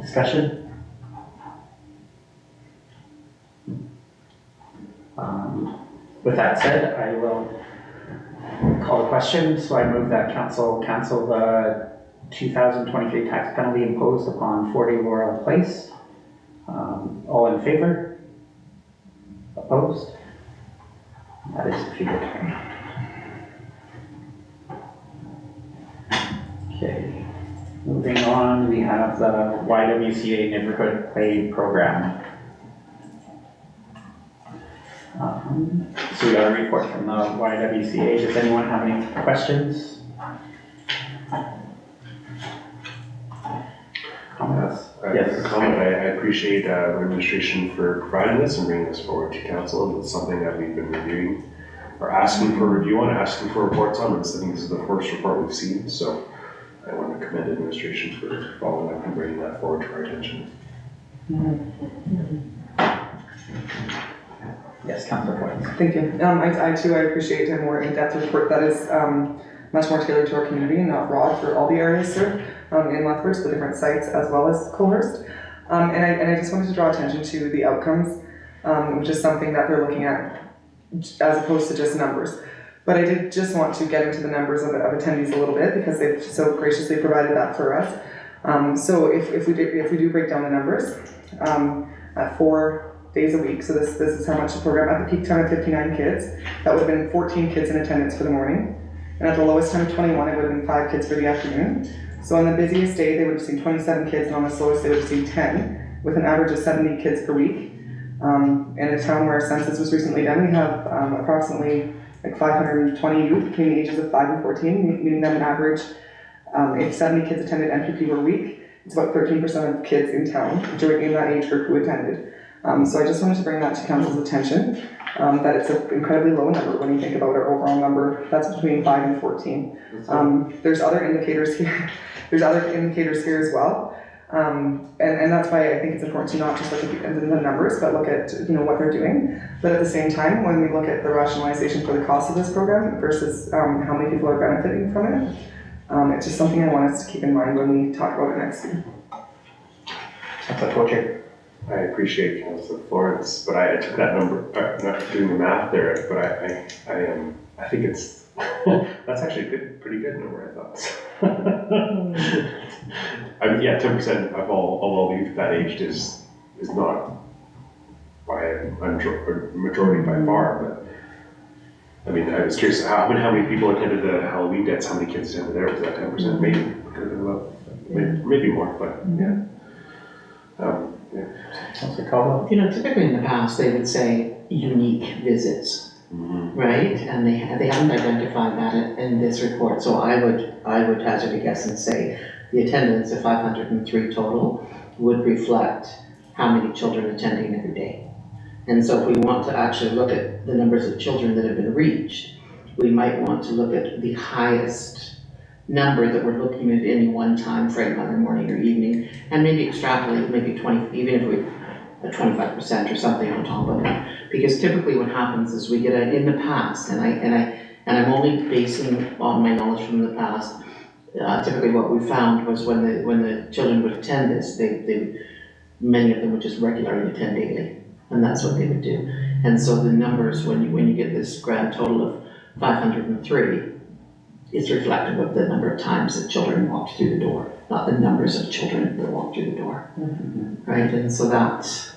discussion? With that said, I will call the question. So I move that council cancel the 2023 tax penalty imposed upon 40 Laurel Place. All in favor? Opposed? That is defeated. Okay, moving on, we have the YWCA Neighborhood Play Program. So we got a report from the YWCA. Does anyone have any questions? Comments? Yes. I appreciate the administration for providing this and bringing this forward to council. It's something that we've been reviewing, or asking for review on, asking for reports on, and I think this is the first report we've seen. So I want to commend administration for following up and bringing that forward to our attention. Yes, Councillor Points. Thank you. I too appreciate a more in-depth report that is much more tailored to our community and not broad for all the areas served in Lethbridge, the different sites, as well as Coalhurst. And I just wanted to draw attention to the outcomes, which is something that they're looking at as opposed to just numbers. But I did just want to get into the numbers of attendees a little bit because they've so graciously provided that for us. So if we do break down the numbers, at 4 days a week, so this is how much the program, at the peak time of 59 kids, that would have been 14 kids in attendance for the morning. And at the lowest time of 21, it would have been 5 kids for the afternoon. So on the busiest day, they would have seen 27 kids, and on the slowest, they would have seen 10, with an average of 70 kids per week. In a town where our census was recently done, we have approximately like 520 youth between the ages of 5 and 14, meaning that an average, if 70 kids attended NPP per week, it's about 13% of kids in town in that age group who attended. So I just wanted to bring that to council's attention, that it's an incredibly low number when you think about our overall number. That's between 5 and 14. There's other indicators here. There's other indicators here as well. And that's why I think it's important to not just look at the numbers, but look at what they're doing. But at the same time, when we look at the rationalization for the cost of this program versus how many people are benefiting from it, it's just something I want us to keep in mind when we talk about it next year. Councillor Poacher. I appreciate Councillor Florence, but I took that number, not doing the math there, but I think it's, that's actually a pretty good number, I thought. Yeah, 10% of all youth that aged is not by a majority by far, but I mean, I was curious how many people attended the Halloween dance, how many kids attended there, was that 10%? Maybe, could have been about, maybe more, but yeah. Councillor Caldwell. Typically in the past, they would say unique visits, right? And they haven't identified that in this report. So I would hazard a guess and say the attendance of 503 total would reflect how many children attending every day. And so if we want to actually look at the numbers of children that have been reached, we might want to look at the highest number that we're looking at any one time frame, either morning or evening, and maybe extrapolate maybe 20, even if we 25% or something on top of it. Because typically what happens is we get in the past, and I'm only basing on my knowledge from the past. Typically what we found was when the children would attend this, many of them would just regularly attend daily, and that's what they would do. And so the numbers, when you get this grand total of 503, it's reflective of the number of times that children walked through the door, not the numbers of children that walked through the door, right? And so that's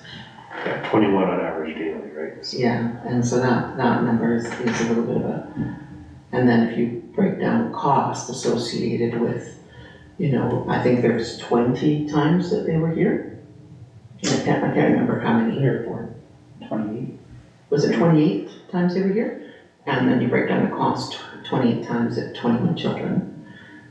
21 on average daily, right? So, yeah, and so that number is a little bit of a, and then if you break down cost associated with, I think there's 20 times that they were here. I can't remember how many. Here for 28. Was it 28 times they were here? And then you break down the cost, 28 times at 21 children.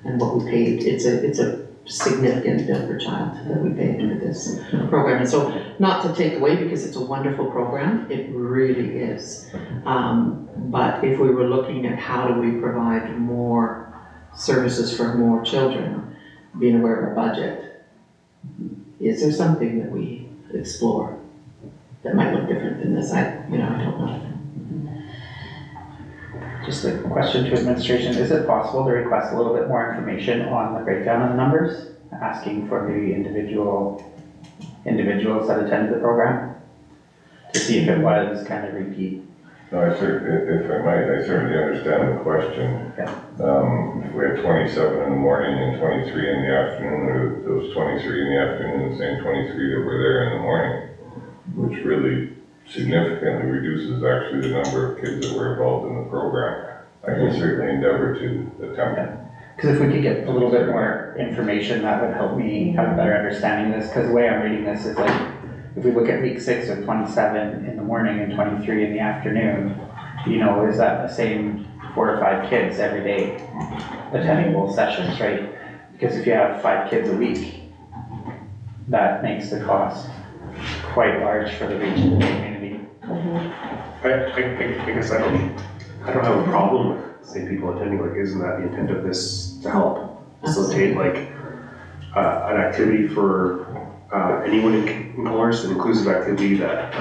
And what we paid, it's a significant bill per child that we paid for this program. And so, not to take away, because it's a wonderful program, it really is. But if we were looking at how do we provide more services for more children, being aware of our budget, is there something that we explore that might look different than this? I don't know. Just a question to administration, is it possible to request a little bit more information on the breakdown of the numbers? Asking for maybe individuals that attended the program? To see if it was kind of repeat. No, if I might, I certainly understand the question. Yeah. If we had 27 in the morning and 23 in the afternoon, or those 23 in the afternoon, the same 23 that were there in the morning, which really significantly reduces actually the number of kids that were involved in the program. I can certainly endeavor to attempt. Because if we could get a little bit more information, that would help me have a better understanding of this, because the way I'm reading this is like, if we look at week 6 of 27 in the morning and 23 in the afternoon, is that the same 4 or 5 kids every day attending both sessions, right? Because if you have 5 kids a week, that makes the cost quite large for the region and the community. I guess I don't have a problem with, say, people attending. Like, isn't that the intent of this, to help facilitate like an activity for anyone in Coalhurst, an inclusive activity that,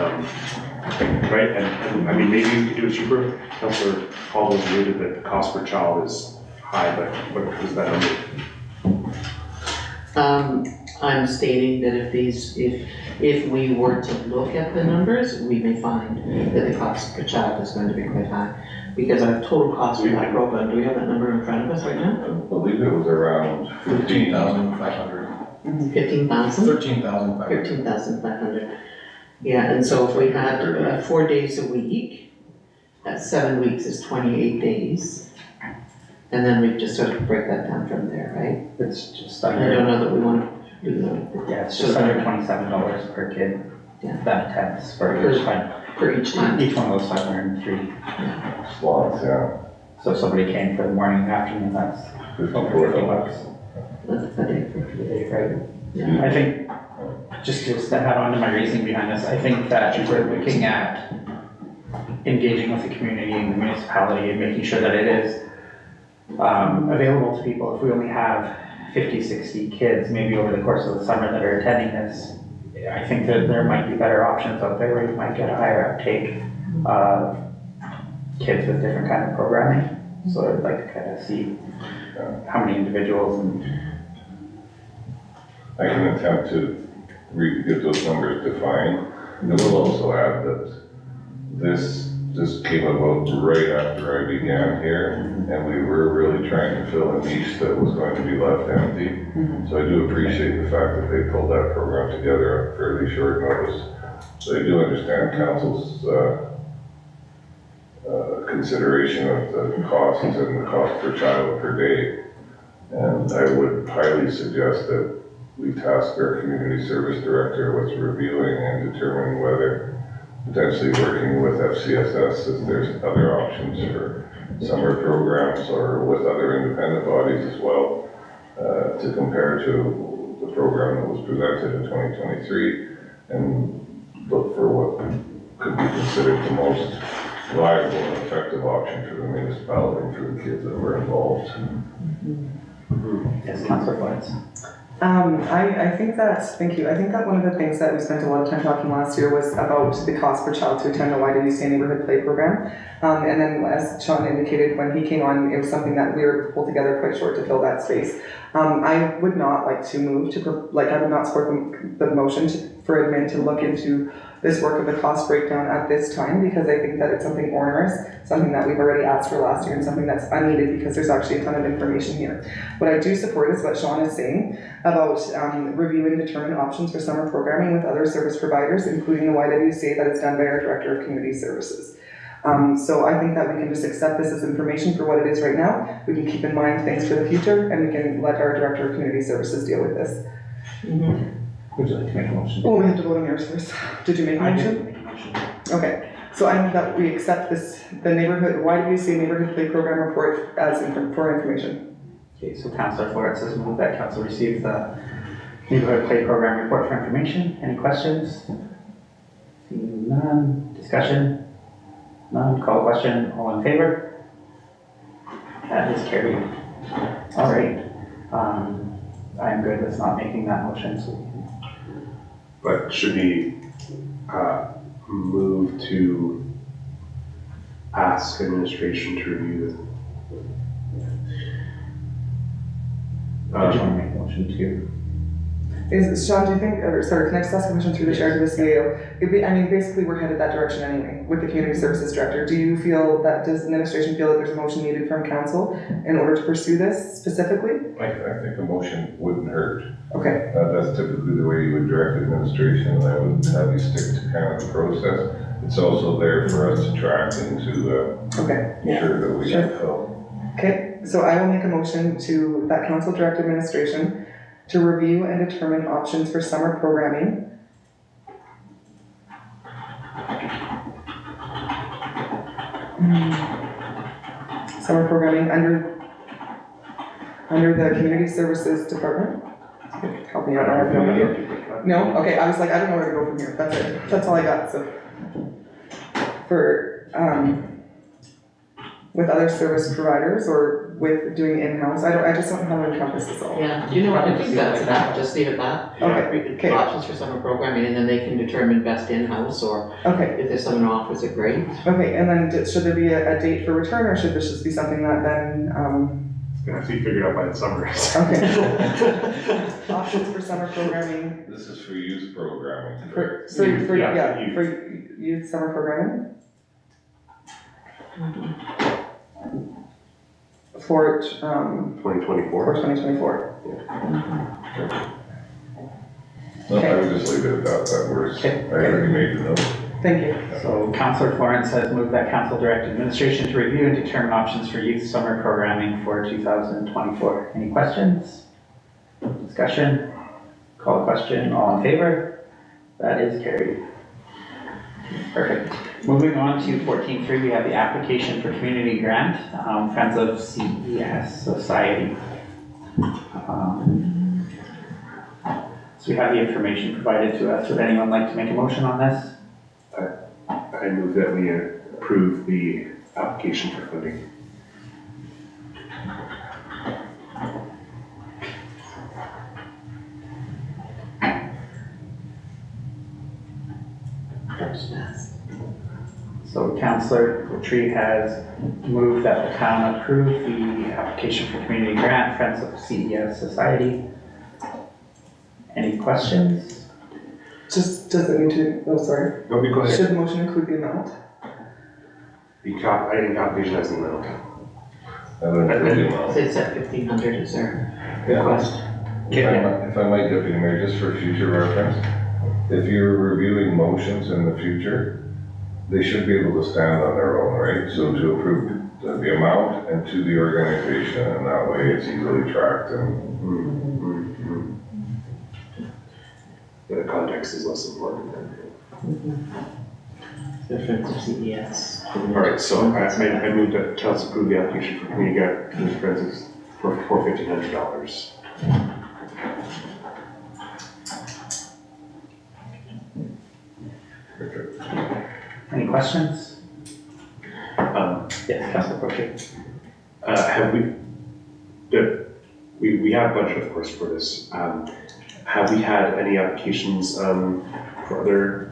right? And I mean, maybe you could do it cheaper. Councillor Caldwell alluded that the cost per child is high, but what is that number? I'm stating that if we were to look at the numbers, we may find that the cost per child is going to be quite high. Because our total cost for that program, do we have that number in front of us right now? I believe it was around 15,500. 15,000? 13,500. 13,500. Yeah, and so if we had 4 days a week, that 7 weeks is 28 days. And then we just sort of break that down from there, right? It's just I under, don't know that we want to do that. yeah, it's just under $27 per kid. Yeah. That attends for each time. For each time. Each one of those 503 slots, yeah. So if somebody came for the morning and afternoon, that's about $50 A day. for the day, right? Yeah. I think, just to add on to my reasoning behind this, I think that if we're looking at engaging with the community and the municipality and making sure that it is available to people, if we only have 50, 60 kids, maybe over the course of the summer that are attending this, I think that there might be better options out there where you might get a higher uptake of kids with different kind of programming. So I'd like to kind of see how many individuals and I can attempt to get those numbers defined. I will also add that this came about right after I began here, and we were really trying to fill a niche that was going to be left empty. So I do appreciate the fact that they pulled that program together on fairly short notice. So I do understand council's consideration of the costs and the cost per child per day. And I would highly suggest that we task our community service director with reviewing and determining whether potentially working with FCSS if there's other options for summer programs or with other independent bodies as well to compare to the program that was presented in 2023 and look for what could be considered the most viable and effective option for the municipality and for the kids that were involved. Yes, Councillor Florence. I think that, thank you, I think that one of the things that we spent a lot of time talking last year was about the cost per child to attend the YWCA neighborhood play program. And then as Sean indicated, when he came on, it was something that we were pulled together quite short to fill that space. I would not like to move to, I would not support the motion for admin to look into this work of the cost breakdown at this time, because I think that it's something onerous, something that we've already asked for last year, and something that's unneeded because there's actually a ton of information here. What I do support is what Sean is saying about review and determine options for summer programming with other service providers, including the YWCA that is done by our Director of Community Services. So I think that we can just accept this as information for what it is right now. We can keep in mind things for the future, and we can let our Director of Community Services deal with this. Would you like to make a motion? Well, we have to vote on yours first. Did you make a I motion? did make a motion. Okay, so I move that we accept this, the neighborhood, YWCA neighborhood play program report as for information. Okay, so Councillor Florence has moved that council receive the neighborhood play program report for information. Any questions? Seeing none. Discussion? None. Call question. All in favor? That is carried. All right. I'm good with not making that motion, so we can. But should we move to ask administration to review Did you want to make a motion too? Sean, do you think, sorry, can I just ask a question through the chair to the CAO? I mean, basically we're headed that direction anyway with the Community Services Director. Do you feel that, does administration feel that there's a motion needed from council in order to pursue this specifically? I think a motion wouldn't hurt. Okay. That's typically the way you would direct administration, and I would have you stick to kind of the process. It's also there for us to track and to ensure that we fulfill. Okay, so I will make a motion to that council direct administration to review and determine options for summer programming. Summer programming under the Community Services Department. Help me out, I have no idea. No? Okay, I was like, I don't know where to go from here. That's it. That's all I got, so. For, with other service providers or with doing in-house, I just don't know how to encompass this all. Yeah, you know what, I think that's enough, just leave it that. Okay. Options for summer programming, and then they can determine best in-house, or Okay, if there's someone who offers it, great. okay, and then should there be a date for return, or should this just be something that then, It's gonna have to be figured out by the summer. okay. Options for summer programming, This is for youth programming, for correct? youth summer programming? For, 2024. 2024. No, I would just leave it at that works. I Okay. already made the note. Thank you. So Councillor Florence has moved that council direct administration to review and determine options for youth summer programming for 2024. Any questions? Discussion? Call a question. All in favor? That is carried. Perfect. Moving on to 14.3, we have the application for community grant, Friends of CES Society. So we have the information provided to us. Would anyone like to make a motion on this? I move that we approve the application for funding. So Councillor Latreille has moved that the town approve the application for community grant, Friends of CES Society. Any questions? Just, does it need to, oh, sorry. No, go ahead. Should the motion include the amount? I think application has an amount. I don't know. So it's at 1,500, is there request? If I might, Deputy Mayor, just for future reference, if you're reviewing motions in the future, they should be able to stand on their own, right? So to approve the amount and to the organization, and that way it's easily tracked and. The context is less important than. Difference of CES. Alright, so I moved that council approve the application for community grant for the Friends for $1,500. Any questions? Um, Yes, Councillor Crochet. have we have budget, of course, for this. Have we had any applications for other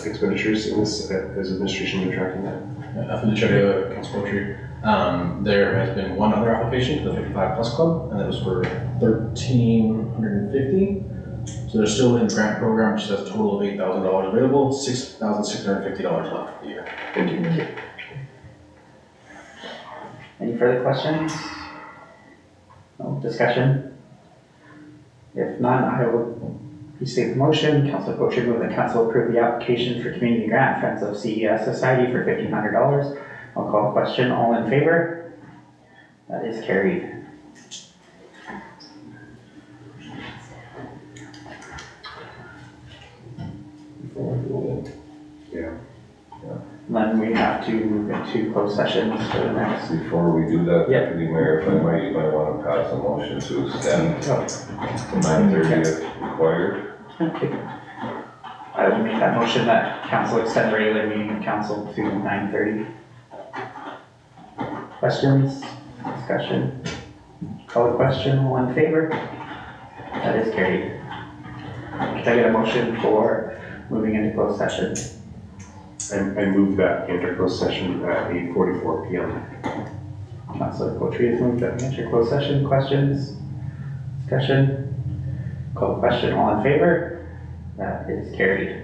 expenditures in this, as administration been tracking that? Through the chair, Council Poetry, there has been one other application for the 55 Plus Club, and that was for $1,350. So they're still in the grant program, which has a total of $8,000 available, $6,650 left for the year. Thank you. Any further questions? No discussion? If none, I will restate the motion. Councilor Poitras move that council approve the application for community grant Friends of CES Society for $1,500. I'll call the question. All in favor? That is carried. Yeah. Then we have to move into closed sessions for the next. Before we do that, Yep. Deputy Mayor, if I might, you might want to pass a motion to extend to 9:30 if required. Okay. I will make that motion that council extend regular meeting of council to 9:30. Questions, discussion? Call the question, all in favor? That is carried. Can I get a motion for moving into closed session? I move that we enter closed session at 8:44 p.m. Councilor Poitras has moved that we enter closed session. Questions, discussion? Call the question, all in favor? That is carried.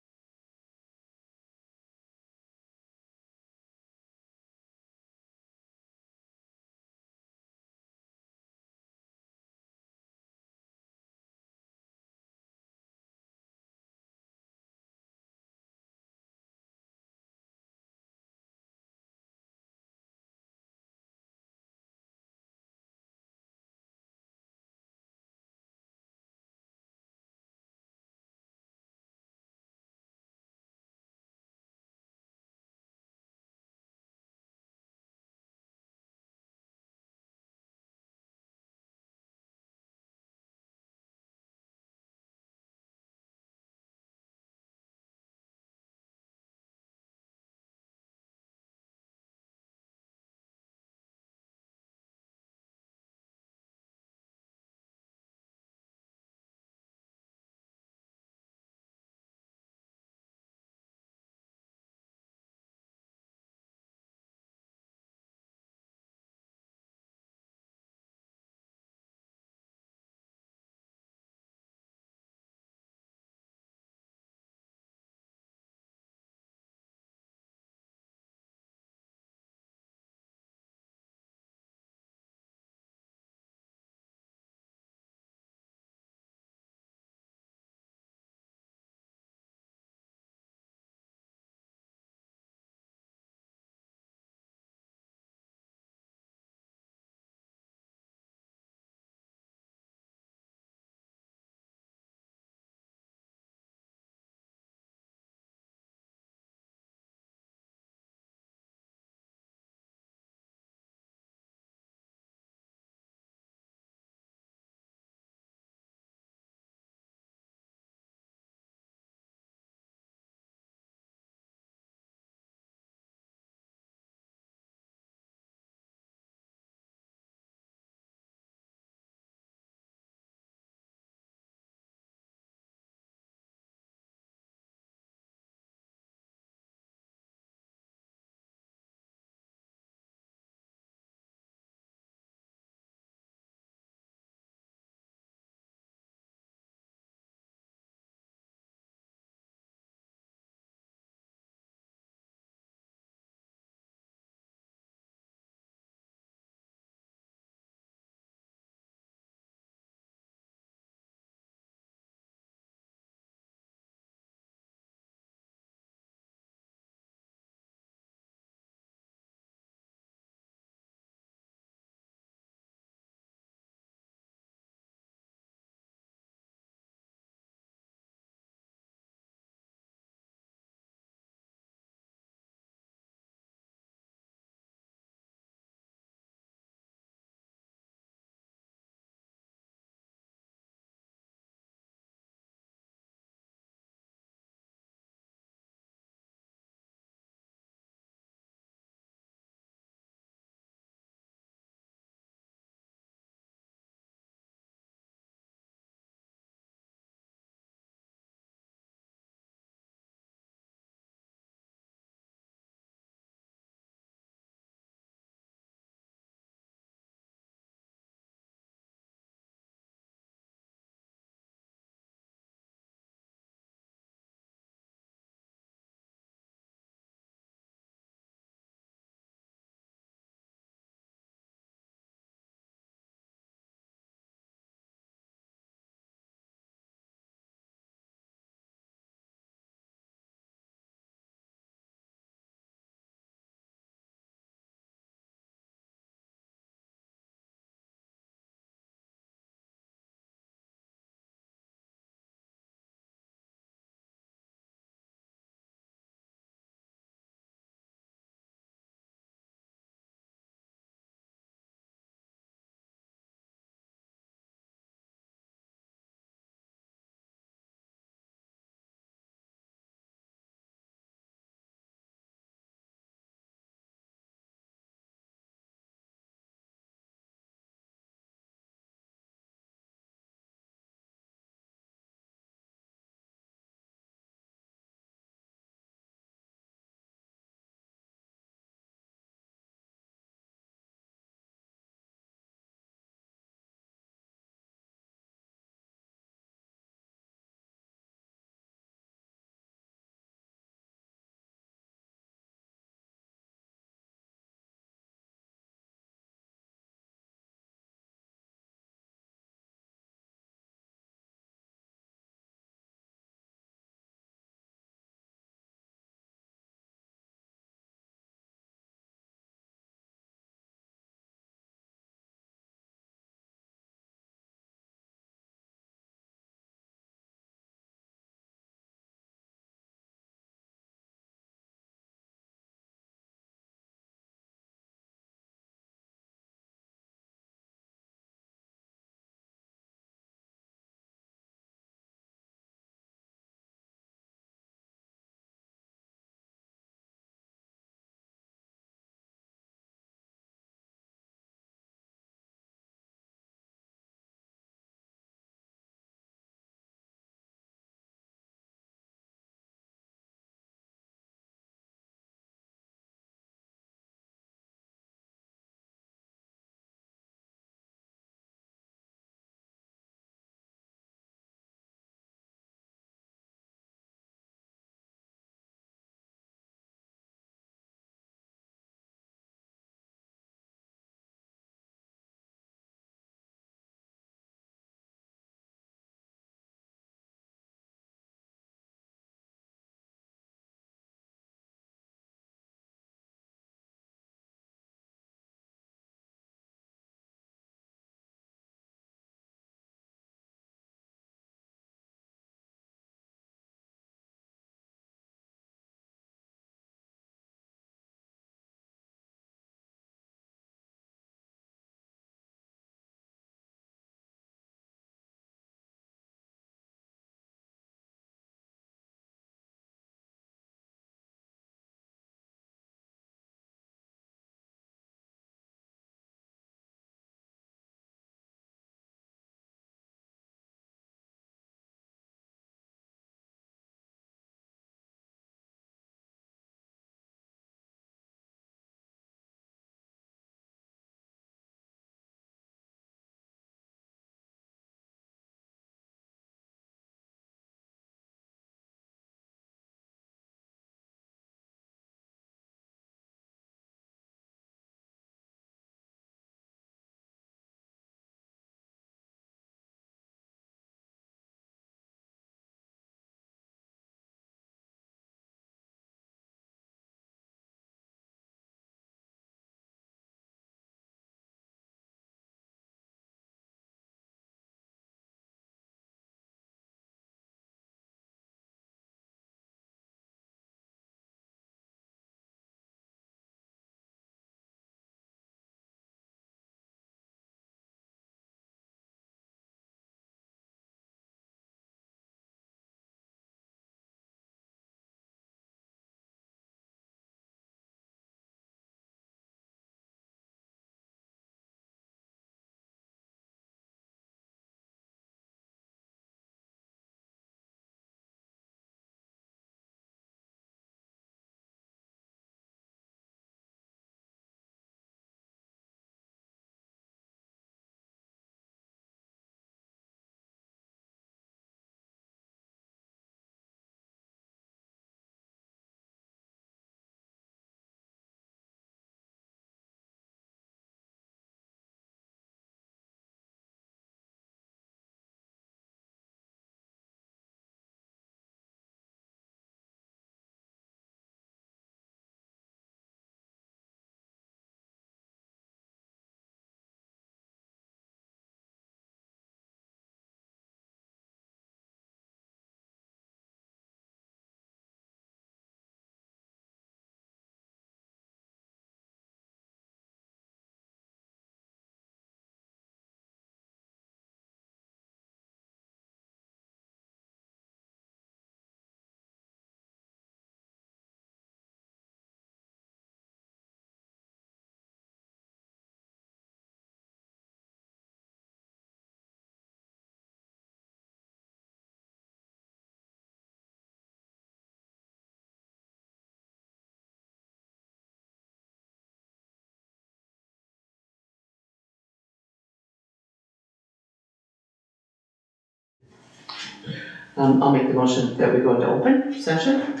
I'll make the motion that we go into open session.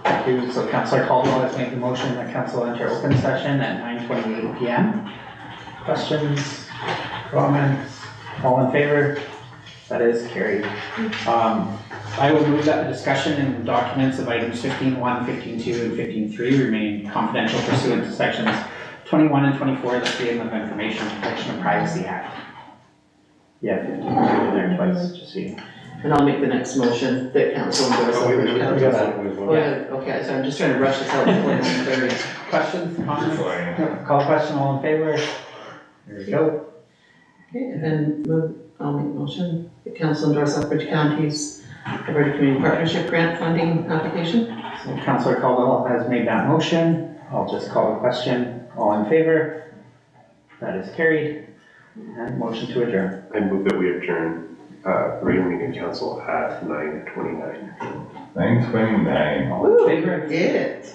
Thank you. So Councillor Caldwell has made the motion that council enter open session at 9:28 PM. Questions, comments, all in favor? That is carried. I will move that the discussion and documents of items 15.1, 15.2, and 15.3 remain confidential pursuant to sections 21 and 24 of the Freedom of Information Protection and Privacy Act. Yeah, 15.2 in there twice, just so you know. And I'll make the next motion that council endorses. Oh, yeah, okay, so I'm just trying to rush this out before 9:30. Questions, comments? Fine. No, call question, all in favor? There we go. Okay, and then I'll make the motion that council endorse Uxbridge County's Alberta Community Partnership Grant Funding application. So Councillor Caldwell has made that motion. I'll just call the question. All in favor? That is carried. And motion to adjourn. I move that we adjourn, regular meeting council at 9:29. 9:29. All in favor? Did it.